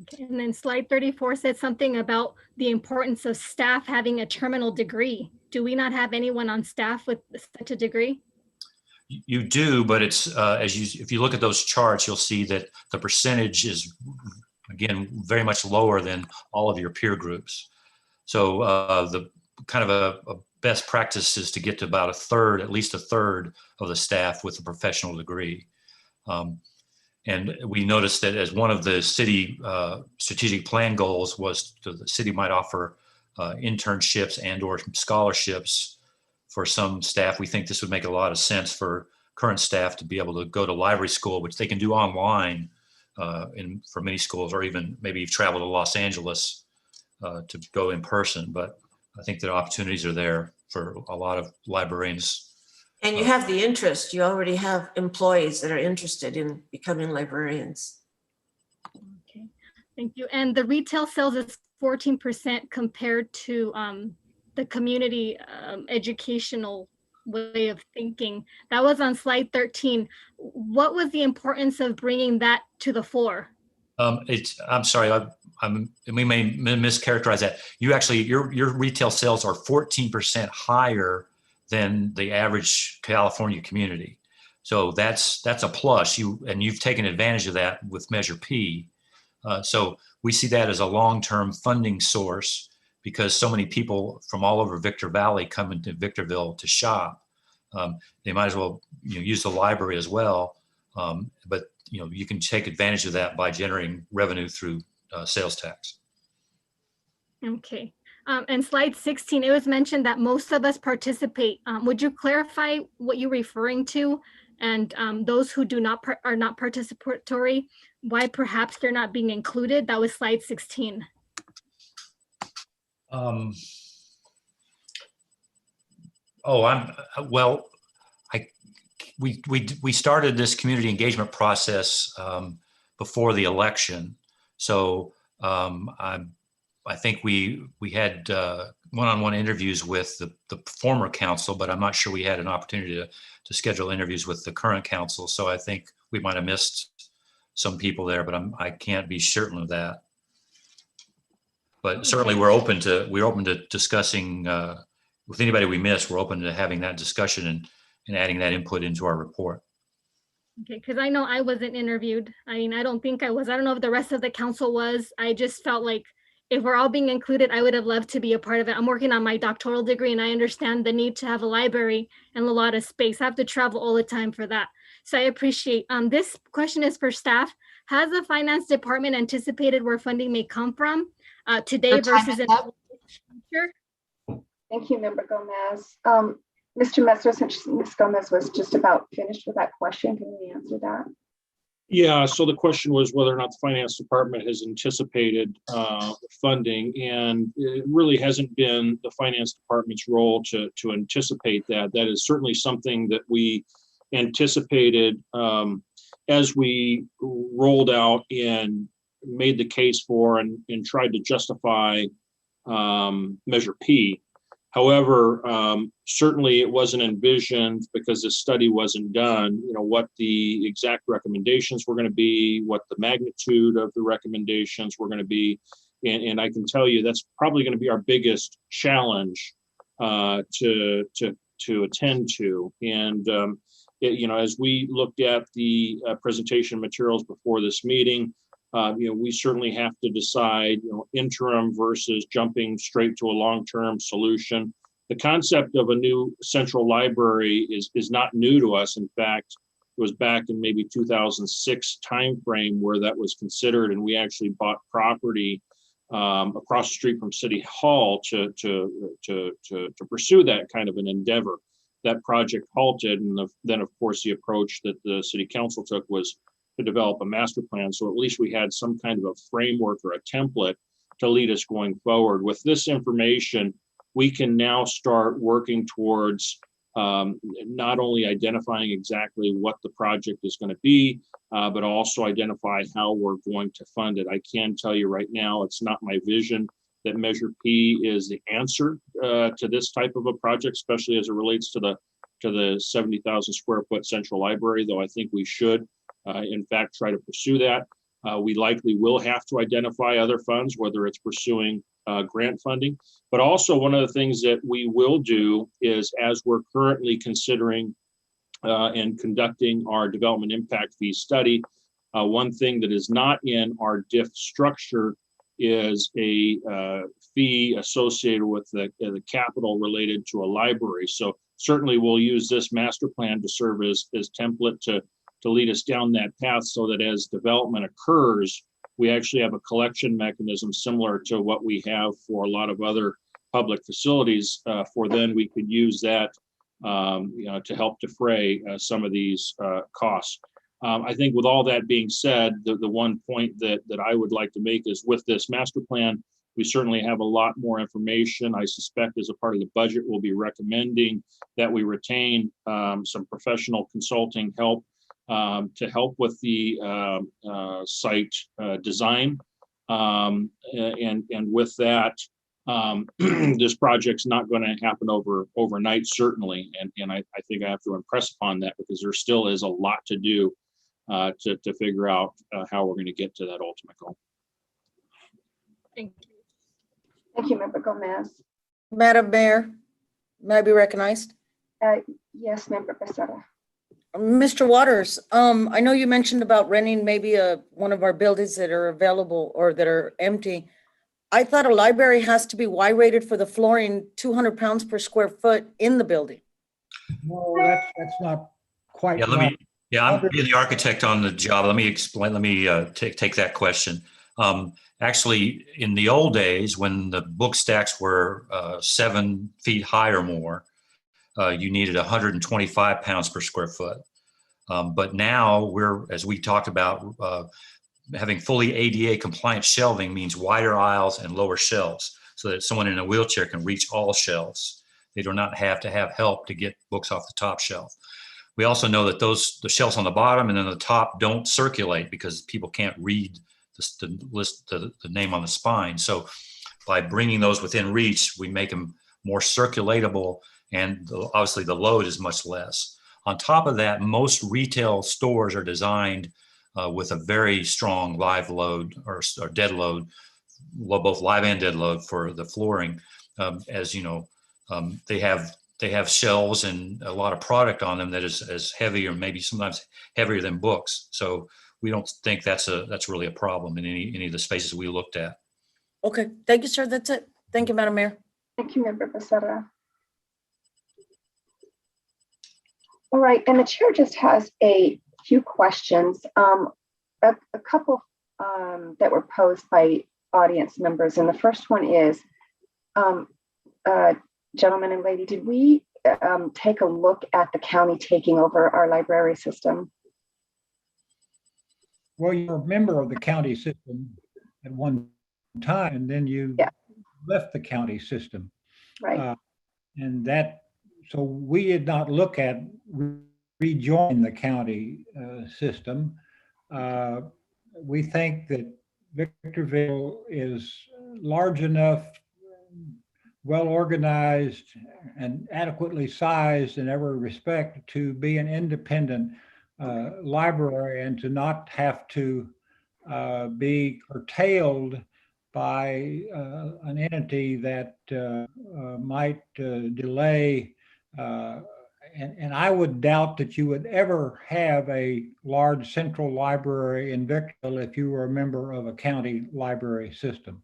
Okay, and then slide 34 said something about the importance of staff having a terminal degree. Do we not have anyone on staff with such a degree? You do, but it's if you look at those charts, you'll see that the percentage is, again, very much lower than all of your peer groups. So the kind of a best practice is to get to about at least a third of the staff with a professional degree. And we noticed that as one of the city strategic plan goals was the city might offer internships and or scholarships for some staff. We think this would make a lot of sense for current staff to be able to go to library school, which they can do online for many schools, or even maybe you've traveled to Los Angeles to go in person. But I think the opportunities are there for a lot of librarians. And you have the interest. You already have employees that are interested in becoming librarians. Okay, thank you. And the retail sales is 14% compared to the community educational way of thinking. That was on slide 13. What was the importance of bringing that to the floor? I'm sorry, we may mischaracterize that. You actually, your retail sales are 14% higher than the average California community. So that's a plus. You've taken advantage of that with Measure P. So we see that as a long-term funding source, because so many people from all over Victor Valley come into Victorville to shop. They might as well use the library as well. But you can take advantage of that by generating revenue through sales tax. Okay. And slide 16, it was mentioned that most of us participate. Would you clarify what you're referring to? And those who are not participatory, why perhaps they're not being included? That was slide 16. We started this community engagement process before the election. So I think we had one-on-one interviews with the former council, but I'm not sure we had an opportunity to schedule interviews with the current council. So I think we might have missed some people there, but I can't be certain of that. But certainly we're open to discussing with anybody we miss. We're open to having that discussion and adding that input into our report. Okay, because I know I wasn't interviewed. I mean, I don't think I was. I don't know if the rest of the council was. I just felt like if we're all being included, I would have loved to be a part of it. I'm working on my doctoral degree and I understand the need to have a library and a lot of space. I have to travel all the time for that. So I appreciate, this question is for staff. Has the finance department anticipated where funding may come from today Your time versus is in up. the future? Thank you, Member Gomez. Mr. Metzler, since Ms. Gomez was just about finished with that question, can we answer that? Yeah, so the question was whether or not the finance department has anticipated funding, and it really hasn't been the finance department's role to anticipate that. That is certainly something that we anticipated as we rolled out and made the case for and tried to justify Measure P. However, certainly it wasn't envisioned, because this study wasn't done, what the exact recommendations were going to be, what the magnitude of the recommendations were going to be. And I can tell you that's probably going to be our biggest challenge to attend to. And, as we looked at the presentation materials before this meeting, we certainly have to decide, interim versus jumping straight to a long-term solution. The concept of a new central library is not new to us. In fact, it was back in maybe 2006 timeframe where that was considered, and we actually bought property across the street from City Hall to pursue that kind of an endeavor. That project halted, and then of course the approach that the City Council took was to develop a master plan. So at least we had some kind of a framework or a template to lead us going forward. With this information, we can now start working towards not only identifying exactly what the project is going to be, but also identify how we're going to fund it. I can tell you right now, it's not my vision that Measure P is the answer to this type of a project, especially as it relates to the 70,000 square foot central library, though I think we should in fact try to pursue that. We likely will have to identify other funds, whether it's pursuing grant funding. But also one of the things that we will do is, as we're currently considering and conducting our development impact fee study, one thing that is not in our DIF structure is a fee associated with the capital related to a library. So certainly we'll use this master plan to serve as template to lead us down that path, so that as development occurs, we actually have a collection mechanism similar to what we have for a lot of other public facilities. For then we could use that to help defray some of these costs. I think with all that being said, the one point that I would like to make is, with this master plan, we certainly have a lot more information. I suspect as a part of the budget, we'll be recommending that we retain some professional consulting help to help with the site design. And with that, this project's not going to happen overnight, certainly. And I think I have to impress upon that, because there still is a lot to do to figure out how we're going to get to that ultimate goal. Thank you. Thank you, Member Gomez. Madam Mayor, may I be recognized? Yes, Member Becerra. Mr. Waters, I know you mentioned about renting maybe one of our buildings that are available or that are empty. I thought a library has to be Y rated for the flooring, 200 pounds per square foot in the building. No, that's not quite Yeah, right. I'm being the architect on the job. Let me explain. Let me take that question. Actually, in the old days, when the book stacks were 7 feet high or more, you needed 125 pounds per square foot. But now as we talked about, having fully ADA compliant shelving means wider aisles and lower shelves, so that someone in a wheelchair can reach all shelves. They do not have to have help to get books off the top shelf. We also know that the shelves on the bottom and then the top don't circulate, because people can't read the name on the spine. So by bringing those within reach, we make them more circulatable, and obviously the load is much less. On top of that, most retail stores are designed with a very strong live load or dead load, both live and dead load for the flooring. As you know, they have shelves and a lot of product on them that is as heavy, or maybe sometimes heavier than books. So we don't think that's really a problem in any of the spaces we looked at. Okay, thank you, sir. That's it. Thank you, Madam Mayor. Thank you, Member Becerra. All right, and the chair just has a few questions. A couple that were posed by audience members, and the first one is, gentlemen and lady, did we take a look at the county taking over our library system? Well, you're a member of the county system at one time, and then you left the county system. Right. And that, so we did not look at rejoining the county system. We think that Victorville is large enough, well organized, and adequately sized in every respect to be an independent library and to not have to be curtailed by an entity that might delay. And I would doubt that you would ever have a large central library in Victorville if you were a member of a county library system.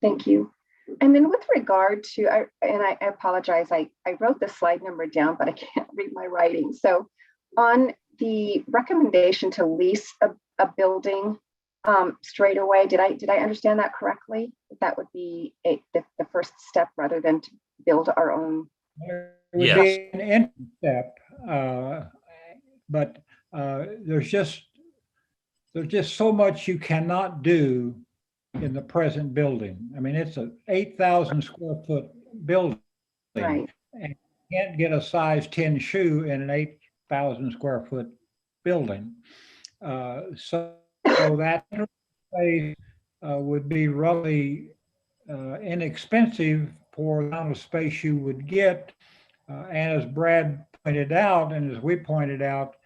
Thank you. And then with regard to, I apologize, I wrote the slide number down, but I can't read my writing. So on the recommendation to lease a building straight away, did I understand that correctly? That would be the first step rather than to build our own. It would be an entry step, but there's just so much you cannot do in the present building. I mean, it's an 8,000 square foot building. Right. And you can't get a size 10 shoe in an 8,000 square foot building. So that space would be roughly inexpensive for the amount of space you would get. And as Brad pointed out, and as we pointed out,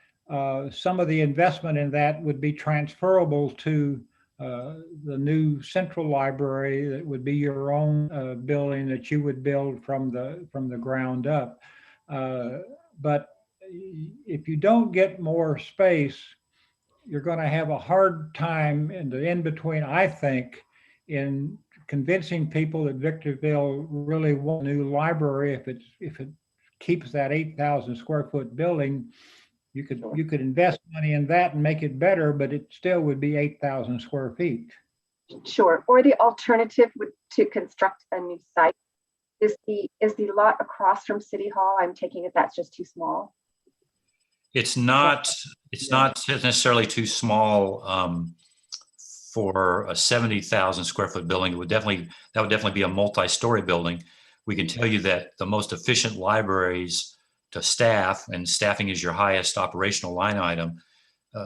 some of the investment in that would be transferable to the new central library. That would be your own building that you would build from the ground up. But if you don't get more space, you're going to have a hard time in the in-between, I think, in convincing people that Victorville really wants a new library. If it keeps that 8,000 square foot building, you could invest money in that and make it better, but it still would be 8,000 square feet. Sure. Or the alternative would to construct a new site. Is the lot across from City Hall? I'm taking it that's just too small. It's not necessarily too small for a 70,000 square foot building. That would definitely be a multi-story building. We can tell you that the most efficient libraries to staff, and staffing is your highest operational line item,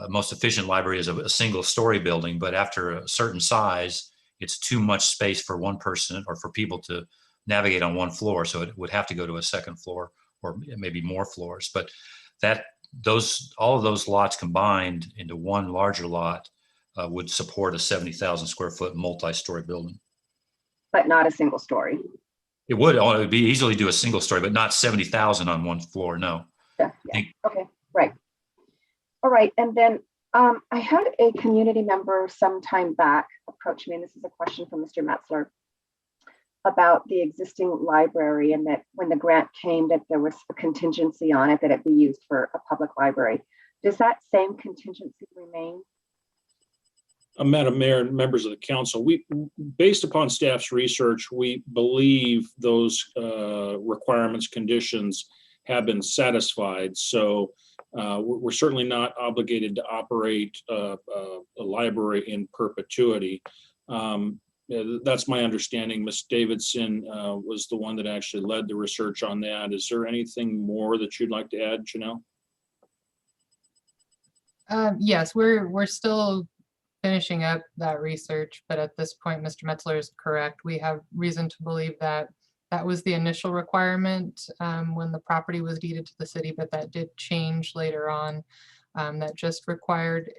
most efficient library is a single story building, but after a certain size, it's too much space for one person or for people to navigate on one floor. So it would have to go to a second floor or maybe more floors. But all of those lots combined into one larger lot would support a 70,000 square foot multi-story building. But not a single story. It would be easily do a single story, but not 70,000 on one floor. No. Yeah. Okay. Right. All right. And then I had a community member some time back approach me, and this is a question from Mr. Metzler, about the existing library, and that when the grant came, that there was a contingency on it that it be used for a public library. Does that same contingency remain? Madam Mayor and members of the council, based upon staff's research, we believe those requirements, conditions have been satisfied. So we're certainly not obligated to operate a library in perpetuity. That's my understanding. Ms. Davidson was the one that actually led the research on that. Is there anything more that you'd like to add, Janelle? Yes, we're still finishing up that research, but at this point, Mr. Metzler is correct. We have reason to believe that that was the initial requirement when the property was deeded to the city, but that did change later on. That just required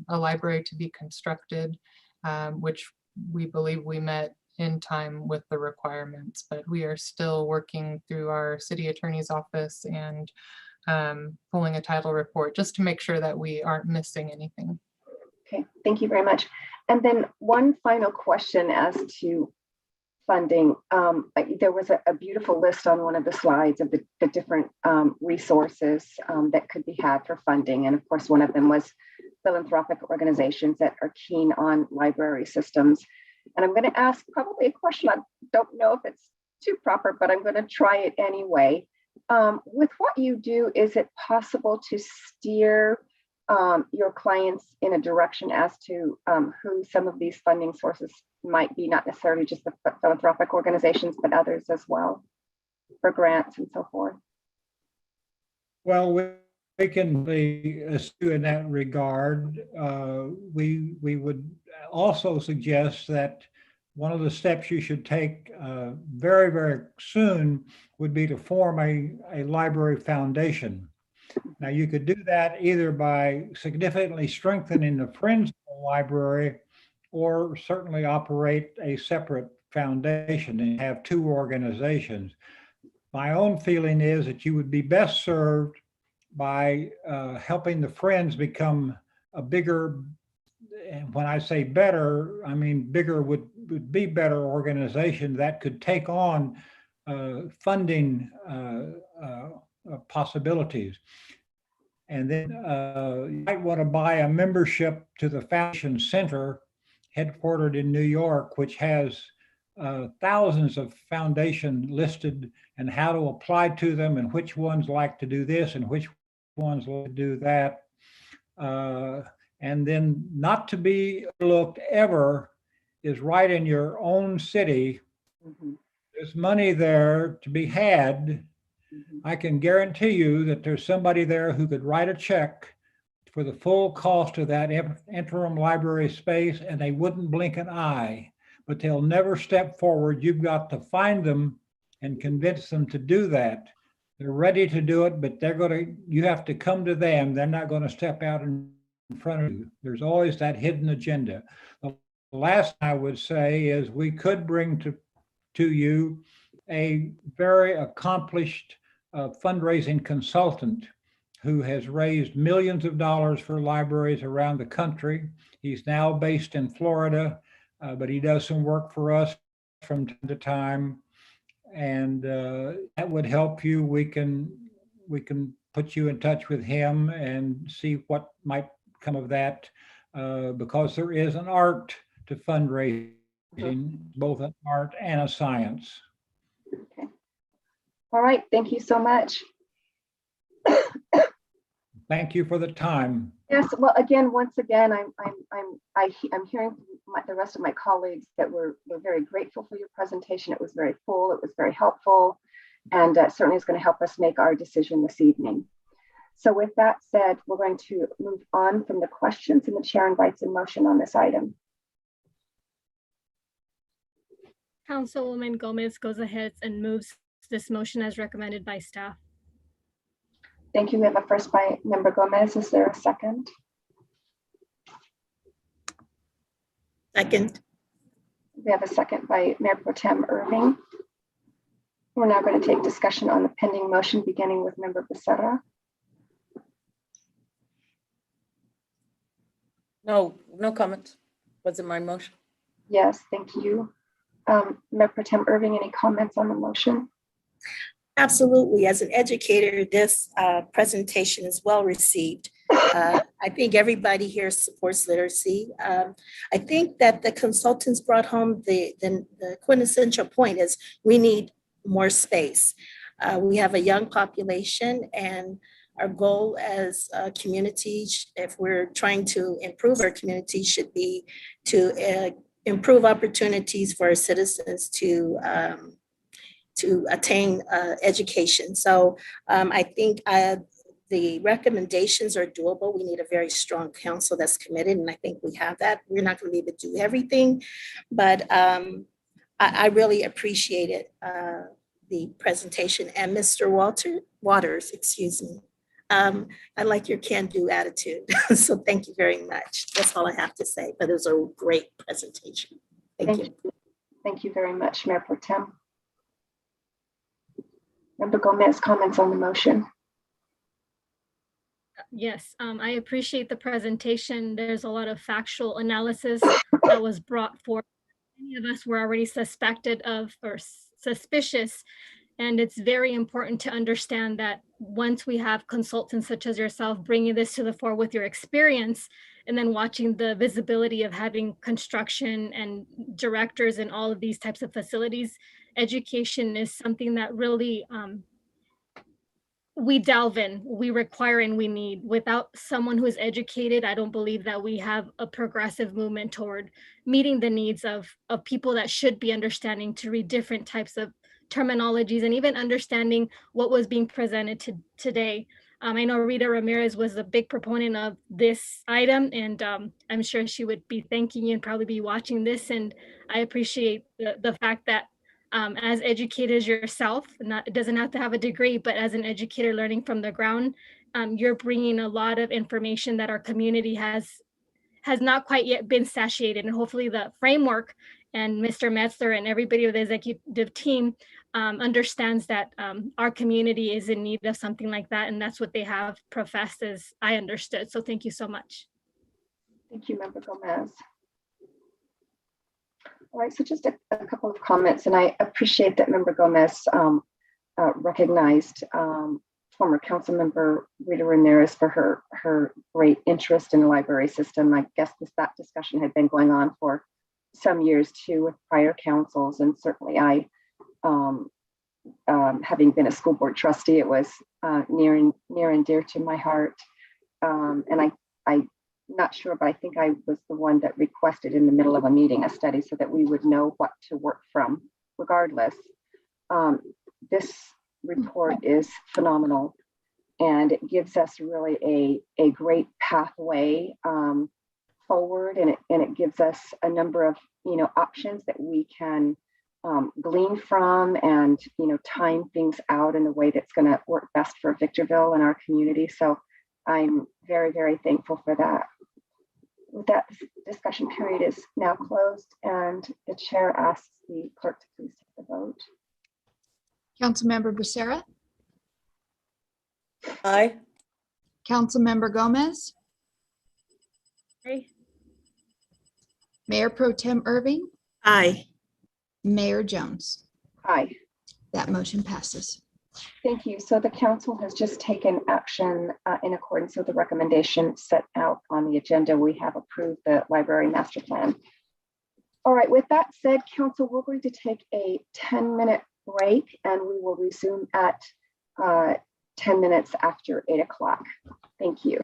a library to be constructed, which we believe we met in time with the requirements, but we are still working through our city attorney's office and pulling a title report just to make sure that we aren't missing anything. Okay, thank you very much. And then one final question as to funding. There was a beautiful list on one of the slides of the different resources that could be had for funding. And of course, one of them was philanthropic organizations that are keen on library systems. And I'm going to ask probably a question. I don't know if it's too proper, but I'm going to try it anyway. With what you do, is it possible to steer your clients in a direction as to who some of these funding sources might be, not necessarily just the philanthropic organizations, but others as well, for grants and so forth? Well, we can be astute in that regard. We would also suggest that one of the steps you should take very, very soon would be to form a library foundation. Now, you could do that either by significantly strengthening the Friends of the Library, or certainly operate a separate foundation and have two organizations. My own feeling is that you would be best served by helping the Friends become a bigger, and when I say better, I mean bigger would be better organization that could take on funding possibilities. And then you might want to buy a membership to the Foundation Center, headquartered in New York, which has thousands of foundations listed and how to apply to them and which ones like to do this and which ones like to do that. And then not to be overlooked ever is right in your own city. There's money there to be had. I can guarantee you that there's somebody there who could write a check for the full cost of that interim library space, and they wouldn't blink an eye, but they'll never step forward. You've got to find them and convince them to do that. They're ready to do it, but you have to come to them. They're not going to step out in front of you. There's always that hidden agenda. The last I would say is we could bring to you a very accomplished fundraising consultant who has raised millions of dollars for libraries around the country. He's now based in Florida, but he does some work for us from time to time. And that would help you. We can put you in touch with him and see what might come of that, because there is an art to fundraising, both an art and a science. Okay. All right. Thank you so much. Thank you for the time. Yes. Well, again, once again, I'm hearing from the rest of my colleagues that we're very grateful for your presentation. It was very full. It was very helpful, and certainly is going to help us make our decision this evening. So with that said, we're going to move on from the questions, and the chair invites a motion on this item. Councilwoman Gomez goes ahead and moves this motion as recommended by staff. Thank you. We have a first by Member Gomez. Is there a second? Second. We have a second by Mayor Pro Tem Irving. We're now going to take discussion on the pending motion, beginning with Member Becerra. No comments. Was it my motion? Yes, thank you. Mayor Pro Tem Irving, any comments on the motion? Absolutely. As an educator, this presentation is well received. I think everybody here supports literacy. I think that the consultants brought home the quintessential point is we need more space. We have a young population, and our goal as a community, if we're trying to improve our community, should be to improve opportunities for our citizens to attain education. So I think the recommendations are doable. We need a very strong council that's committed, and I think we have that. We're not going to be able to do everything, but I really appreciated the presentation. And Mr. Waters, excuse me. I like your can-do attitude. So thank you very much. That's all I have to say, but it was a great presentation. Thank you. Thank you very much, Mayor Pro Tem. Member Gomez, comments on the motion. Yes, I appreciate the presentation. There's a lot of factual analysis that was brought forth. Many of us were already suspected of or suspicious. And it's very important to understand that once we have consultants such as yourself bringing this to the fore with your experience, and then watching the visibility of having construction and directors in all of these types of facilities, education is something that really we delve in, we require, and we need. Without someone who is educated, I don't believe that we have a progressive movement toward meeting the needs of people that should be understanding to read different types of terminologies and even understanding what was being presented today. I know Rita Ramirez was a big proponent of this item, and I'm sure she would be thanking you and probably be watching this. And I appreciate the fact that as educators yourself, it doesn't have to have a degree, but as an educator learning from the ground, you're bringing a lot of information that our community has not quite yet been satiated. And hopefully the framework and Mr. Metzler and everybody of the executive team understands that our community is in need of something like that. And that's what they have professed, as I understood. So thank you so much. Thank you, Member Gomez. All right, so just a couple of comments, and I appreciate that Member Gomez recognized former council member Rita Ramirez for her great interest in the library system. I guess that discussion had been going on for some years too with prior councils, and certainly I, having been a school board trustee, it was near and dear to my heart. And I'm not sure, but I think I was the one that requested in the middle of a meeting a study so that we would know what to work from regardless. This report is phenomenal, and it gives us really a great pathway forward, and it gives us a number of options that we can glean from and time things out in a way that's going to work best for Victorville and our community. So I'm very, very thankful for that. With that, discussion period is now closed, and the chair asks the clerk to please take the vote. Councilmember Becerra. Aye. Councilmember Gomez. Aye. Mayor Pro Tem Irving. Aye. Mayor Jones. Aye. That motion passes. Thank you. So the council has just taken action in accordance with the recommendation set out on the agenda. We have approved the library master plan. All right, with that said, council, we're going to take a 10-minute break, and we will resume at 10 minutes after 8 o'clock. Thank you.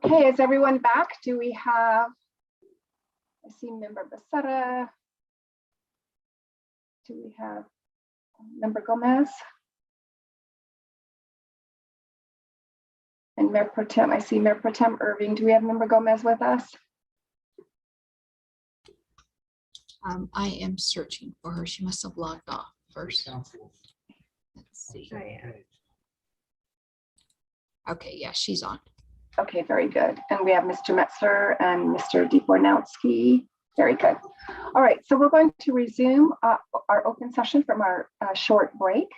Okay, is everyone back? Do we have, I see Member Becerra. Do we have Member Gomez? And Mayor Pro Tem, I see Mayor Pro Tem Irving. Do we have Member Gomez with us? I am searching for her. She must have logged off first. Let's see. Okay, yeah, she's on. Okay, very good. And we have Mr. Metzler and Mr. DeBornowski. Very good. All right, so we're going to resume our open session from our short break.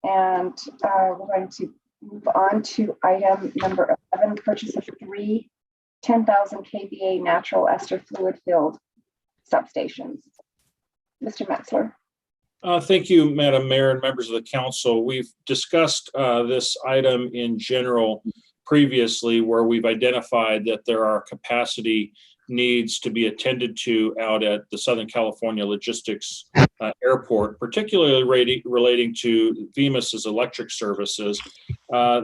And we're going to move on to item number 11, purchase of 3 10,000 kVA natural ester fluid filled substations. Mr. Metzler. Thank you, Madam Mayor and members of the council. We've discussed this item in general previously, where we've identified that there are capacity needs to be attended to out at the Southern California Logistics Airport, particularly relating to VEMUS's electric services.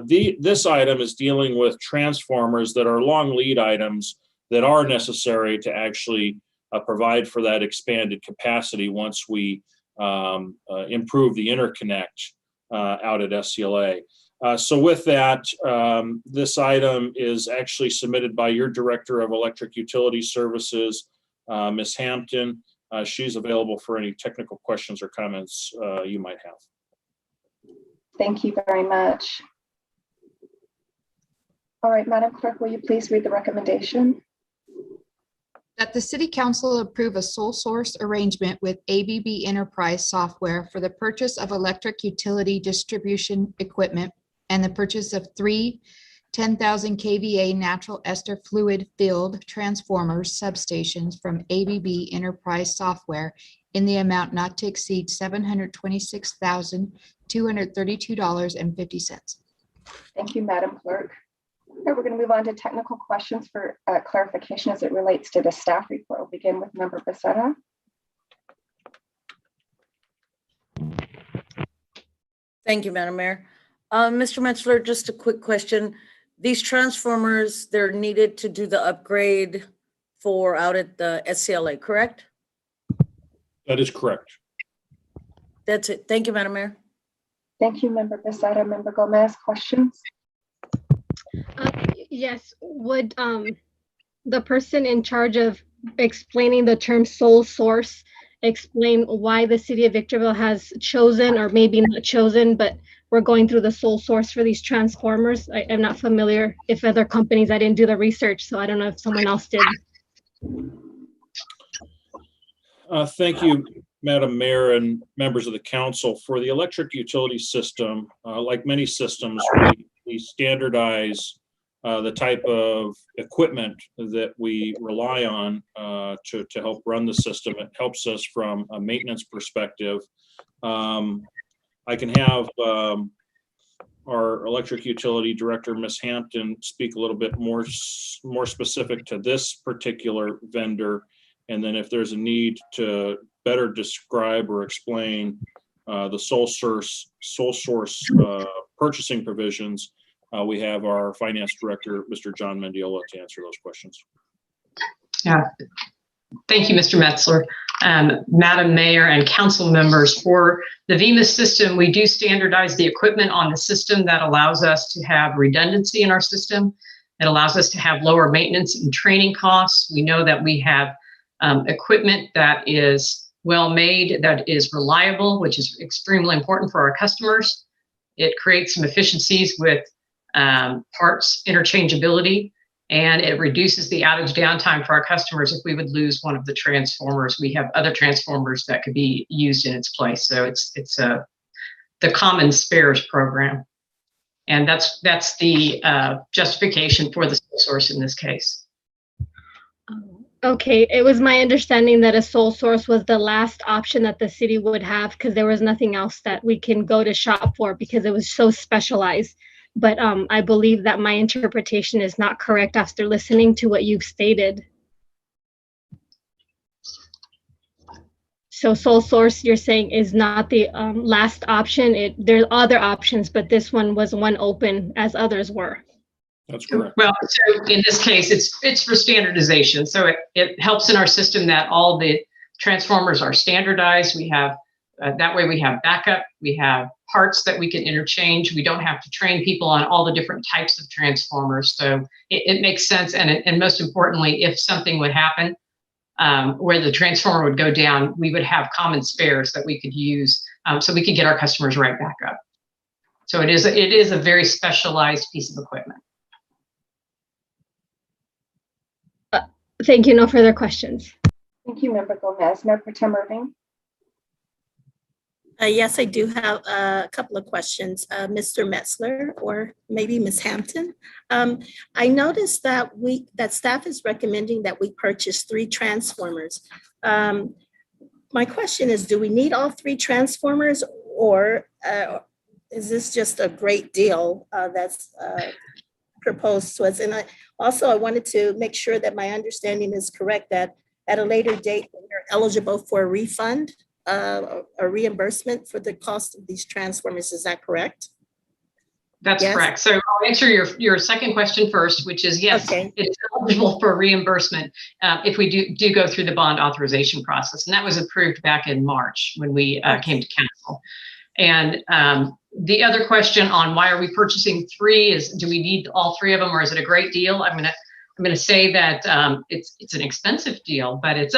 This item is dealing with transformers that are long lead items that are necessary to actually provide for that expanded capacity once we improve the interconnect out at SCLA. So with that, this item is actually submitted by your Director of Electric Utility Services, Ms. Hampton. She's available for any technical questions or comments you might have. Thank you very much. All right, Madam Clerk, will you please read the recommendation? That the City Council approve a sole source arrangement with ABB Enterprise Software for the purchase of electric utility distribution equipment and the purchase of 3 10,000 kVA natural ester fluid filled transformers substations from ABB Enterprise Software in the amount not to exceed $726,232.50. Thank you, Madam Clerk. Okay, we're going to move on to technical questions for clarification as it relates to the staff report. We'll begin with Member Becerra. Thank you, Madam Mayor. Mr. Metzler, just a quick question. These transformers, they're needed to do the upgrade for out at the SCLA, correct? That is correct. That's it. Thank you, Madam Mayor. Thank you, Member Becerra. Member Gomez, questions? Yes, would the person in charge of explaining the term sole source explain why the city of Victorville has chosen, or maybe not chosen, but we're going through the sole source for these transformers? I'm not familiar if other companies, I didn't do the research, so I don't know if someone else did. Thank you, Madam Mayor and members of the council. For the electric utility system, like many systems, we standardize the type of equipment that we rely on to help run the system. It helps us from a maintenance perspective. I can have our electric utility director, Ms. Hampton, speak a little bit more specific to this particular vendor. And then if there's a need to better describe or explain the sole source purchasing provisions, we have our finance director, Mr. John Mendiola, to answer those questions. Yeah, thank you, Mr. Metzler. Madam Mayor and council members, for the VEMA system, we do standardize the equipment on the system that allows us to have redundancy in our system. It allows us to have lower maintenance and training costs. We know that we have equipment that is well made, that is reliable, which is extremely important for our customers. It creates some efficiencies with parts interchangeability, and it reduces the outage downtime for our customers if we would lose one of the transformers. We have other transformers that could be used in its place. So it's the common spares program. And that's the justification for the sole source in this case. Okay, it was my understanding that a sole source was the last option that the city would have, because there was nothing else that we can go to shop for because it was so specialized. But I believe that my interpretation is not correct after listening to what you've stated. So sole source, you're saying, is not the last option. There's other options, but this one was one open as others were. That's correct. Well, so in this case, it's for standardization. So it helps in our system that all the transformers are standardized. We have that way we have backup. We have parts that we can interchange. We don't have to train people on all the different types of transformers. So it makes sense. And most importantly, if something would happen where the transformer would go down, we would have common spares that we could use so we could get our customers right back up. So it is a very specialized piece of equipment. Thank you. No further questions. Thank you, Member Gomez. Mayor Pro Tem Irving? Yes, I do have a couple of questions. Mr. Metzler, or maybe Ms. Hampton. I noticed that staff is recommending that we purchase 3 transformers. My question is, do we need all 3 transformers, or is this just a great deal that's proposed to us? And I wanted to make sure that my understanding is correct, that at a later date, we're eligible for a refund, a reimbursement for the cost of these transformers. Is that correct? That's correct. So I'll answer your second question first, which is yes, okay. It's eligible for reimbursement if we do go through the bond authorization process. And that was approved back in March when we came to council. And the other question on why are we purchasing 3 is, do we need all 3 of them, or is it a great deal? I'm gonna say that it's an expensive deal, but it's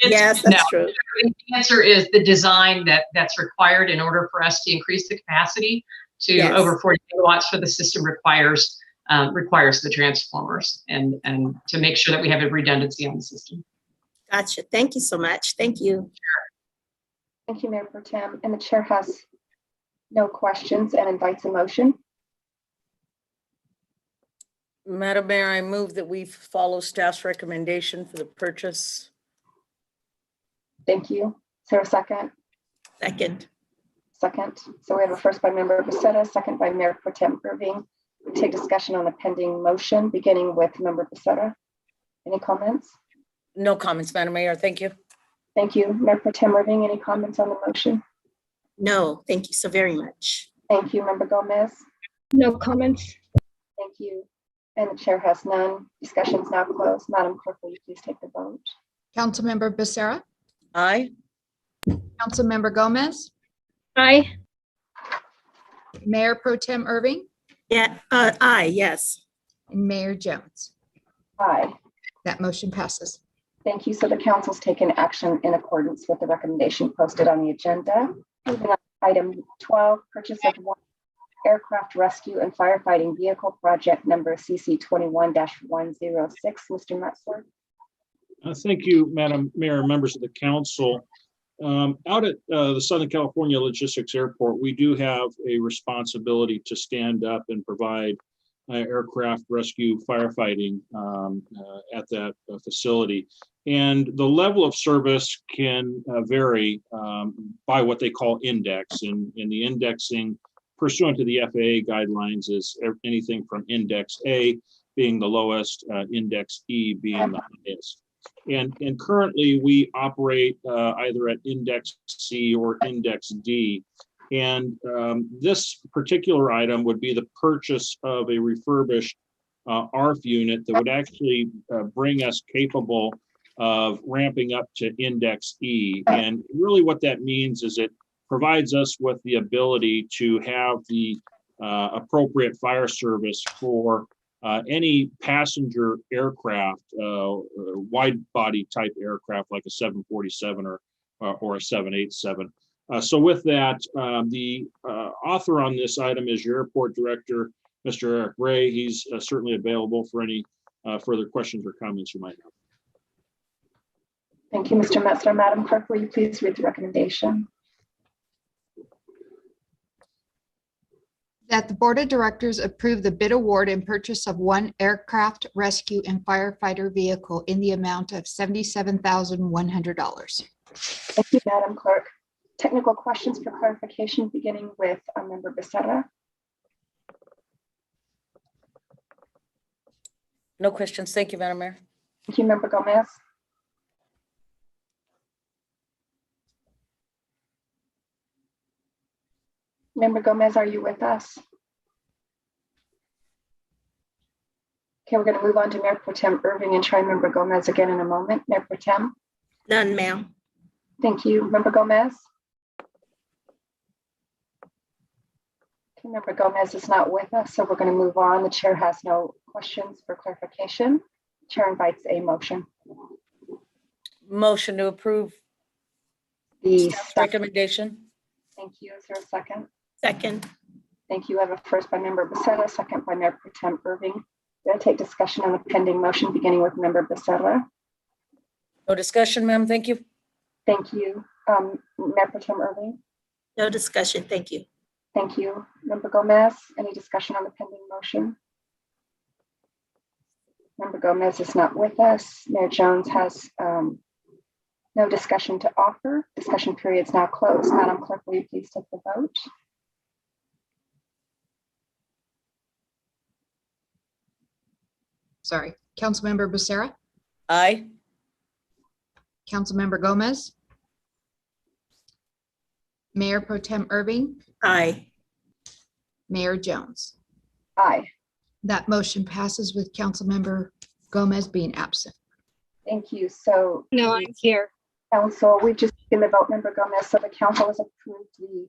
yes, that's true. The answer is the design that's required in order for us to increase the capacity to over 40 megawatts for the system requires the transformers and to make sure that we have a redundancy on the system. Gotcha. Thank you so much. Thank you. Thank you, Mayor Pro Tem. And the chair has no questions and invites a motion. Madam Mayor, I move that we follow staff's recommendation for the purchase. Thank you. Is there a second? Second. Second. So we have a first by Member Becerra, second by Mayor Pro Tem Irving. We take discussion on the pending motion, beginning with Member Becerra. Any comments? No comments, Madam Mayor. Thank you. Thank you. Mayor Pro Tem Irving, any comments on the motion? No, thank you so very much. Thank you, Member Gomez. No comments. Thank you. And the chair has none. Discussion is now closed. Madam Clerk, will you please take the vote? Councilmember Becerra? Aye. Councilmember Gomez? Aye. Mayor Pro Tem Irving? Yeah, aye, yes. And Mayor Jones? Aye. That motion passes. Thank you. So the council's taken action in accordance with the recommendation posted on the agenda. Moving on to item 12, purchase of one aircraft rescue and firefighting vehicle project number CC 21-106. Mr. Metzler. Thank you, Madam Mayor, and members of the council. Out at the Southern California Logistics Airport, we do have a responsibility to stand up and provide aircraft rescue firefighting at that facility. And the level of service can vary by what they call index. And the indexing pursuant to the FAA guidelines is anything from index A being the lowest, index E being the highest. And currently we operate either at index C or index D. And this particular item would be the purchase of a refurbished ARF unit that would actually bring us capable of ramping up to index E. And really what that means is it provides us with the ability to have the appropriate fire service for any passenger aircraft, wide body type aircraft like a 747 or a 787. So with that, the author on this item is your airport director, Mr. Eric Ray. He's certainly available for any further questions or comments you might have. Thank you, Mr. Metzler. Madam Clerk, will you please read the recommendation? That the Board of Directors approve the bid award and purchase of one aircraft rescue and firefighter vehicle in the amount of $77,100. Thank you, Madam Clerk. Technical questions for clarification, beginning with Member Becerra. No questions. Thank you, Madam Mayor. Thank you, Member Gomez. Member Gomez, are you with us? Okay, we're going to move on to Mayor Pro Tem Irving and try Member Gomez again in a moment. Mayor Pro Tem. None, ma'am. Thank you. Member Gomez. Okay, Member Gomez is not with us, so we're going to move on. The chair has no questions for clarification. Chair invites a motion. Motion to approve The staff's recommendation. Thank you. Is there a second? Second. Thank you. I have a first by Member Becerra, second by Mayor Pro Tem Irving. We're going to take discussion on the pending motion, beginning with Member Becerra. No discussion, ma'am. Thank you. Thank you. Mayor Pro Tem Irving. No discussion. Thank you. Thank you. Member Gomez, any discussion on the pending motion? Member Gomez is not with us. Mayor Jones has no discussion to offer. Discussion period is now closed. Madam Clerk, will you please take the vote? Sorry. Councilmember Becerra. Aye. Councilmember Gomez. Mayor Pro Tem Irving. Aye. Mayor Jones. Aye. That motion passes with Councilmember Gomez being absent. Thank you. So No, I'm here. Council, we've just taken the vote, Member Gomez. So the council has approved the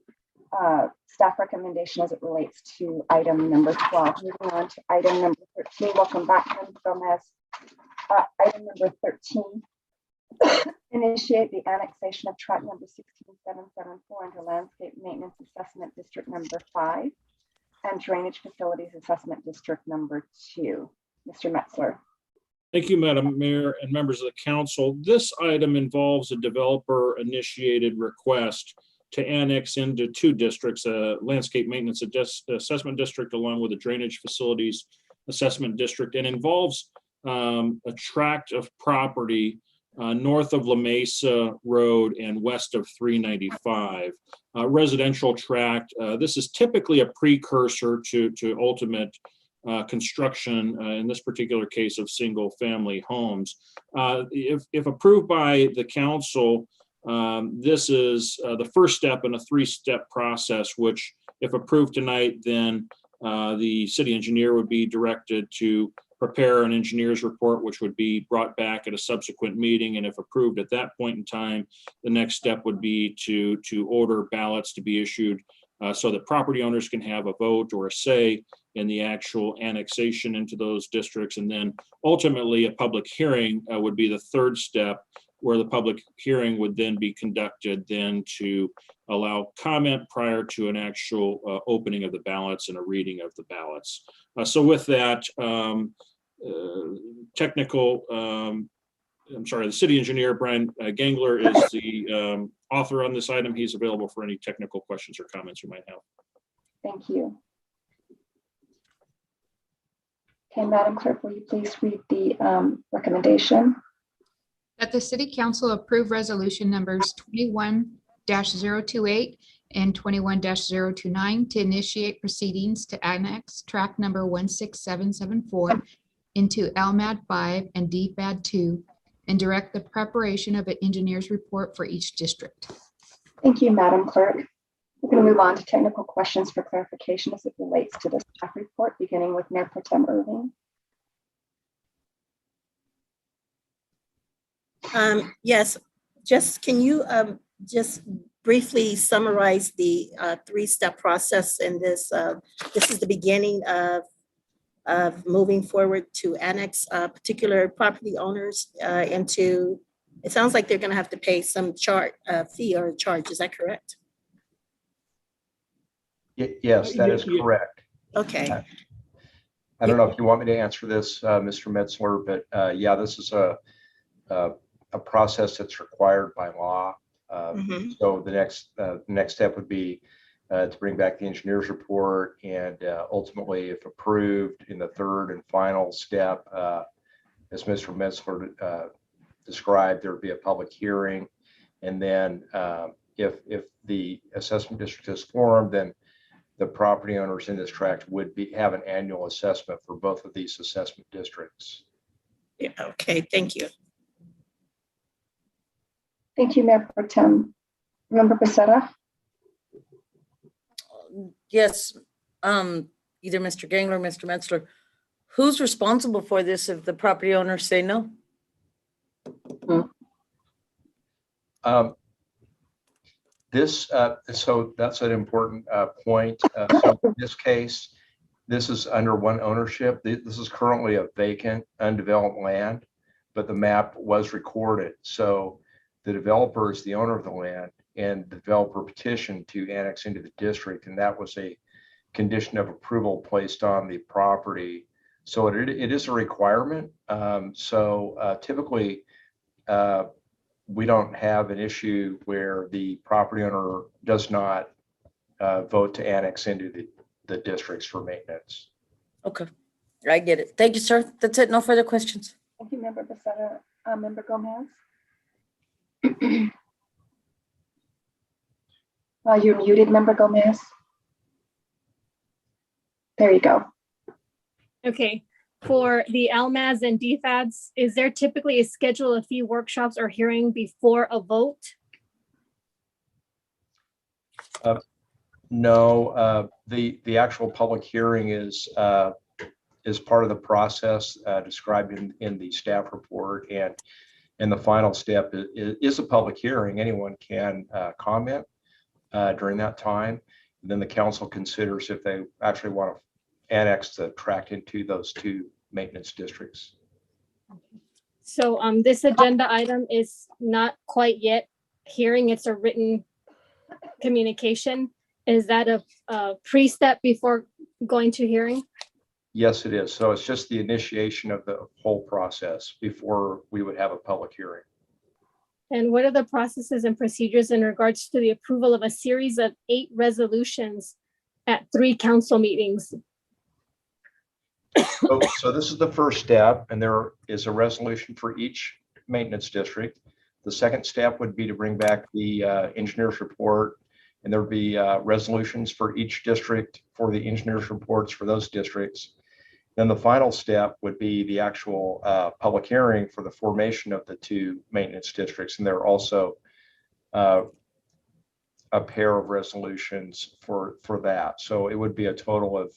staff recommendation as it relates to item number 12. Moving on to item number 13. Welcome back, Member Gomez. Item number 13. Initiate the annexation of tract number 16774 under Landscape Maintenance Assessment District number 5 and Drainage Facilities Assessment District number 2. Mr. Metzler. Thank you, Madam Mayor and members of the council. This item involves a developer-initiated request to annex into two districts, a landscape maintenance assessment district along with a drainage facilities assessment district, and involves a tract of property north of La Mesa Road and west of 395. Residential tract. This is typically a precursor to ultimate construction, in this particular case of single family homes. If approved by the council, this is the first step in a three-step process, which if approved tonight, then the city engineer would be directed to prepare an engineer's report, which would be brought back at a subsequent meeting. And if approved at that point in time, the next step would be to order ballots to be issued so that property owners can have a vote or a say in the actual annexation into those districts. And then ultimately a public hearing would be the third step, where the public hearing would then be conducted then to allow comment prior to an actual opening of the ballots and a reading of the ballots. So with that, the city engineer, Brian Gangler, is the author on this item. He's available for any technical questions or comments you might have. Thank you. Okay, Madam Clerk, will you please read the recommendation? That the City Council approve resolution numbers 21-028 and 21-029 to initiate proceedings to annex tract number 16774 into LMAD 5 and DFAD 2 and direct the preparation of an engineer's report for each district. Thank you, Madam Clerk. We're going to move on to technical questions for clarification as it relates to the staff report, beginning with Mayor Pro Tem Irving. Yes, just can you just briefly summarize the three-step process in this? This is the beginning of moving forward to annex particular property owners into, it sounds like they're going to have to pay some fee or charge. Is that correct? Yes, that is correct. Okay. I don't know if you want me to answer this, Mr. Metzler, but yeah, this is a process that's required by law. So the next step would be to bring back the engineer's report, and ultimately, if approved, in the third and final step, as Mr. Metzler described, there would be a public hearing, and then if the assessment district is formed, then the property owners in this tract would have an annual assessment for both of these assessment districts. Yeah, okay, thank you. Thank you, Mayor Pro Tem. Member Becerra? Yes, either Mr. Gangler or Mr. Metzler, who's responsible for this if the property owners say no? So that's an important point. So in this case, this is under one ownership. This is currently a vacant, undeveloped land, but the map was recorded. So the developer is the owner of the land, and the developer petitioned to annex into the district, and that was a condition of approval placed on the property. So it is a requirement. Typically, we don't have an issue where the property owner does not vote to annex into the districts for maintenance. Okay, I get it. Thank you, sir. That's it. No further questions. Thank you, Member Becerra. Member Gomez? You're muted, Member Gomez. There you go. Okay, for the LMAs and DFADs, is there typically a schedule of fee workshops or hearing before a vote? No, the actual public hearing is part of the process described in the staff report, and the final step is a public hearing. Anyone can comment during that time. And then the council considers if they actually want to annex the tract into those two maintenance districts. So this agenda item is not quite yet hearing, it's a written communication. Is that a pre-step before going to hearing? Yes, it is. So it's just the initiation of the whole process before we would have a public hearing. And what are the processes and procedures in regards to the approval of a series of 8 resolutions at 3 council meetings? So this is the first step, and there is a resolution for each maintenance district. The second step would be to bring back the engineer's report, and there would be resolutions for each district for the engineer's reports for those districts. Then the final step would be the actual public hearing for the formation of the 2 maintenance districts, and there are also a pair of resolutions for that. So it would be a total of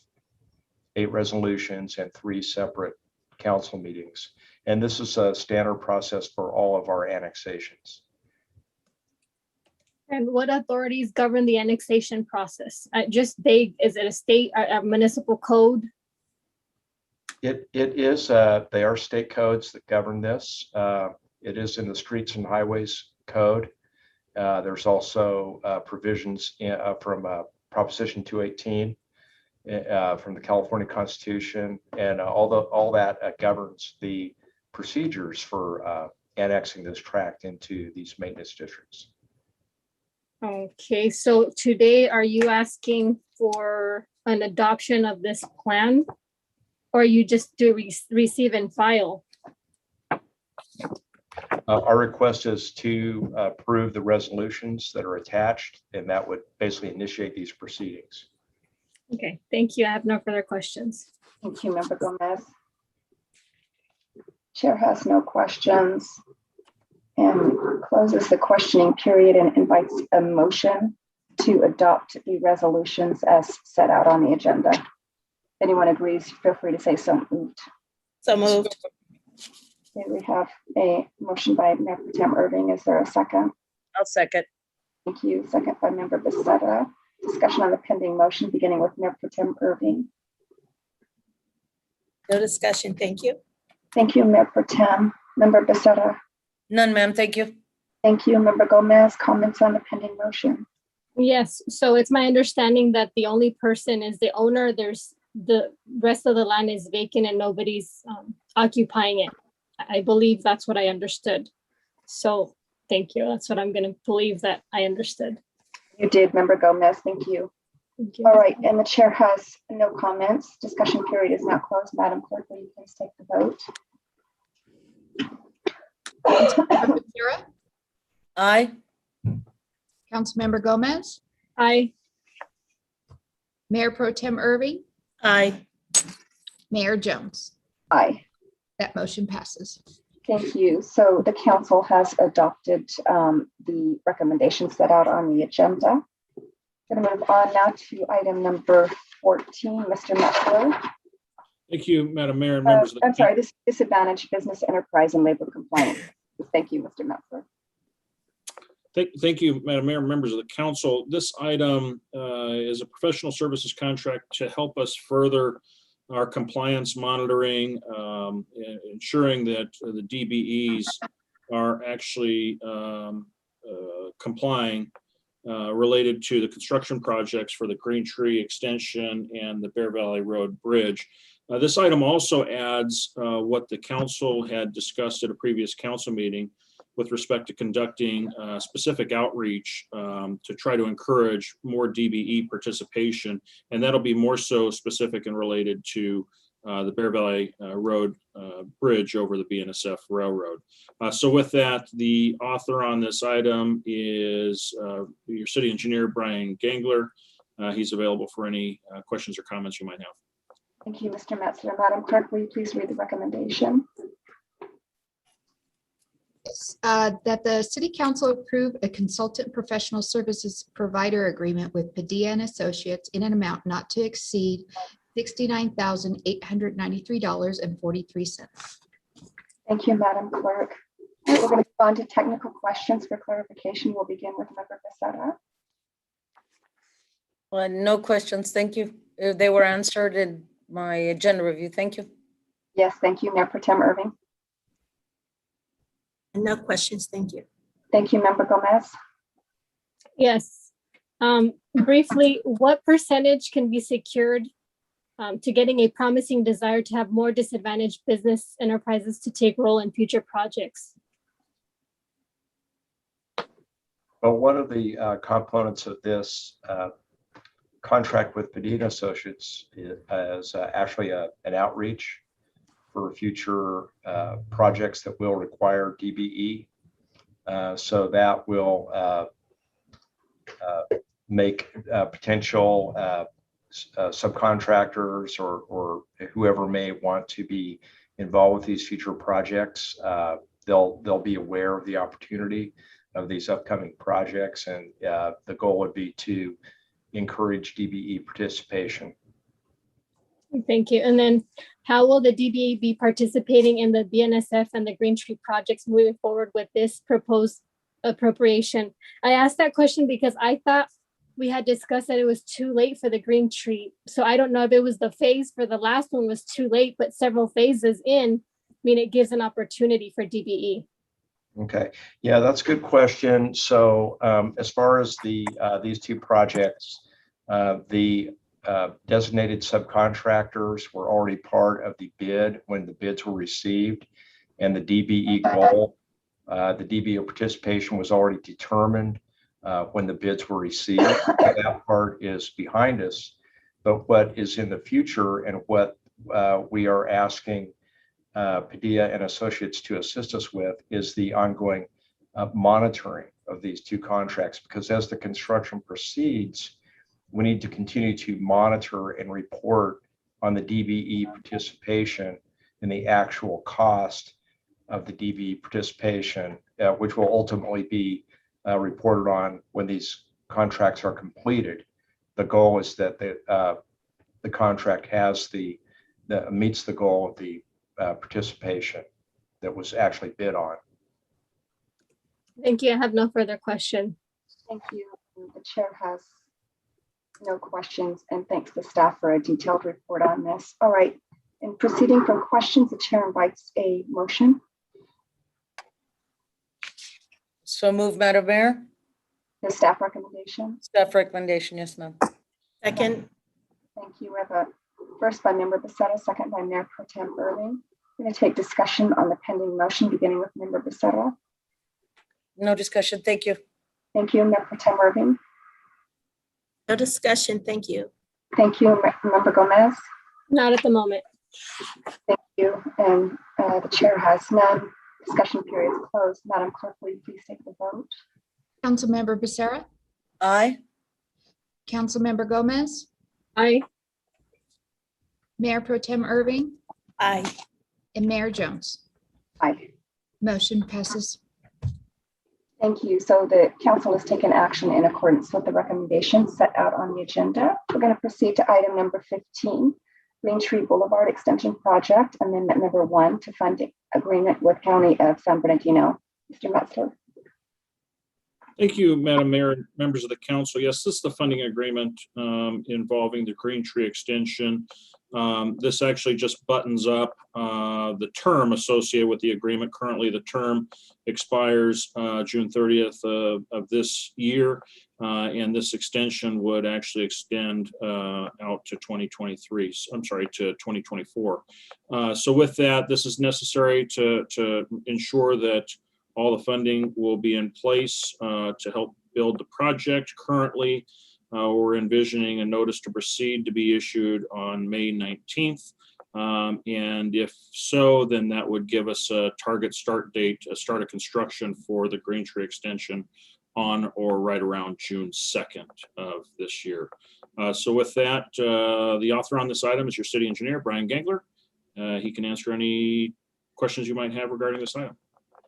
8 resolutions and 3 separate council meetings. And this is a standard process for all of our annexations. And what authorities govern the annexation process? Just vague, is it a state, a municipal code? It is, they are state codes that govern this. It is in the Streets and Highways Code. There's also provisions from Proposition 218 from the California Constitution, and all that governs the procedures for annexing this tract into these maintenance districts. Okay, so today, are you asking for an adoption of this plan? Or you just do receive and file? Our request is to approve the resolutions that are attached, and that would basically initiate these proceedings. Okay, thank you. I have no further questions. Thank you, Member Gomez. Chair has no questions and closes the questioning period and invites a motion to adopt the resolutions as set out on the agenda. If anyone agrees, feel free to say so moved. So moved. Okay, we have a motion by Mayor Pro Tem Irving. Is there a second? I'll second. Thank you. Second by Member Becerra. Discussion on the pending motion, beginning with Mayor Pro Tem Irving. No discussion, thank you. Thank you, Mayor Pro Tem. Member Becerra. None, ma'am. Thank you. Thank you, Member Gomez. Comments on the pending motion? Yes, so it's my understanding that the only person is the owner. There's the rest of the land is vacant and nobody's occupying it. I believe that's what I understood. So thank you. That's what I'm going to believe that I understood. You did, Member Gomez. Thank you. Thank you. All right, and the chair has no comments. Discussion period is now closed. Madam Clerk, will you please take the vote? Councilmember Becerra, Aye. Councilmember Gomez, Aye. Mayor Pro Tem Irving, Aye. Mayor Jones. Aye. That motion passes. Thank you. So the council has adopted the recommendations set out on the agenda. Going to move on now to item number 14, Mr. Metzler. Thank you, Madam Mayor and members of the. I'm sorry, this disadvantaged business enterprise and labor compliance. Thank you, Mr. Metzler. Thank you, Madam Mayor, members of the council. This item is a professional services contract to help us further our compliance monitoring, ensuring that the DBEs are actually complying related to the construction projects for the Green Tree Extension and the Bear Valley Road Bridge. This item also adds what the council had discussed at a previous council meeting with respect to conducting specific outreach to try to encourage more DBE participation. And that'll be more so specific and related to the Bear Valley Road Bridge over the BNSF Railroad. So with that, the author on this item is your city engineer, Brian Gangler. He's available for any questions or comments you might have. Thank you, Mr. Metzler. Madam Clerk, will you please read the recommendation? That the City Council approve a consultant professional services provider agreement with Padilla and Associates in an amount not to exceed $69,893.43. Thank you, Madam Clerk. We're going to move on to technical questions for clarification. We'll begin with Member Becerra. Well, no questions. Thank you. They were answered in my agenda review. Thank you. Yes, thank you, Mayor Pro Tem Irving. No questions, thank you. Thank you, Member Gomez. Yes. Briefly, what percentage can be secured to getting a promising desire to have more disadvantaged business enterprises to take role in future projects? Well, one of the components of this contract with Padilla Associates is actually an outreach for future projects that will require DBE. So that will make potential subcontractors or whoever may want to be involved with these future projects. They'll be aware of the opportunity of these upcoming projects, and the goal would be to encourage DBE participation. Thank you. And then how will the DBE be participating in the BNSF and the Green Tree projects moving forward with this proposed appropriation. I asked that question because I thought we had discussed that it was too late for the green tree. So I don't know if it was the phase for the last one was too late, but several phases in, I mean, it gives an opportunity for DBE. Okay, yeah, that's a good question. So as far as these two projects, the designated subcontractors were already part of the bid when the bids were received, and the DBE goal, the DBE participation was already determined when the bids were received. So that part is behind us. But what is in the future and what we are asking Padilla and Associates to assist us with is the ongoing monitoring of these two contracts, because as the construction proceeds, we need to continue to monitor and report on the DBE participation and the actual cost of the DBE participation, which will ultimately be reported on when these contracts are completed. The goal is that the contract has meets the goal of the participation that was actually bid on. Thank you. I have no further question. Thank you. The chair has no questions, and thanks to staff for a detailed report on this. All right, in proceeding from questions, the chair invites a motion. So move, Madam Mayor. The staff recommendation. Staff recommendation, yes, ma'am. Second. Thank you. We have a first by Member Becerra, second by Mayor Pro Tem Irving. We're going to take discussion on the pending motion, beginning with Member Becerra. No discussion, thank you. Thank you, Mayor Pro Tem Irving. No discussion. Thank you. Thank you, Member Gomez. Not at the moment. Thank you, and the chair has none. Discussion period is closed. Madam Clerk, will you please take the vote? Councilmember Becerra, Aye. Councilmember Gomez, Aye. Mayor Pro Tem Irving, Aye. and Mayor Jones. Aye. Motion passes. Thank you. So the council has taken action in accordance with the recommendations set out on the agenda. We're going to proceed to item number 15, Green Tree Boulevard Extension Project, Amendment number 1 to funding agreement with County of San Bernardino. Mr. Metzler. Thank you, Madam Mayor and members of the council. Yes, this is the funding agreement involving the Green Tree extension. This actually just buttons up the term associated with the agreement. Currently, the term expires June 30th of this year, and this extension would actually extend out to 2023. I'm sorry, to 2024. So with that, this is necessary to ensure that all the funding will be in place to help build the project. Currently, we're envisioning a notice to proceed to be issued on May 19th. And if so, then that would give us a target start date, a start of construction for the Green Tree extension on or right around June 2nd of this year. So with that, the author on this item is your city engineer, Brian Gangler. He can answer any questions you might have regarding this item.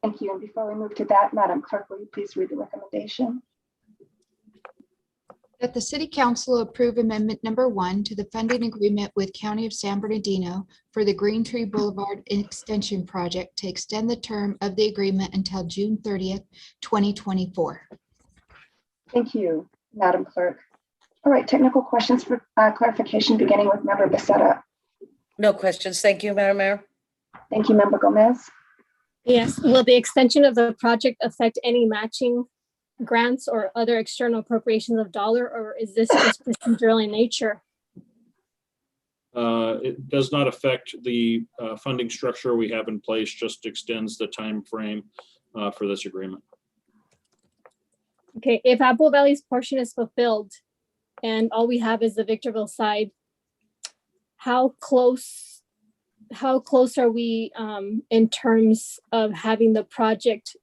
Thank you. And before we move to that, Madam Clerk, will you please read the recommendation? That the City Council approve Amendment number 1 to the funding agreement with County of San Bernardino for the Green Tree Boulevard Extension Project to extend the term of the agreement until June 30th, 2024. Thank you, Madam Clerk. All right, technical questions for clarification, beginning with Member Becerra. No questions, thank you, Madam Mayor. Thank you, Member Gomez. Yes. Will the extension of the project affect any matching grants or other external appropriations of dollar, or is this just procedural in nature? It does not affect the funding structure we have in place, just extends the time frame for this agreement. Okay, if Apple Valley's portion is fulfilled and all we have is the Victorville side, how close are we in terms of having the project?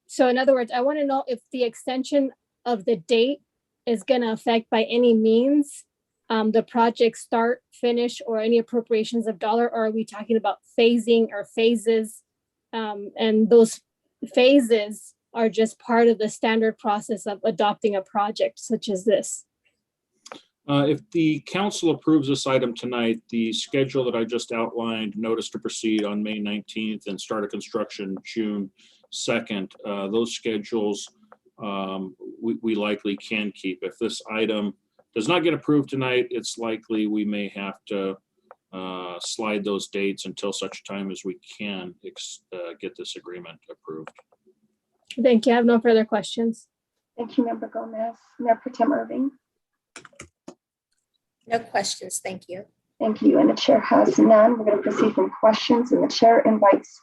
So in other words, I want to know if the extension of the date is going to affect by any means the project start, finish, or any appropriations of dollar, or are we talking about phasing or phases? And those phases are just part of the standard process of adopting a project such as this. If the council approves this item tonight, the schedule that I just outlined, notice to proceed on May 19th and start of construction June 2nd, those schedules we likely can keep. If this item does not get approved tonight, it's likely we may have to slide those dates until such time as we can get this agreement approved. Thank you. I have no further questions. Thank you, Member Gomez. Mayor Pro Tem Irving. No questions, thank you. Thank you. And the chair has none. We're going to proceed from questions, and the chair invites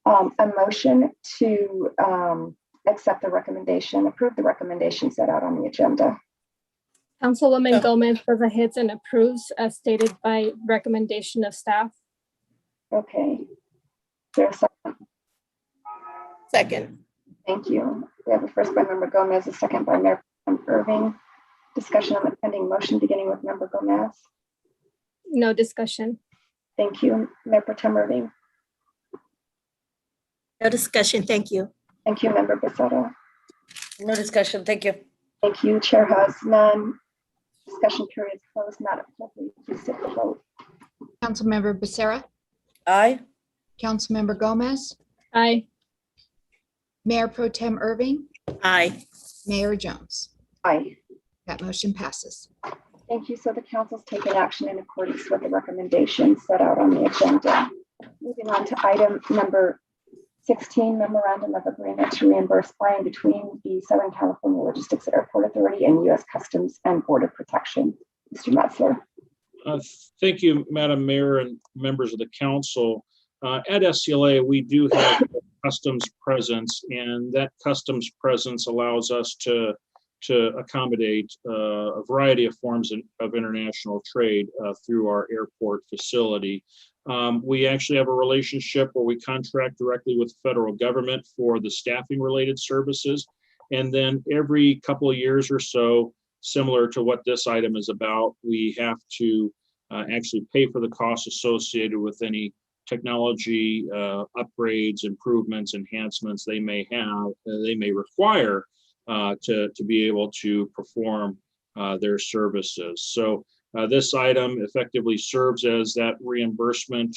a motion to accept the recommendation, approve the recommendation set out on the agenda. Councilwoman Gomez goes ahead and approves as stated by recommendation of staff. Okay. Is there a second? Second. Thank you. We have a first by Member Gomez, a second by Mayor Pro Tem Irving. Discussion on the pending motion, beginning with Member Gomez. No discussion. Thank you. Mayor Pro Tem Irving. No discussion, thank you. Thank you, Member Becerra. No discussion. Thank you. Thank you. Chair has none. Discussion period is closed. Madam Clerk, will you please take the vote? Councilmember Becerra, Aye. Councilmember Gomez, Aye. Mayor Pro Tem Irving, Aye. Mayor Jones. Aye. That motion passes. Thank you. So the council's taken action in accordance with the recommendations set out on the agenda. Moving on to item number 16, memorandum of agreement to reimburse by and between the Southern California Logistics Airport Authority and U.S. Customs and Border Protection. Mr. Metzler. Thank you, Madam Mayor and members of the council. At SCLA, we do have customs presence, and that customs presence allows us to accommodate a variety of forms of international trade through our airport facility. We actually have a relationship where we contract directly with the federal government for the staffing related services. And then every couple of years or so, similar to what this item is about, we have to actually pay for the costs associated with any technology upgrades, improvements, enhancements they may require to be able to perform their services. So this item effectively serves as that reimbursement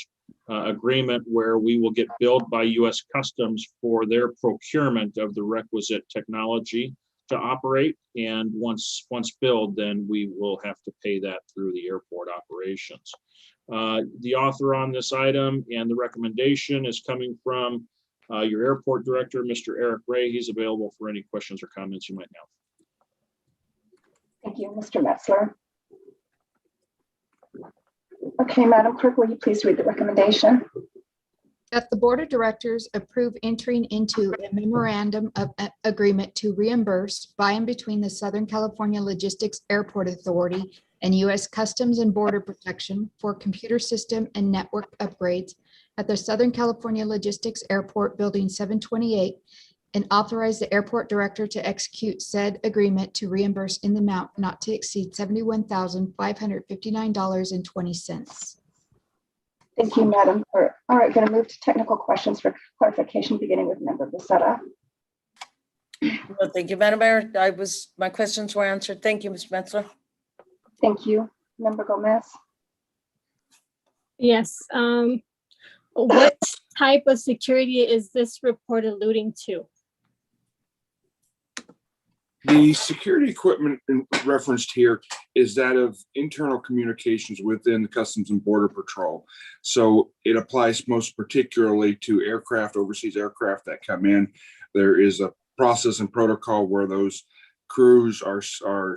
agreement where we will get billed by U.S. Customs for their procurement of the requisite technology to operate. And once billed, then we will have to pay that through the airport operations. The author on this item and the recommendation is coming from your airport director, Mr. Eric Ray. He's available for any questions or comments you might have. Thank you, Mr. Metzler. Okay, Madam Clerk, will you please read the recommendation? That the Board of Directors approve entering into a memorandum of agreement to reimburse by and between the Southern California Logistics Airport Authority and U.S. Customs and Border Protection for computer system and network upgrades at the Southern California Logistics Airport Building 728, and authorize the airport director to execute said agreement to reimburse in the amount not to exceed $71,559.20. Thank you, Madam Clerk. All right, going to move to technical questions for clarification, beginning with Member Becerra. Well, thank you, Madam Mayor. My questions were answered. Thank you, Mr. Metzler. Thank you. Member Gomez. Yes. What type of security is this report alluding to? The security equipment referenced here is that of internal communications within the Customs and Border Patrol. So it applies most particularly to aircraft, overseas aircraft that come in. There is a process and protocol where those crews are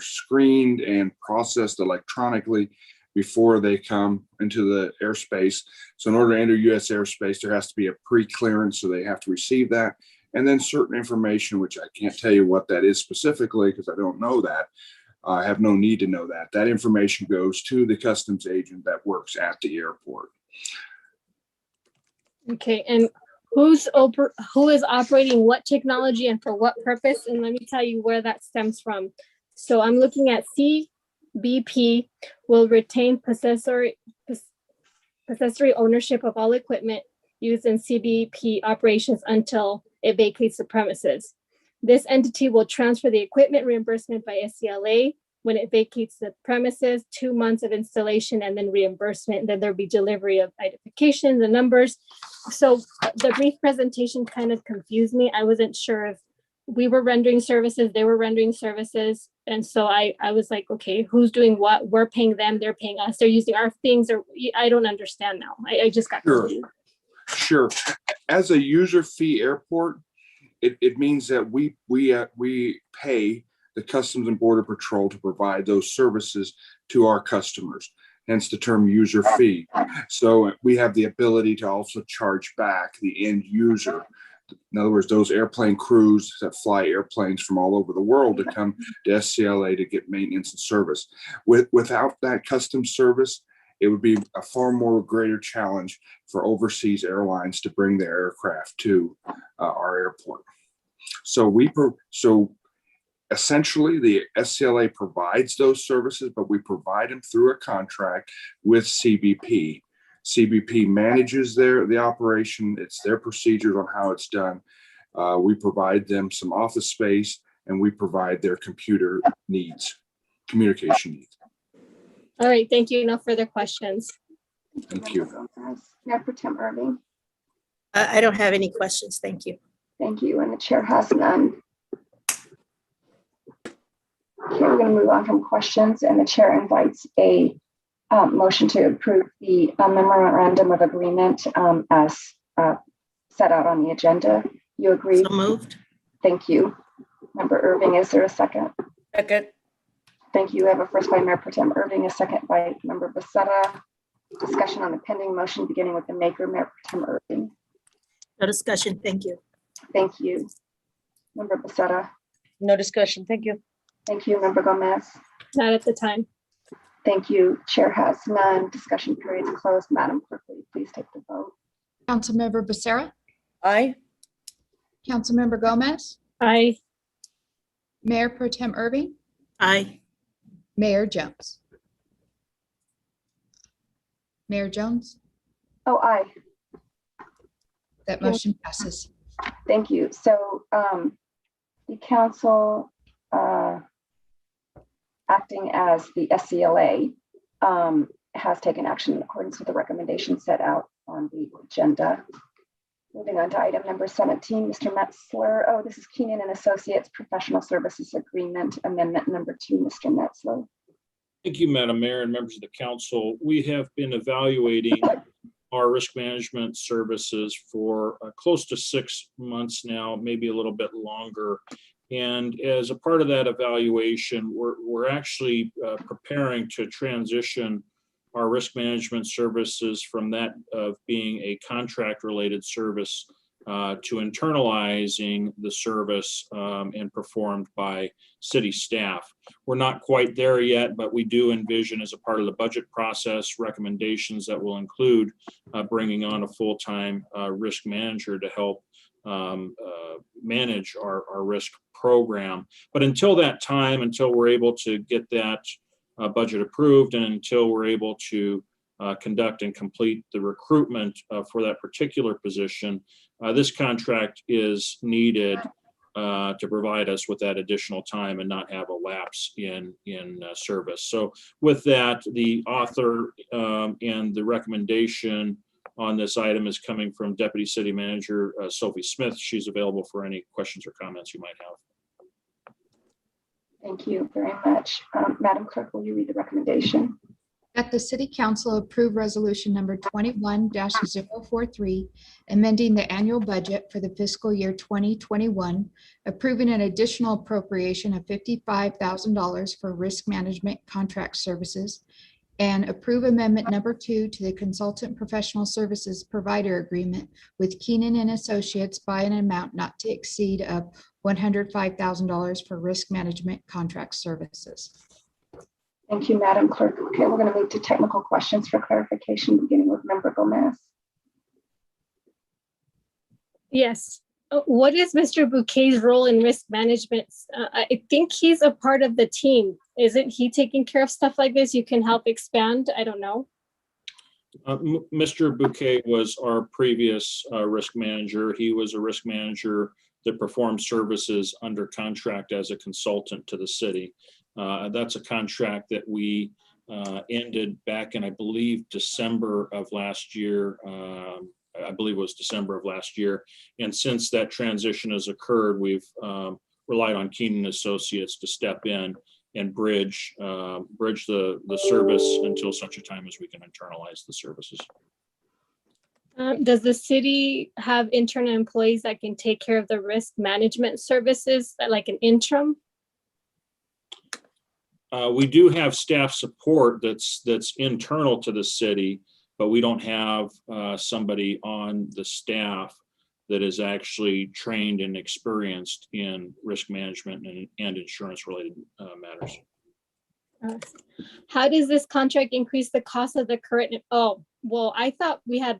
screened and processed electronically before they come into the airspace. So in order to enter U.S. airspace, there has to be a pre-clearance, so they have to receive that. And then certain information, which I can't tell you what that is specifically because I don't know that. I have no need to know that. That information goes to the customs agent that works at the airport. Okay, and who is operating what technology and for what purpose? And let me tell you where that stems from. So I'm looking at CBP will retain possessory ownership of all equipment used in CBP operations until it vacates the premises. This entity will transfer the equipment reimbursement by SCLA when it vacates the premises, 2 months of installation and then reimbursement, and then there'll be delivery of identification, the numbers. So the brief presentation kind of confused me. I wasn't sure if we were rendering services, they were rendering services. And so I was like, okay, who's doing what? We're paying them, they're paying us, they're using our things, or I don't understand now. I just got confused. Sure. As a user fee airport, it means that we pay the Customs and Border Patrol to provide those services to our customers, hence the term user fee. So we have the ability to also charge back the end user. In other words, those airplane crews that fly airplanes from all over the world to come to SCLA to get maintenance and service. Without that customs service, it would be a far more greater challenge for overseas airlines to bring their aircraft to our airport. So essentially, the SCLA provides those services, but we provide them through a contract with CBP. CBP manages the operation. It's their procedures on how it's done. We provide them some office space, and we provide their computer needs, communication needs. All right, thank you. No further questions. Thank you. Mayor Pro Tem Irving. I don't have any questions. Thank you. Thank you, and the chair has none. Okay, we're going to move on from questions, and the chair invites a motion to approve the memorandum of agreement as set out on the agenda. You agree? So moved. Thank you. Member Irving, is there a second? Second. Thank you. We have a first by Mayor Pro Tem Irving, a second by Member Becerra. Discussion on the pending motion, beginning with the maker, Mayor Pro Tem Irving. No discussion. Thank you. Thank you. Member Becerra. No discussion. Thank you. Thank you. Member Gomez. Not at the time. Thank you. Chair has none. Discussion period is closed. Madam Clerk, will you please take the vote? Councilmember Becerra, Aye. Councilmember Gomez, Aye. Mayor Pro Tem Irving, Aye. Mayor Jones. Mayor Jones, Oh, aye. that motion passes. Thank you. So the council acting as the SCLA has taken action in accordance with the recommendations set out on the agenda. Moving on to item number 17, Mr. Metzler. Oh, this is Keenan and Associates Professional Services Agreement Amendment number 2, Mr. Metzler. Thank you, Madam Mayor and members of the council. We have been evaluating our risk management services for close to 6 months now, maybe a little bit longer. And as a part of that evaluation, we're actually preparing to transition our risk management services from that of being a contract-related service to internalizing the service and performed by city staff. We're not quite there yet, but we do envision, as a part of the budget process, recommendations that will include bringing on a full-time risk manager to help manage our risk program. But until that time, until we're able to get that budget approved, and until we're able to conduct and complete the recruitment for that particular position, this contract is needed to provide us with that additional time and not have a lapse in service. So with that, the author and the recommendation on this item is coming from Deputy City Manager Sophie Smith. She's available for any questions or comments you might have. Thank you very much. Madam Clerk, will you read the recommendation? That the City Council approve resolution number 21-043, amending the annual budget for the fiscal year 2021, approving an additional appropriation of $55,000 for risk management contract services, and approve amendment number 2 to the consultant professional services provider agreement with Keenan and Associates by an amount not to exceed of $105,000 for risk management contract services. Thank you, Madam Clerk. Okay, we're going to move to technical questions for clarification, beginning with Member Gomez. Yes. What is Mr. Bouquet's role in risk management? I think he's a part of the team. Isn't he taking care of stuff like this? You can help expand. I don't know. Mr. Bouquet was our previous risk manager. He was a risk manager that performed services under contract as a consultant to the city. That's a contract that we ended back in, I believe, December of last year. I believe it was December of last year. And since that transition has occurred, we've relied on Keenan Associates to step in and bridge the service until such a time as we can internalize the services. Does the city have internal employees that can take care of the risk management services, like an interim? We do have staff support that's internal to the city, but we don't have somebody on the staff that is actually trained and experienced in risk management and insurance related matters. How does this contract increase the cost of the current? Oh, well, I thought we had,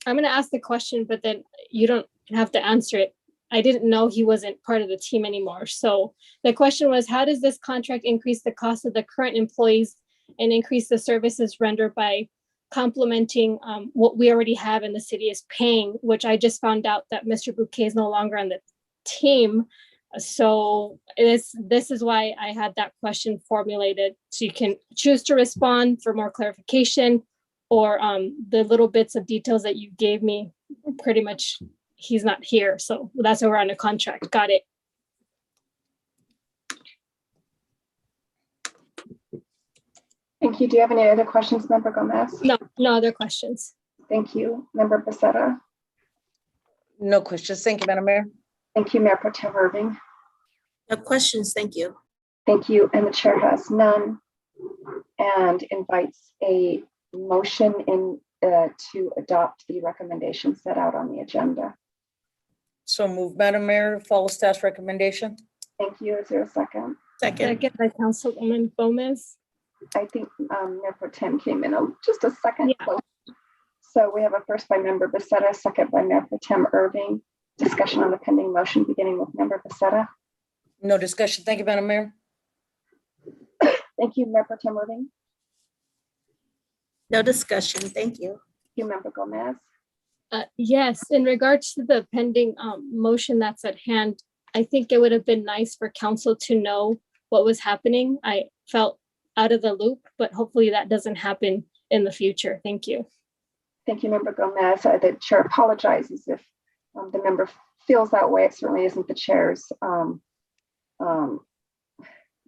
I'm going to ask the question, but then you don't have to answer it. I didn't know he wasn't part of the team anymore. So the question was, how does this contract increase the cost of the current employees and increase the services rendered by complementing what we already have and the city is paying, which I just found out that Mr. Bouquet is no longer on the team. So this is why I had that question formulated. So you can choose to respond for more clarification, or the little bits of details that you gave me, pretty much he's not here. So that's why we're on a contract. Got it. Thank you. Do you have any other questions, Member Gomez? No other questions. Thank you. Member Becerra? No questions. Thank you, Madam Mayor. Thank you, Mayor Pro Tem Irving. No questions, thank you. Thank you. And the chair has none and invites a motion to adopt the recommendations set out on the agenda. So moved, Madam Mayor, follow staff's recommendation. Thank you. Is there a second? Second. Second by Councilwoman Gomez. I think Mayor Pro Tem came in just a second. Yeah. Close. So we have a first by Member Becerra, second by Mayor Pro Tem Irving. Discussion on the pending motion, beginning with Member Becerra. No discussion. Thank you, Madam Mayor. Thank you, Mayor Pro Tem Irving. No discussion, thank you. Thank you, Member Gomez. Yes, in regards to the pending motion that's at hand, I think it would have been nice for council to know what was happening. I felt out of the loop, but hopefully that doesn't happen in the future. Thank you. Thank you, Member Gomez. The chair apologizes if the member feels that way. It certainly isn't the chair's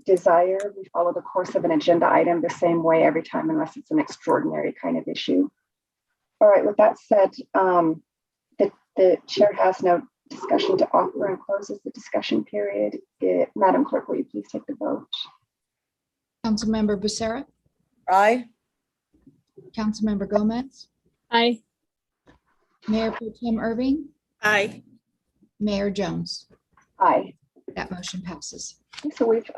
desire. We follow the course of an agenda item the same way every time, unless it's an extraordinary kind of issue. All right, with that said, the chair has no discussion to offer and closes the discussion period. Madam Clerk, will you please take the vote? Councilmember Becerra, Aye. Councilmember Gomez, Aye. Mayor Pro Tem Irving, Aye. Mayor Jones. Aye. That motion passes. So we've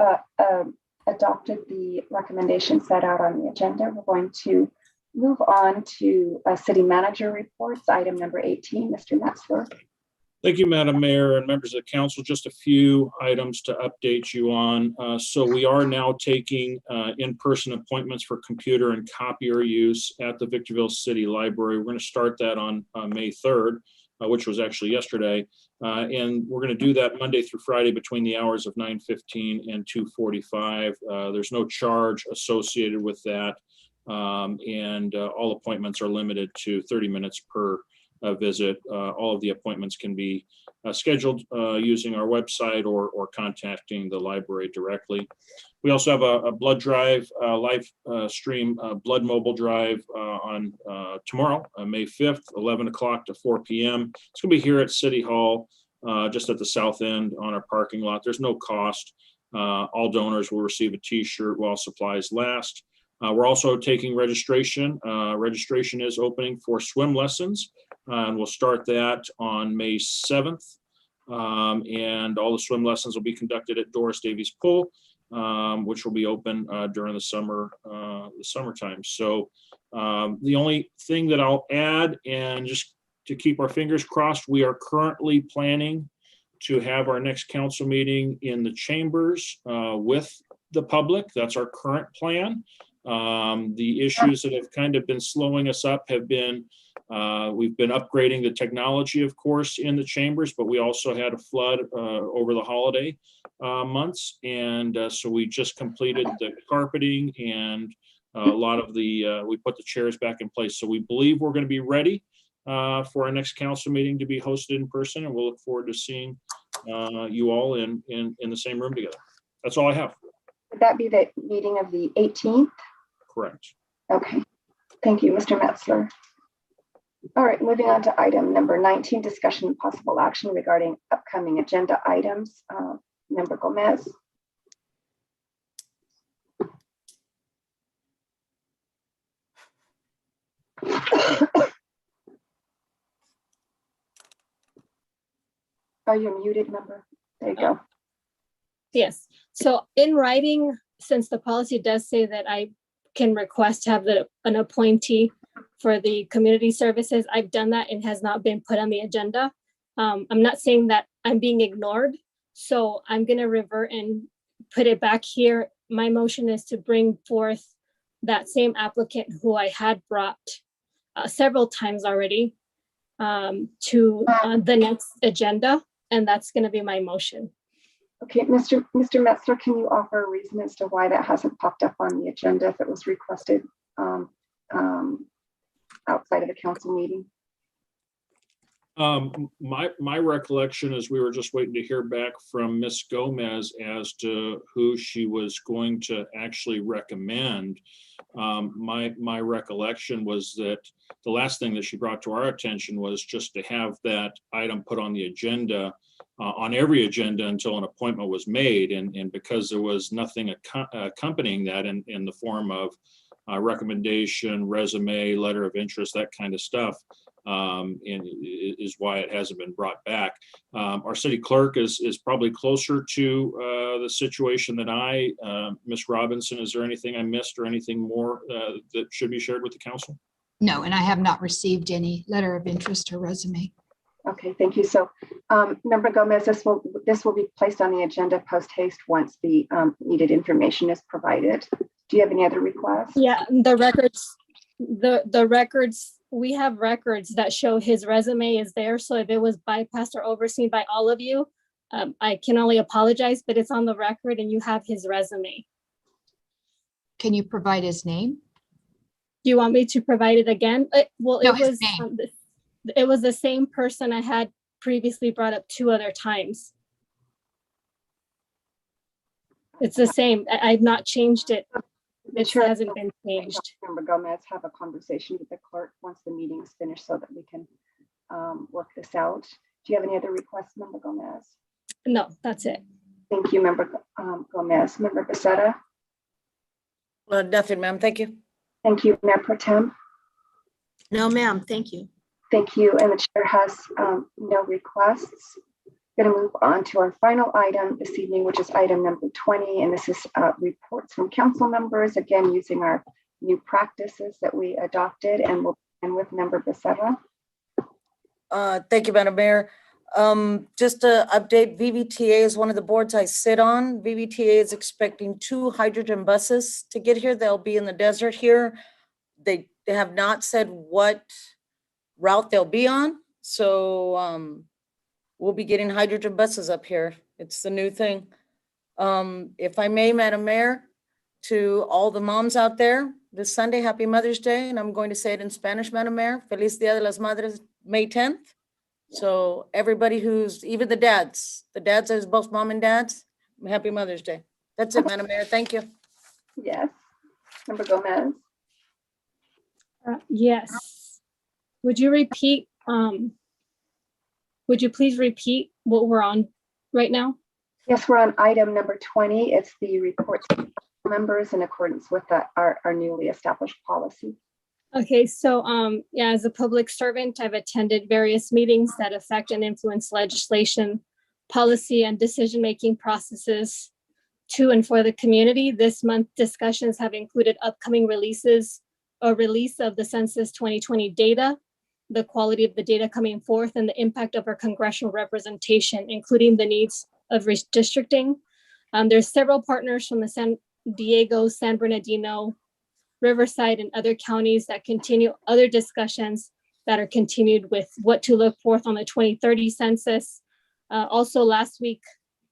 adopted the recommendation set out on the agenda. We're going to move on to city manager reports, item number 18, Mr. Metzler. Thank you, Madam Mayor and members of the council. Just a few items to update you on. So we are now taking in-person appointments for computer and copier use at the Victorville City Library. We're going to start that on May 3rd, which was actually yesterday. And we're going to do that Monday through Friday between the hours of 9:15 and 2:45. There's no charge associated with that. And all appointments are limited to 30 minutes per visit. All of the appointments can be scheduled using our website or contacting the library directly. We also have a blood drive, live stream blood mobile drive on tomorrow, May 5th, 11 o'clock to 4 p.m. It's going to be here at City Hall, just at the south end on our parking lot. There's no cost. All donors will receive a t-shirt while supplies last. We're also taking registration. Registration is opening for swim lessons, and we'll start that on May 7th. And all the swim lessons will be conducted at Doris Davies Pool, which will be open during the summertime. So the only thing that I'll add, and just to keep our fingers crossed, we are currently planning to have our next council meeting in the chambers with the public. That's our current plan. The issues that have kind of been slowing us up have been, we've been upgrading the technology, of course, in the chambers, but we also had a flood over the holiday. months. And so we just completed the carpeting and a lot of we put the chairs back in place. So we believe we're going to be ready for our next council meeting to be hosted in person. And we'll look forward to seeing you all in the same room together. That's all I have. Would that be the meeting of the 18th? Correct. Okay. Thank you, Mr. Metzler. All right, moving on to item number 19, discussion and possible action regarding upcoming agenda items. Member Gomez. Are you muted, member? There you go. Yes. So in writing, since the policy does say that I can request to have an appointee for the community services, I've done that and has not been put on the agenda. I'm not saying that I'm being ignored, so I'm going to revert and put it back here. My motion is to bring forth that same applicant who I had brought several times already to the next agenda, and that's going to be my motion. Okay, Mr. Metzler, can you offer a reason as to why that hasn't popped up on the agenda if it was requested outside of the council meeting? My recollection is we were just waiting to hear back from Ms. Gomez as to who she was going to actually recommend. My recollection was that the last thing that she brought to our attention was just to have that item put on the agenda, on every agenda until an appointment was made. And because there was nothing accompanying that in the form of recommendation, resume, letter of interest, that kind of stuff, and is why it hasn't been brought back. Our city clerk is probably closer to the situation than I. Ms. Robinson, is there anything I missed or anything more that should be shared with the council? No, and I have not received any letter of interest or resume. Okay, thank you. So, Member Gomez, this will be placed on the agenda post haste once the needed information is provided. Do you have any other requests? Yeah, the records, the records, we have records that show his resume is there. So if it was bypassed or overseen by all of you, I can only apologize, but it's on the record and you have his resume. Can you provide his name? Do you want me to provide it again? Well, No, it his was name. It was the same person I had previously brought up 2 other times. It's the same. I've not changed it. It hasn't been changed. Member Gomez, have a conversation with the clerk once the meeting is finished so that we can work this out. Do you have any other requests, Member Gomez? No, that's it. Thank you, Member Gomez. Member Becerra? Nothing, ma'am. Thank you. Thank you, Mayor Pro Tem. No, ma'am. Thank you. Thank you. And the chair has no requests. Going to move on to our final item this evening, which is item number 20. And this is reports from council members, again, using our new practices that we adopted. And we'll begin with Member Becerra. Thank you, Madam Mayor. Just to update, VVTA is one of the boards I sit on. VVTA is expecting 2 hydrogen buses to get here. They'll be in the desert here. They have not said what route they'll be on. So we'll be getting hydrogen buses up here. It's the new thing. If I may, Madam Mayor, to all the moms out there this Sunday, happy Mother's Day. And I'm going to say it in Spanish, Madam Mayor. Feliz Dia de las Madres, May 10th. So everybody who's, even the dads as both mom and dads, happy Mother's Day. That's it, Madam Mayor. Thank you. Yes. Member Gomez. Yes. Would you repeat, would you please repeat what we're on right now? Yes, we're on item number 20. It's the reports from members in accordance with our newly established policy. Okay, so yeah, as a public servant, I've attended various meetings that affect and influence legislation, policy, and decision-making processes to and for the community. This month, discussions have included upcoming release of the Census 2020 data, the quality of the data coming forth, and the impact of our congressional representation, including the needs of redistricting. There's several partners from the San Diego, San Bernardino, Riverside, and other counties that continue other discussions that are continued with what to look forth on the 2030 census. Also last week,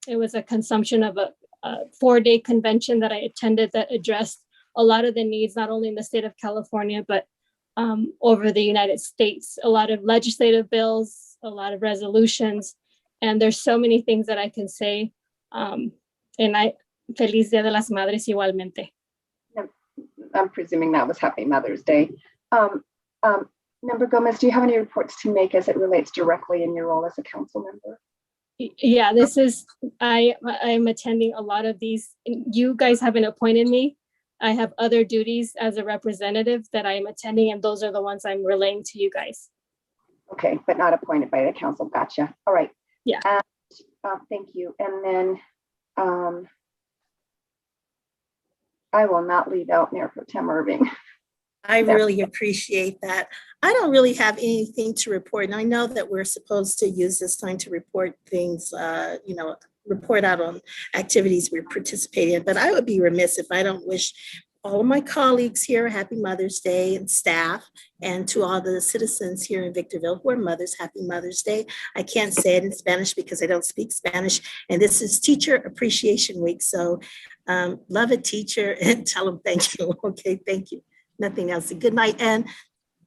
It was a consumption of a 4-day convention that I attended that addressed a lot of the needs, not only in the state of California, but over the United States. A lot of legislative bills, a lot of resolutions, and there's so many things that I can say. And Feliz Dia de las Madres igualmente. I'm presuming that was Happy Mother's Day. Member Gomez, do you have any reports to make as it relates directly in your role as a council member? Yeah, I'm attending a lot of these. You guys haven't appointed me. I have other duties as a representative that I am attending, and those are the ones I'm relaying to you guys. Okay, but not appointed by the council. Gotcha. All right. Yeah. Thank you. And then I will not leave out Mayor Pro Tem Irving. I really appreciate that. I don't really have anything to report. And I know that we're supposed to use this time to report things, report out on activities we're participating in. But I would be remiss if I don't wish all of my colleagues here Happy Mother's Day, and staff, and to all the citizens here in Victorville who are mothers, Happy Mother's Day. I can't say it in Spanish because I don't speak Spanish. And this is Teacher Appreciation Week. So love a teacher and tell them thank you. Okay, thank you. Nothing else. Good night. And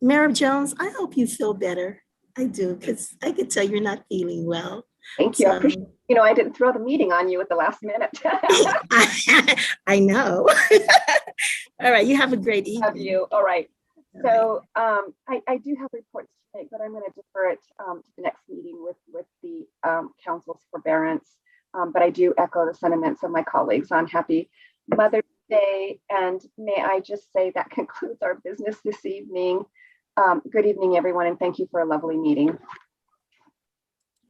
Mayor Jones, I hope you feel better. I do, because I could tell you're not feeling well. Thank you. I appreciate, I didn't throw the meeting on you at the last minute. I know. All right. You have a great evening. Have you. All right. So I do have reports to make, but I'm going to defer it to the next meeting with the council's forbearance. But I do echo the sentiments of my colleagues on Happy Mother's Day. And may I just say that concludes our business this evening. Good evening, everyone, and thank you for a lovely meeting.